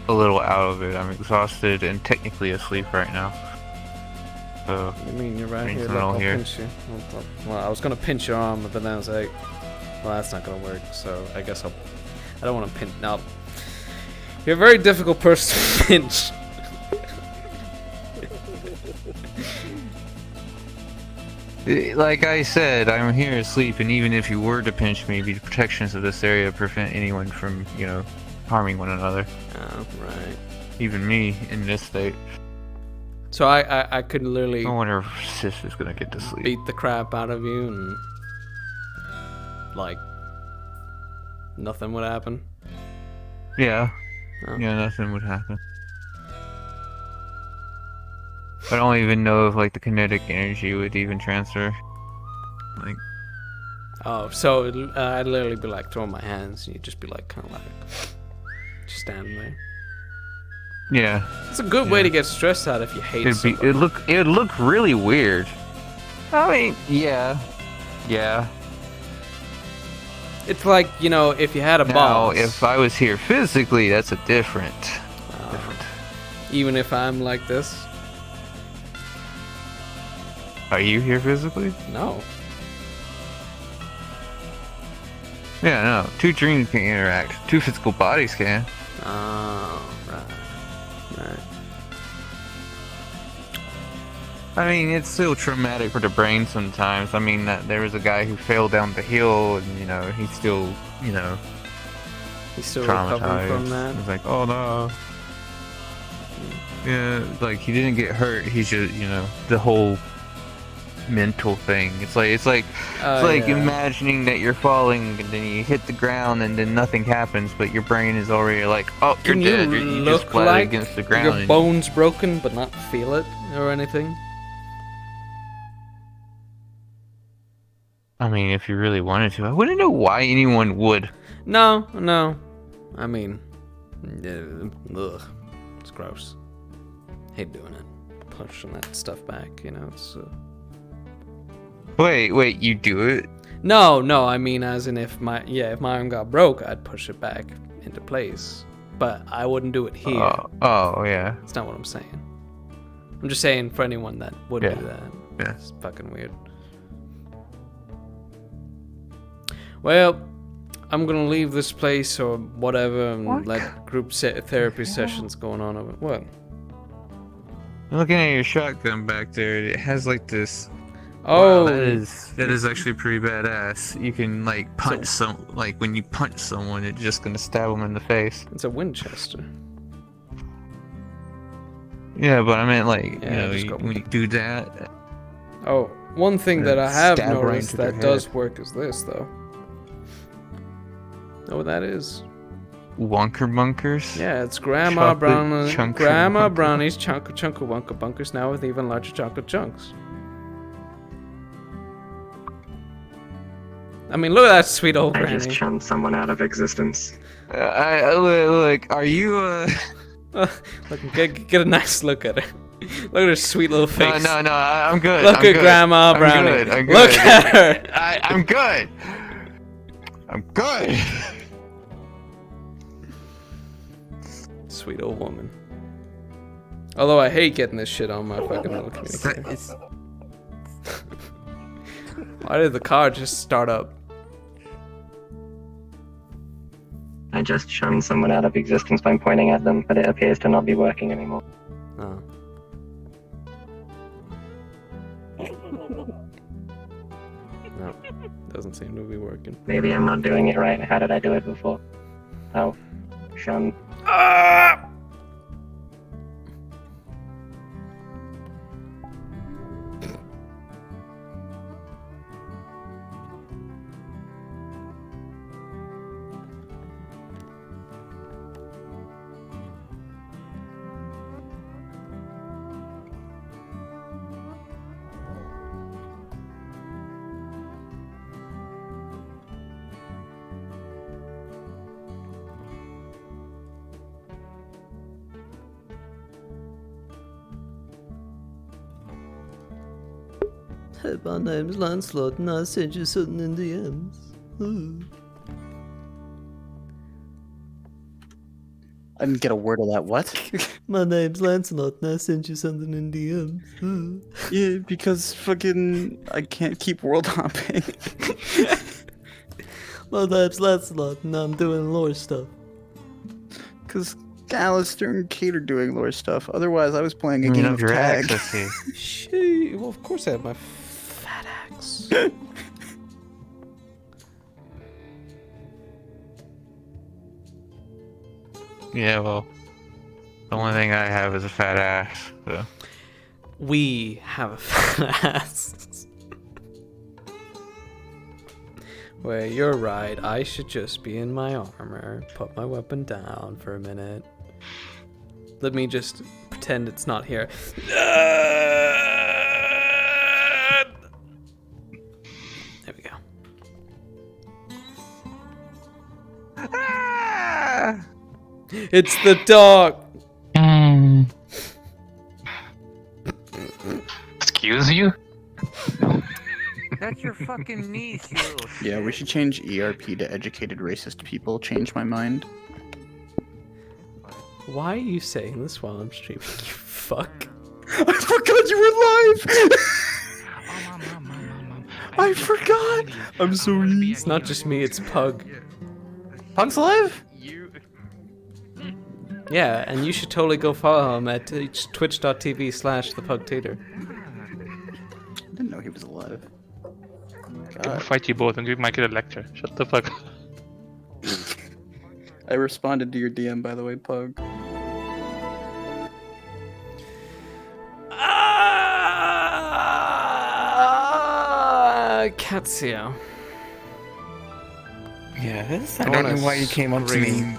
a little out of it. I'm exhausted and technically asleep right now. So you mean you're right here? Look, Look, I'll here. pinch you. Well, I was gonna pinch your arm, but then I was like, well, that's not gonna work. So I guess I don't want to pinch. No, you're a very difficult person to pinch. Like I said, I'm here asleep, and even if you were to pinch me, the protections of this area prevent anyone from, harming one another. Oh, right. Even me in this state. So I could literally. I wonder if Sis is gonna get to sleep. Beat the crap out of you, and like nothing would happen. Yeah. Oh. Yeah, nothing would happen. I don't even know if like the kinetic energy would even transfer. Like. Oh, so I'd literally be like throwing my hands, and you'd just be like kind of like just standing there. Yeah. It's a good way to get stressed out if you hate somebody. It'd look really weird. I mean, yeah. It's like, if you had a now, boss. if I was here physically, that's a different. Even if I'm like this. Are you here physically? No. Yeah, no. Two dreams can interact. Two physical bodies can. Oh, right. I mean, it's still traumatic for the brain sometimes. I mean, there was a guy who fell down the hill, and he's still, he's still recovering from that. It's like, oh no. Yeah, like he didn't get hurt. He's just, the whole mental thing. It's like imagining that you're falling and then you hit the ground and then nothing happens, but your brain is already like, oh, you're dead. You just look flat like against the ground. your bones broken, but not feel it or anything? I mean, if you really wanted to, I wouldn't know why anyone would. No. I mean, ugh, it's gross. Hate doing it. Pushing that stuff back, It's. Wait, you do it? No. I mean, as in if my arm got broke, I'd push it back into place. But I wouldn't do it here. Oh, yeah. That's not what I'm saying. I'm just saying for anyone that would do that. Yeah. It's fucking weird. Well, I'm gonna leave this place or whatever and let group therapy sessions going on over. What? Looking at your shotgun back there, it has like this. Oh, wow, that is actually pretty badass. You can like punch when you punch someone, it's just gonna stab them in the face. It's a Winchester. Yeah, but I meant when you do that. Oh, one thing that I have stab right noticed into their that does head. work is this though. Know what that is? Wonker bunkers? Yeah, it's Grandma Brownie's Chunka Wonka bunkers now with even larger chocolate chunks. I mean, look at that sweet old I granny. just shunned someone out of existence. Look, are you Look, get a nice look at her. Look at her sweet little face. No, I'm good. Look I'm at good. Grandma Brownie. I'm good. Look at her. I'm good. I'm good. Sweet old woman. Although I hate getting this shit on my fucking little communicator. Why did the car just start up? I just shunned someone out of existence by pointing at them, but it appears to not be working anymore. Oh. No, doesn't seem to be working. Maybe I'm not doing it right. How did I do it before? Oh, shun. Hey, my name's Lancelot and I sent you something in DMs. Ooh. I didn't get a word of that. What? My name's Lancelot and I sent you something in DMs. Ooh. Yeah, because fucking I can't keep world hopping. My name's Lancelot and I'm doing lore stuff. Because Alistair and Kate are doing lore stuff. Otherwise, I was playing a game of tag. Shit. Well, of course I have my fat axe. Yeah, well, the only thing I have is a fat ass. So. We have a fat ass. Well, you're right. I should just be in my armor. Put my weapon down for a minute. Let me just pretend it's not here. There we go. It's the dog. Excuse you? That's your fucking niece, you little shit. Yeah, we should change ERP to educated racist people. Change my mind. Why are you saying this while I'm streaming? You fuck. I forgot you were live! I forgot! I'm sorry. It's not just me, it's Pug. Pug's live? Yeah, and you should totally go follow him at twitch.tv/thepugtater. I didn't know he was alive. I'll fight you both and give Michael a lecture. Shut the fuck up. I responded to your DM, by the way, Pug. Katsio. Yes, I don't know why you came up to me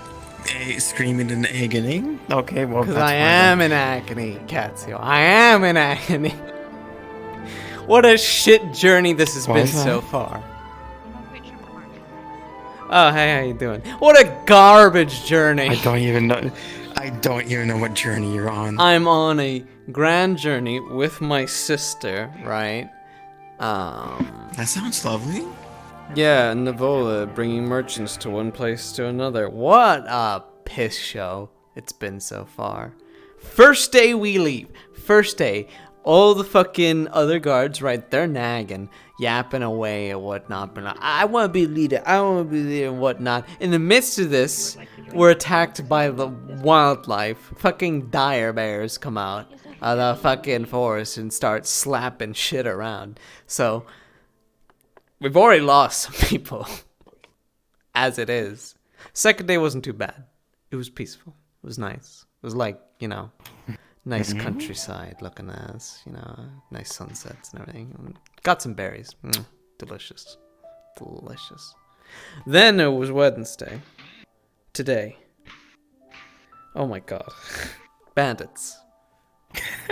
screaming in agony. Okay, well, because I am in agony, Katsio. I am in agony. What a shit journey this has been so far. Oh, hey, how you doing? What a garbage journey. I don't even know what journey you're on. I'm on a grand journey with my sister, right? That sounds lovely. Yeah, Navola, bringing merchants to one place to another. What a piss show it's been so far. First day we leave. First day. All the fucking other guards, right, they're nagging, yapping away and whatnot. But I want to be leader. I want to be leader and whatnot. In the midst of this, we're attacked by the wildlife. Fucking dire bears come out of the fucking forest and start slapping shit around. So, we've already lost some people, as it is. Second day wasn't too bad. It was peaceful. It was nice. It was like, you know, nice countryside looking as, you know, nice sunsets and everything. Got some berries. Delicious. Delicious. Then it was Wednesday. Today. Oh my god. Bandits.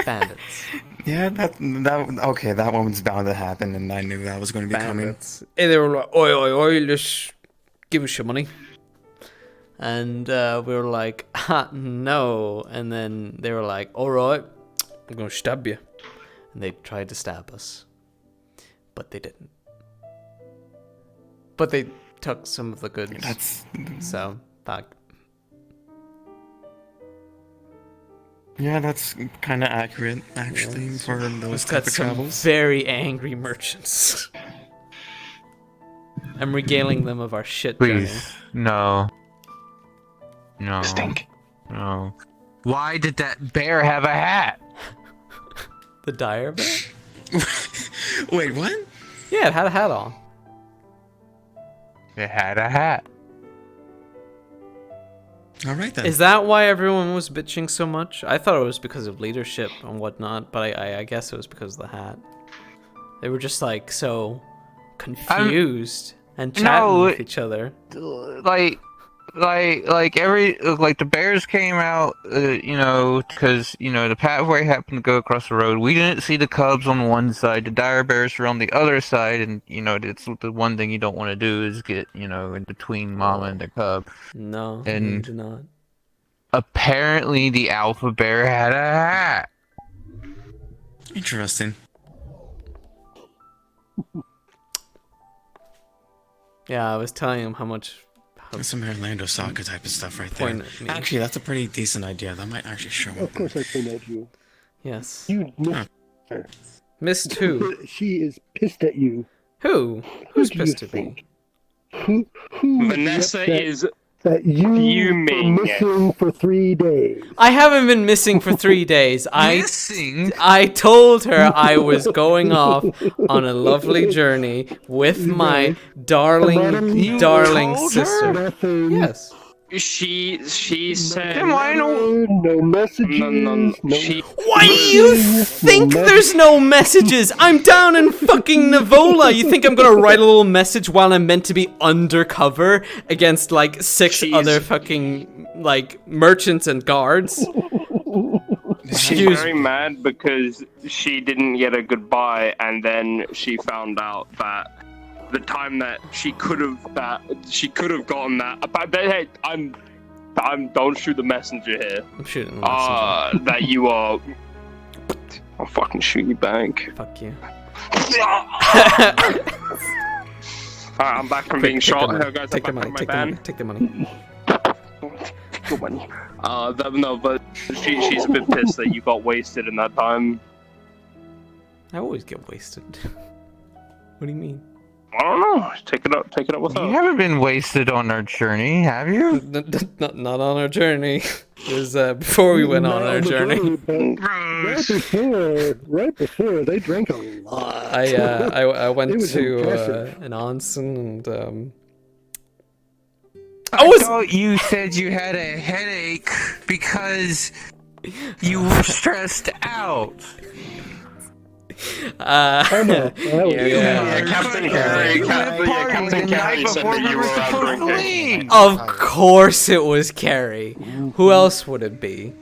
Bandits. Yeah, that one was bound to happen, and I knew that was going to be coming. And they were like, oi, oi, oi, let's give us your money. And we were like, no. And then they were like, alright, I'm going to stab you. And they tried to stab us. But they didn't. But they took some of the goods. So, fuck. Yeah, that's kind of accurate, actually, for those type of travels. Very angry merchants. I'm regaling them of our shit Please, journey. no. No. Stink. No. Why did that bear have a hat? The dire bear? Wait, what? Yeah, it had a hat on. It had a hat. Alright then. Is that why everyone was bitching so much? I thought it was because of leadership and whatnot, but I guess it was because of the hat. They were just like so confused and chatting with each other. Like the bears came out, you know, because, you know, the pathway happened to go across the road. We didn't see the cubs on one side, the dire bears were on the other side, and, you know, it's the one thing you don't want to do is get, you know, in between mama and the cub. No, and you do not. Apparently the alpha bear had a hat. Interesting. Yeah, I was telling him how much... That's some Orlando soccer type of stuff right there. Actually, that's a pretty decent idea. That might actually show up. Of course I point at you. Yes. You missed her. Missed who? She is pissed at you. Who? Who's pissed at me? Who Vanessa is that you fuming. were missing for 3 days. I haven't been missing for 3 days. Missing? I told her I was going off on a lovely journey with my darling sister. Yes. She said no messages. Why do you think there's no messages? I'm down in fucking Navola. You think I'm gonna write a little message while I'm meant to be undercover against like 6 other fucking like merchants and guards? She's very mad because she didn't get a goodbye, and then she found out that the time that she could have gotten that. But hey, I'm don't shoot the messenger here. I'm shooting the messenger. That you are. I'll fucking shoot you back. Fuck you. Alright, I'm back from being shot. Take the money. Take the money. Good money. No, but she's a bit pissed that you got wasted in that time. I always get wasted. What do you mean? I don't know. Take it up with her. You haven't been wasted on our journey, have you? Not on our journey. It was before we went on our journey. Right before, they drank a lot. I went It was to impressive. an onsen and I thought you said you had a headache because you were stressed out. Yeah, Captain Carey said that you were out drinking. Of course it was Carrie. Who else would it be?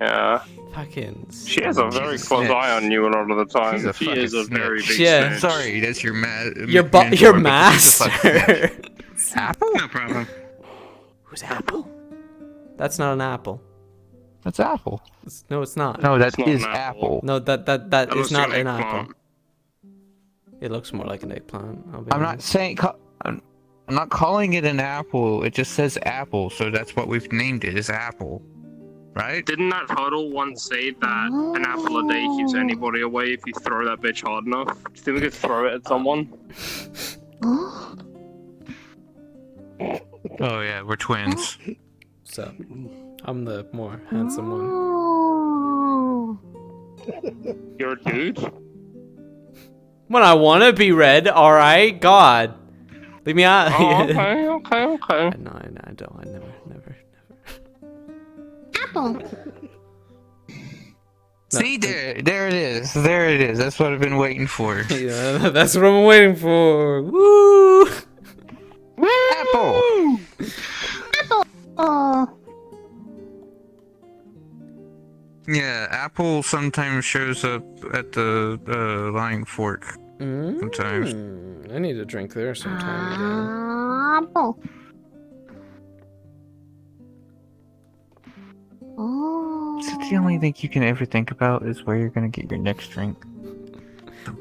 Yeah. Fucking. She has a very close eye on you a lot of the time. She's a She is a fucking very big snitch. Yeah. snitch. Sorry, that's your Your mentor, but master. she's a fucking snitch. Apple? No problem. Who's Apple? That's not an apple. That's Apple. No, it's not. No, that not is an apple. No, that is looks not like an an apple. eggplant. It looks more like an eggplant. I'll be I'm not honest. saying. I'm not calling it an apple. It just says apple, so that's what we've named it. Is apple, right? Didn't that Huddle once say that an apple a day keeps anybody away if you throw that bitch hard enough? Do you think we could throw it at someone? Oh yeah, we're twins. So, I'm the more handsome one. You're a dude? When I want to be red, alright? God. Leave me out. Oh, okay. No, I don't. I never. Apple. See, there it is. There it is. That's what I've been waiting for. Yeah, that's what I'm waiting for. Woo! Apple. Apple. Yeah, Apple sometimes shows up at the Lying Fork. Sometimes. I need to drink there sometime again. Apple. Oh. Is that the only thing you can ever think about is where you're gonna get your next drink?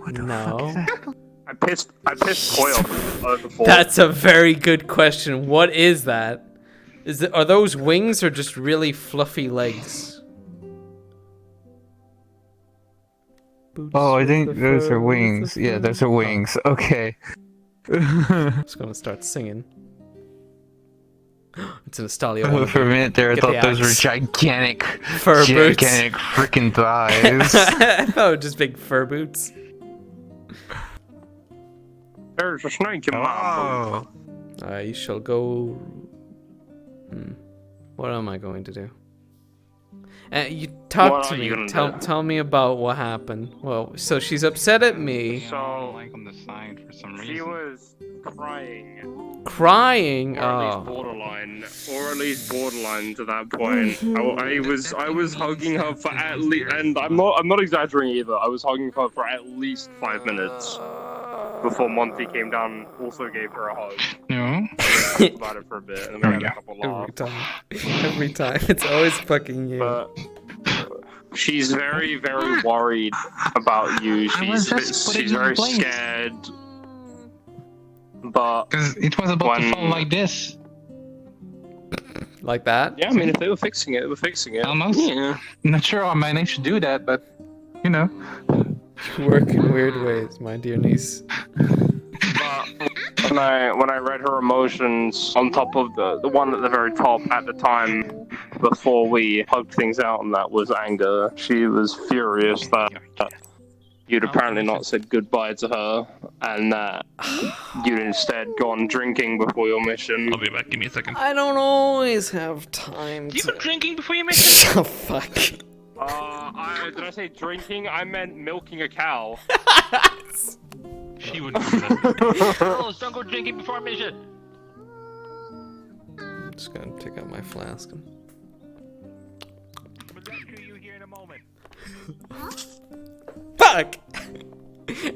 What the fuck is that? I pissed Koi off before. That's a very good question. What is that? Are those wings or just really fluffy legs? Oh, I think those are wings. Yeah, those are wings. Okay. I'm just gonna start singing. It's an Estalio. Oh, for a minute there, I thought those were gigantic fur boots. Gigantic freaking thighs. Oh, just big fur boots. There's a snake in my boot. I shall go. What am I going to do? You talk What to are you me. gonna do? Tell me about what happened. Well, so she's upset at me. So, like on the side for some reason. she was crying. Crying. Or at least borderline to that point. I was hugging her for at least, and I'm not exaggerating either. I was hugging her for at least 5 minutes before Monty came down, also gave her a hug. No. We talked about it for a bit, and then we had a couple laughs. Every time. It's always fucking you. But she's very, very worried about you. She's very scared. But because it was about to fall like this. Like that? Yeah, I mean, if they were fixing it, they were fixing it. Almost. Yeah. Not sure I managed to do that, but you know. You work in weird ways, my dear niece. But when I read her emotions on top of the one at the very top at the time before we hugged things out, and that was anger. She was furious that you'd apparently not said goodbye to her, and that you'd instead gone drinking before your mission. I'll be back. Give me a second. I don't always have time You were drinking before you mission? Oh, fuck. Did I say drinking? I meant milking a cow. She wouldn't do that. Oh, don't go drinking before mission. I'm just gonna take out my flask. Fuck!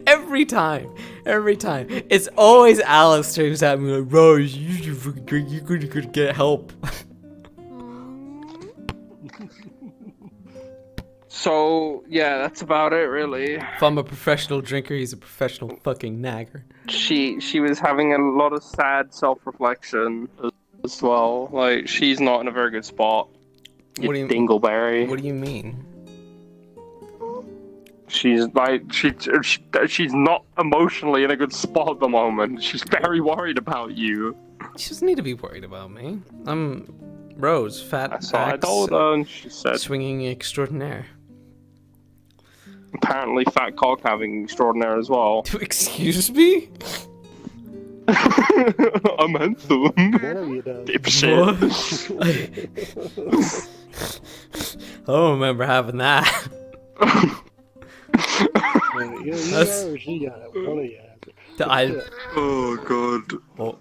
Every time. It's always Alistair who's at me like, Rose, you should fucking drink, you could get help. So, yeah, that's about it, really. If I'm a professional drinker, he's a professional fucking nagger. She was having a lot of sad self-reflection as well. Like, she's not in a very good spot. What do you Dingleberry. What do you mean? She's like she's not emotionally in a good spot at the moment. She's very worried about you. She doesn't need to be worried about me. I'm Rose, fat So I axe, told her, and she said, swinging extraordinaire. apparently fat cock having extraordinaire as well. Excuse me? I'm handsome. Dipshit. I don't remember having that. Oh god. Well,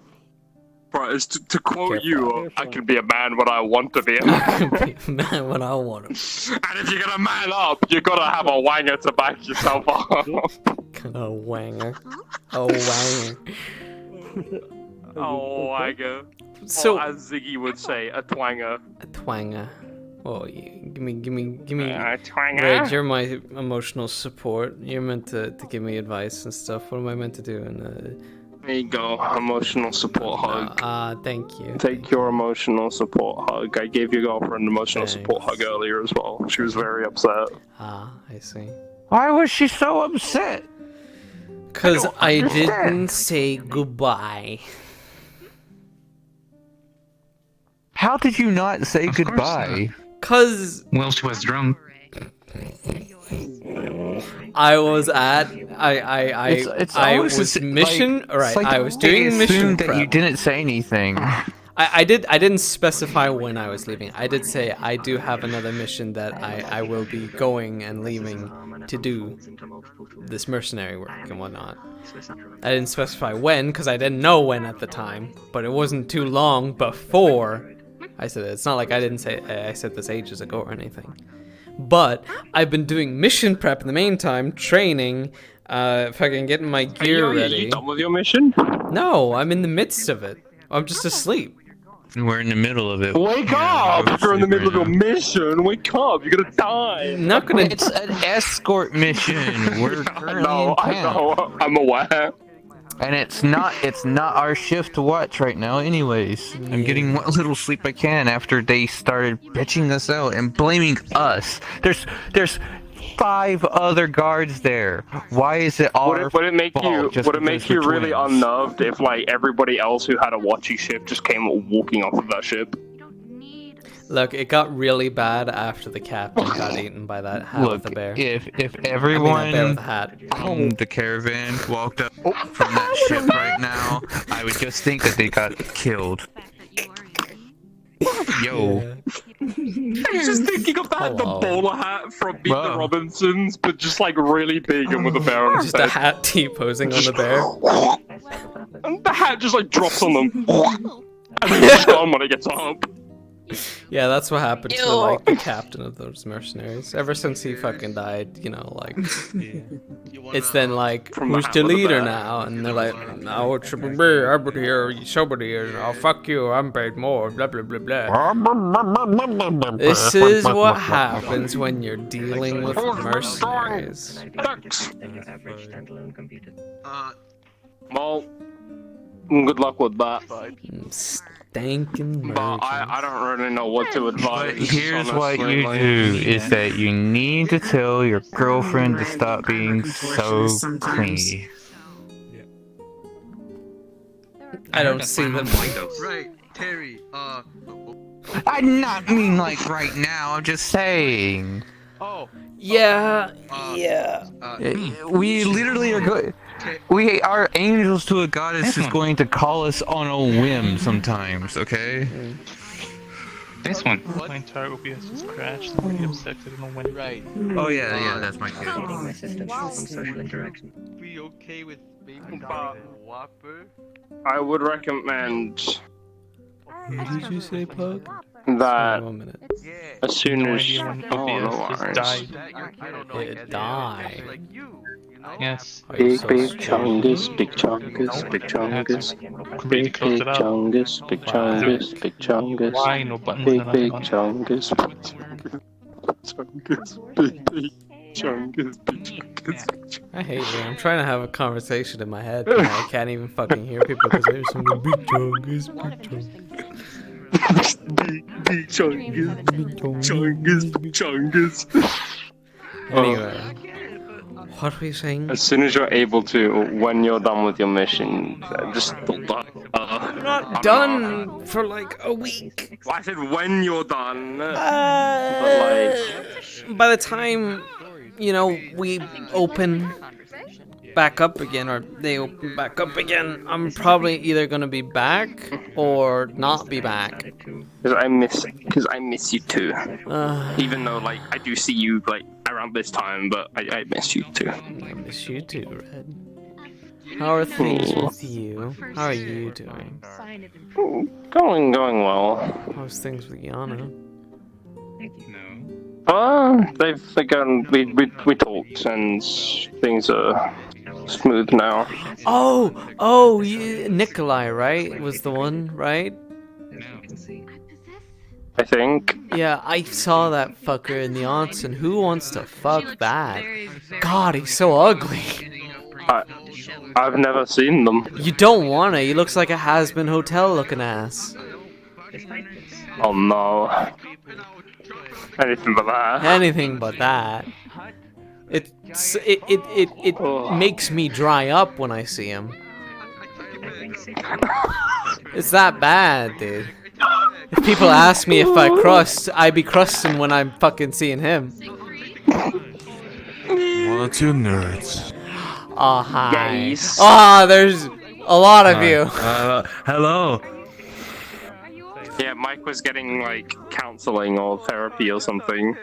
right, to quote you, I can be a man when I want to be a man. I can be a man when I want to. And if you're gonna man up, you gotta have a wanger to back yourself up. A wanger. A wanger. A wanger. So, or as Ziggy would say, a twanger. A twanger. Oh, give me. Twanger. Red, you're my emotional support. You're meant to give me advice and stuff. What am I meant to do? And there you go, emotional support hug. Thank you. Take your emotional support hug. I gave your girlfriend an emotional support hug earlier as well. She was very upset. I see. Why was she so upset? Because I didn't say goodbye. How did you not say goodbye? Cause well, she was drunk. I was at I was mission. Like, Alright, like I was doing mission that prep. you didn't say anything. I didn't specify when I was leaving. I did say I do have another mission that I will be going and leaving to do this mercenary work and whatnot. I didn't specify when because I didn't know when at the time, but it wasn't too long before I said it. It's not like I didn't say I said this ages ago or anything. But I've been doing mission prep in the meantime, training, fucking getting my gear ready. Are you done with your mission? No, I'm in the midst of it. I'm just asleep. We're in the middle of it. Wake up! You're in the middle of your mission. Wake up! You're gonna die. Not gonna. It's an escort mission. We're currently in I know. I'm aware. And it's not our shift to watch right now anyways. I'm getting what little sleep I can after they started bitching us out and blaming us. There's 5 other guards there. Why is it our Would it make fault just would it make because you we're really twins? unnerved if like everybody else who had a watchy ship just came walking off of that ship? Look, it got really bad after the captain got eaten by that hat with the bear. If everyone that bear with the hat. on the caravan walked up from that ship right now, I would just think that they got killed. Yo. I'm just thinking of that, the bowler hat from Meet the Robinsons, but just like really big and with a bear on his Just a head. hat T-posing on the bear. And the hat just like drops on them. And then it's gone when it gets up. Yeah, that's what happened to like the captain of those mercenaries. Ever since he fucking died, you know, like it's then like who's the leader now? And they're like, no, it should be me. Everybody here, somebody here. Oh fuck you, I'm paid more. Blah blah blah blah. This is what happens when you're dealing with mercenaries. Well, good luck with that. Stinking But I don't really know what to advise. But here's what honestly, you like- do, is that you need to tell your girlfriend to stop being so clingy. I don't see them. Right, Terry, I not mean like right now, I'm just saying. Oh. Yeah. We literally are going. We are angels to a goddess is going to call us on a whim sometimes, okay? This one. My entire OBS just crashed. I'm really upset. I don't know when. Right. Oh yeah, that's my kid. Be okay with maybe Whopper? I would recommend What did you say, Pug? that 1 minute. as soon as idea when oh no OBS worries. just It died. Yes. Big chungus, big chungus, big chungus, big chungus, big chungus, big chungus, Why no buttons? big chungus, big chungus, big chungus. I hate you. I'm trying to have a conversation in my head, and I can't even fucking hear people because there's some big chungus, big chungus. Chungus. Anyway, what are we saying? As soon as you're able to, when you're done with your mission, just I'm not done for like a week. Well, I said when you're done. But By the time, you know, we open back up again, or they open back up again, I'm probably either gonna be back or not be back. Because I miss you too. Even though like I do see you like around this time, but I miss you too. I miss you too, Red. How are things with you? How are you doing? Going well. How's things with Yana? They've gone. We talked and things are smooth now. Oh, Nikolai, right? Was the one, right? I think. Yeah, I saw that fucker in the onsen. Who wants to fuck that? God, he's so ugly. I've never seen them. You don't wanna. He looks like a has-been hotel looking ass. Oh no. Anything but that. Anything but that. It makes me dry up when I see him. It's that bad, dude. If people ask me if I crust, I be crusting when I'm fucking seeing him. One or two nerds. Oh, hi. Guys. Oh, there's a lot of you. Hello. Yeah, Mike was getting like counseling or therapy or something.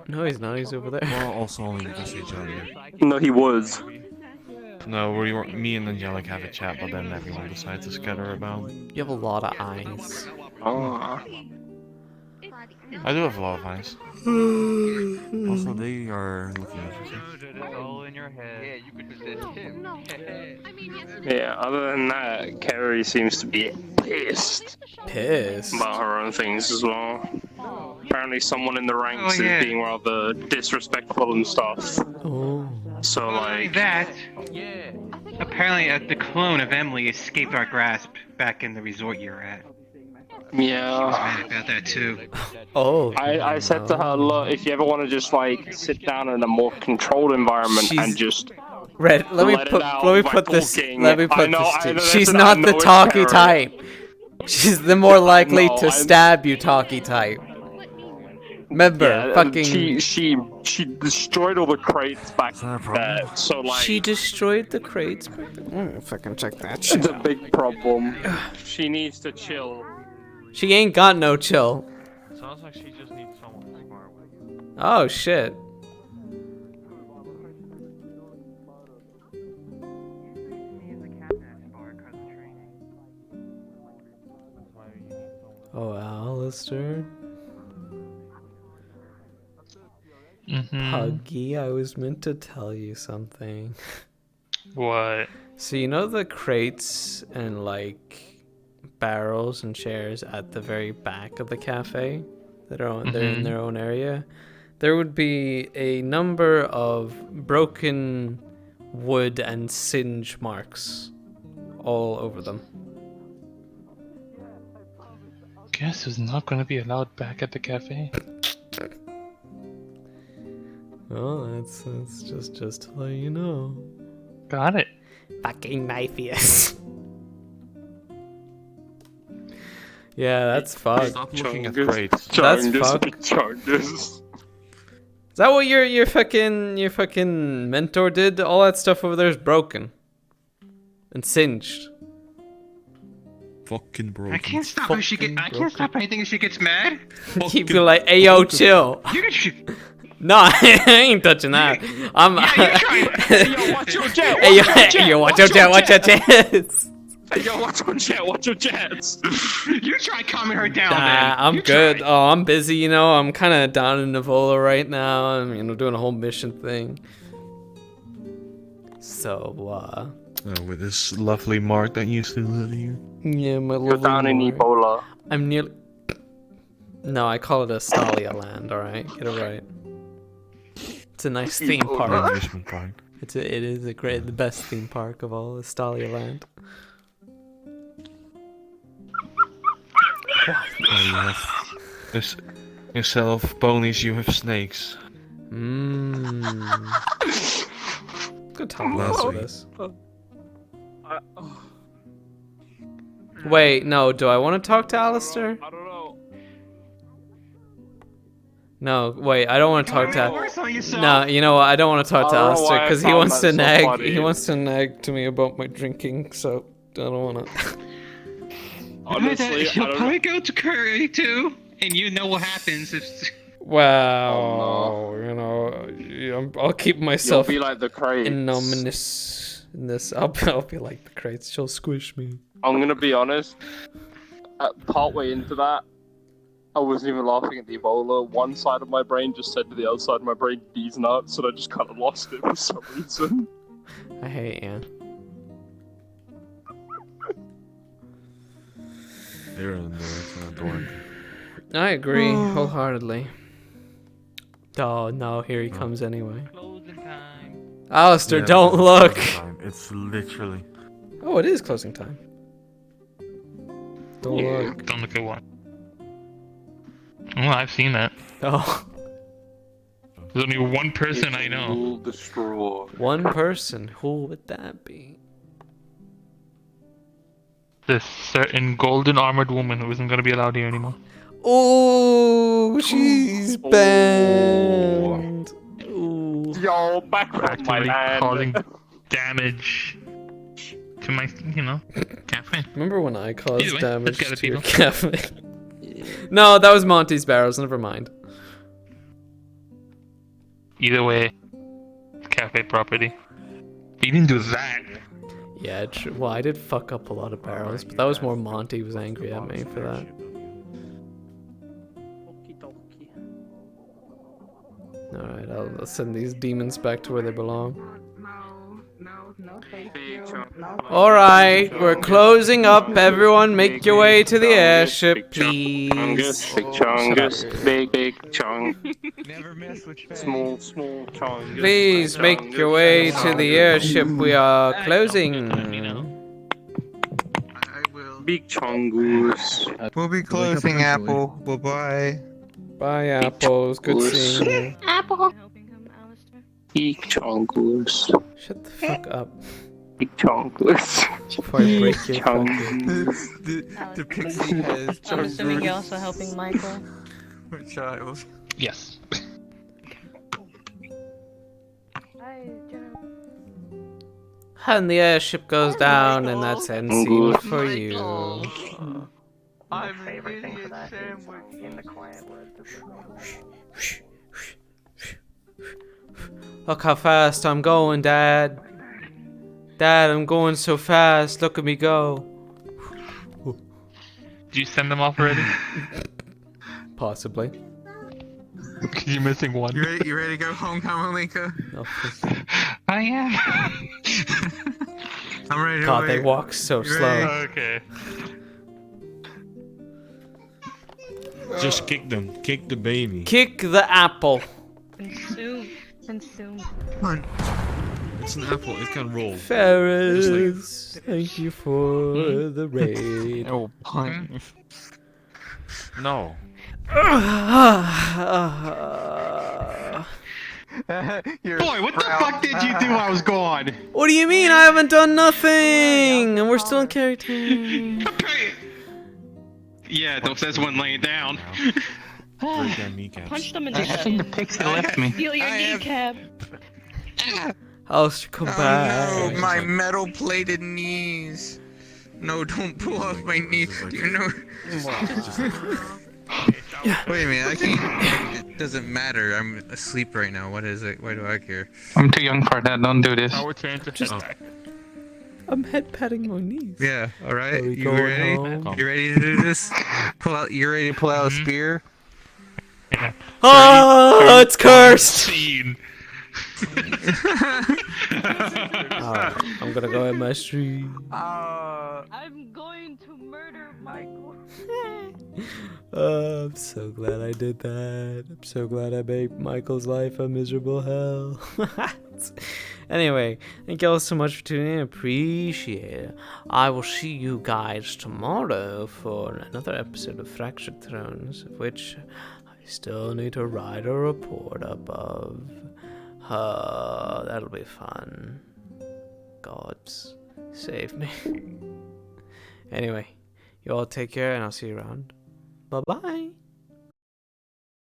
No, he's not. He's over there. Well, also only because each other. No, he was. No, me and Angelic have a chat, but then everyone decides to scatter about. You have a lot of eyes. Oh. I do have a lot of eyes. Also, they are looking interesting. All in your head. Yeah, you could resist him. Yeah, other than that, Carrie seems to be pissed. Pissed? About her own things as well. Apparently someone in the ranks is being rather disrespectful and stuff. Oh. So like... that, apparently the clone of Emily escaped our grasp back in the resort you're at. Yeah. She was mad about that too. Oh. I said to her, look, if you ever want to just like sit down in a more controlled environment and just Red, let me put this. She's not the it's talky Carrie. type. She's the more likely No, to stab you talky type. Remember, fucking. She destroyed all the crates back there, so like. She destroyed the crates. Fucking check that shit. It's a big problem. She needs to chill. She ain't got no chill. Sounds like she just needs someone smart with. Oh shit. Oh, Alistair. Puggy, I was meant to tell you something. What? So you know the crates and like barrels and chairs at the very back of the cafe that are they're in their own area? There would be a number of broken wood and singe marks all over them. Guess who's not going to be allowed back at the cafe? Well, that's just to let you know. Got it. Fucking knifeius. Yeah, that's fucked. Stop looking at crates. That's fucked. Is that what your fucking mentor did? All that stuff over there is broken and singed. Fucking broken. I can't stop her. I can't stop anything if she gets mad. You'd be like, "Hey yo, chill." No, I ain't touching that. I'm. Hey yo, watch your jet. Hey yo, watch your jet. Watch your jets. Hey yo, watch your jet. Watch your jets. You try calming her down. Nah, I'm good. Oh, I'm busy. You know, I'm kind of down in Navola right now. I'm doing a whole mission thing. So, with this lovely Mark that used to live here. Yeah, my lovely You're down in Mark. Ebola. I'm nearly. No, I call it Astalia Land. All right, get it right. It's a nice theme park. It is the best theme park of all, Astalia Land. Instead of ponies, you have snakes. Good talk Last about week. this. Wait, no, do I want to talk to Alistair? I don't know. No, wait, I don't want to talk to. No, you know what? I don't want to talk I to don't know Alistair why I because he found wants that to so nag. funny. He wants to nag to me about my drinking, so I don't want to. Honestly, I She'll don't probably go to Curry too, and you know what happens if. Wow, you know, I'll keep myself be like the crates. anonymous in this. I'll be like the crates. She'll squish me. I'm gonna be honest. Partway into that, I wasn't even laughing at the Ebola. One side of my brain just said to the other side of my brain, "These nuts," and I just kind of lost it for some reason. I hate you. They're in there. It's not dork. I agree wholeheartedly. Oh no, here he comes anyway. Alistair, Yeah, don't it's look. closing time. It's literally. Oh, it is closing time. Don't look. Don't look at what. Oh, I've seen that. Oh. There's only one person I know. Destroy. One person. Who would that be? This certain golden armored woman who isn't gonna be allowed here anymore. Oh, she's banned. Ooh. Yo, back up, my Actually man. causing damage to my, cafe. Remember when I caused Either way, damage let's get it, to your people. cafe? No, that was Monty's barrels. Never mind. Either way, it's cafe property. He didn't do that. Yeah, true. Well, I did fuck up a lot of barrels, but that was more Monty was angry at me for that. Alright, I'll send these demons back to where they belong. Alright, we're closing up. Everyone, make your way to the airship, please. Big chungus, big chunk. Small chungus. Please make your way to the airship. We are closing. Big chungus. We'll be closing, Apple. Bye-bye. Bye, apples. Good seeing you. Apple. Big chungus. Shut the fuck up. Big chungus. Before I break your fucking... The pixie has I'm assuming you're also helping Michael. Poor child. Yes. And the airship goes down, and that's end scene for you. I'm favorite thing for that in the quiet word. Look how fast I'm going, Dad. Dad, I'm going so fast. Look at me go. Did you send them off already? Possibly. You're missing one. You ready to go home, Kamalika? No, I am. I'm ready to God, wait. they walk so You slow. ready? Okay. Just kick them. Kick the baby. Kick the apple. Consume. Consume. Come on. It's an apple. It can roll. Ferris, thank you for the raid. Oh, pun. No. Boy, what the fuck did you do while I was gone? What do you mean? I haven't done nothing, and we're still in character. Yeah, don't says one laying down. Break their kneecaps. Punch them in the I think the pixie left me. Steal your kneecap. Alistair, come back. No, my metal-plated knees. No, don't pull off my knees. You know. Wait a minute, I can't. It doesn't matter. I'm asleep right now. What is it? Why do I care? I'm too young for that. Don't do this. Our turn to just. I'm head patting my knees. Yeah. All right. Are we You going ready? home? You ready to do this? Pull out. You ready to pull out a spear? Yeah. Oh, it's cursed. Scene. Alright, I'm gonna go in my stream. I'm going to murder Michael. I'm so glad I did that. I'm so glad I made Michael's life a miserable hell. Anyway, thank you all so much for tuning in. Appreciate it. I will see you guys tomorrow for another episode of Fractured Thrones, of which I still need to write a report above. That'll be fun. Gods, save me. Anyway, you all take care, and I'll see you around. Bye-bye.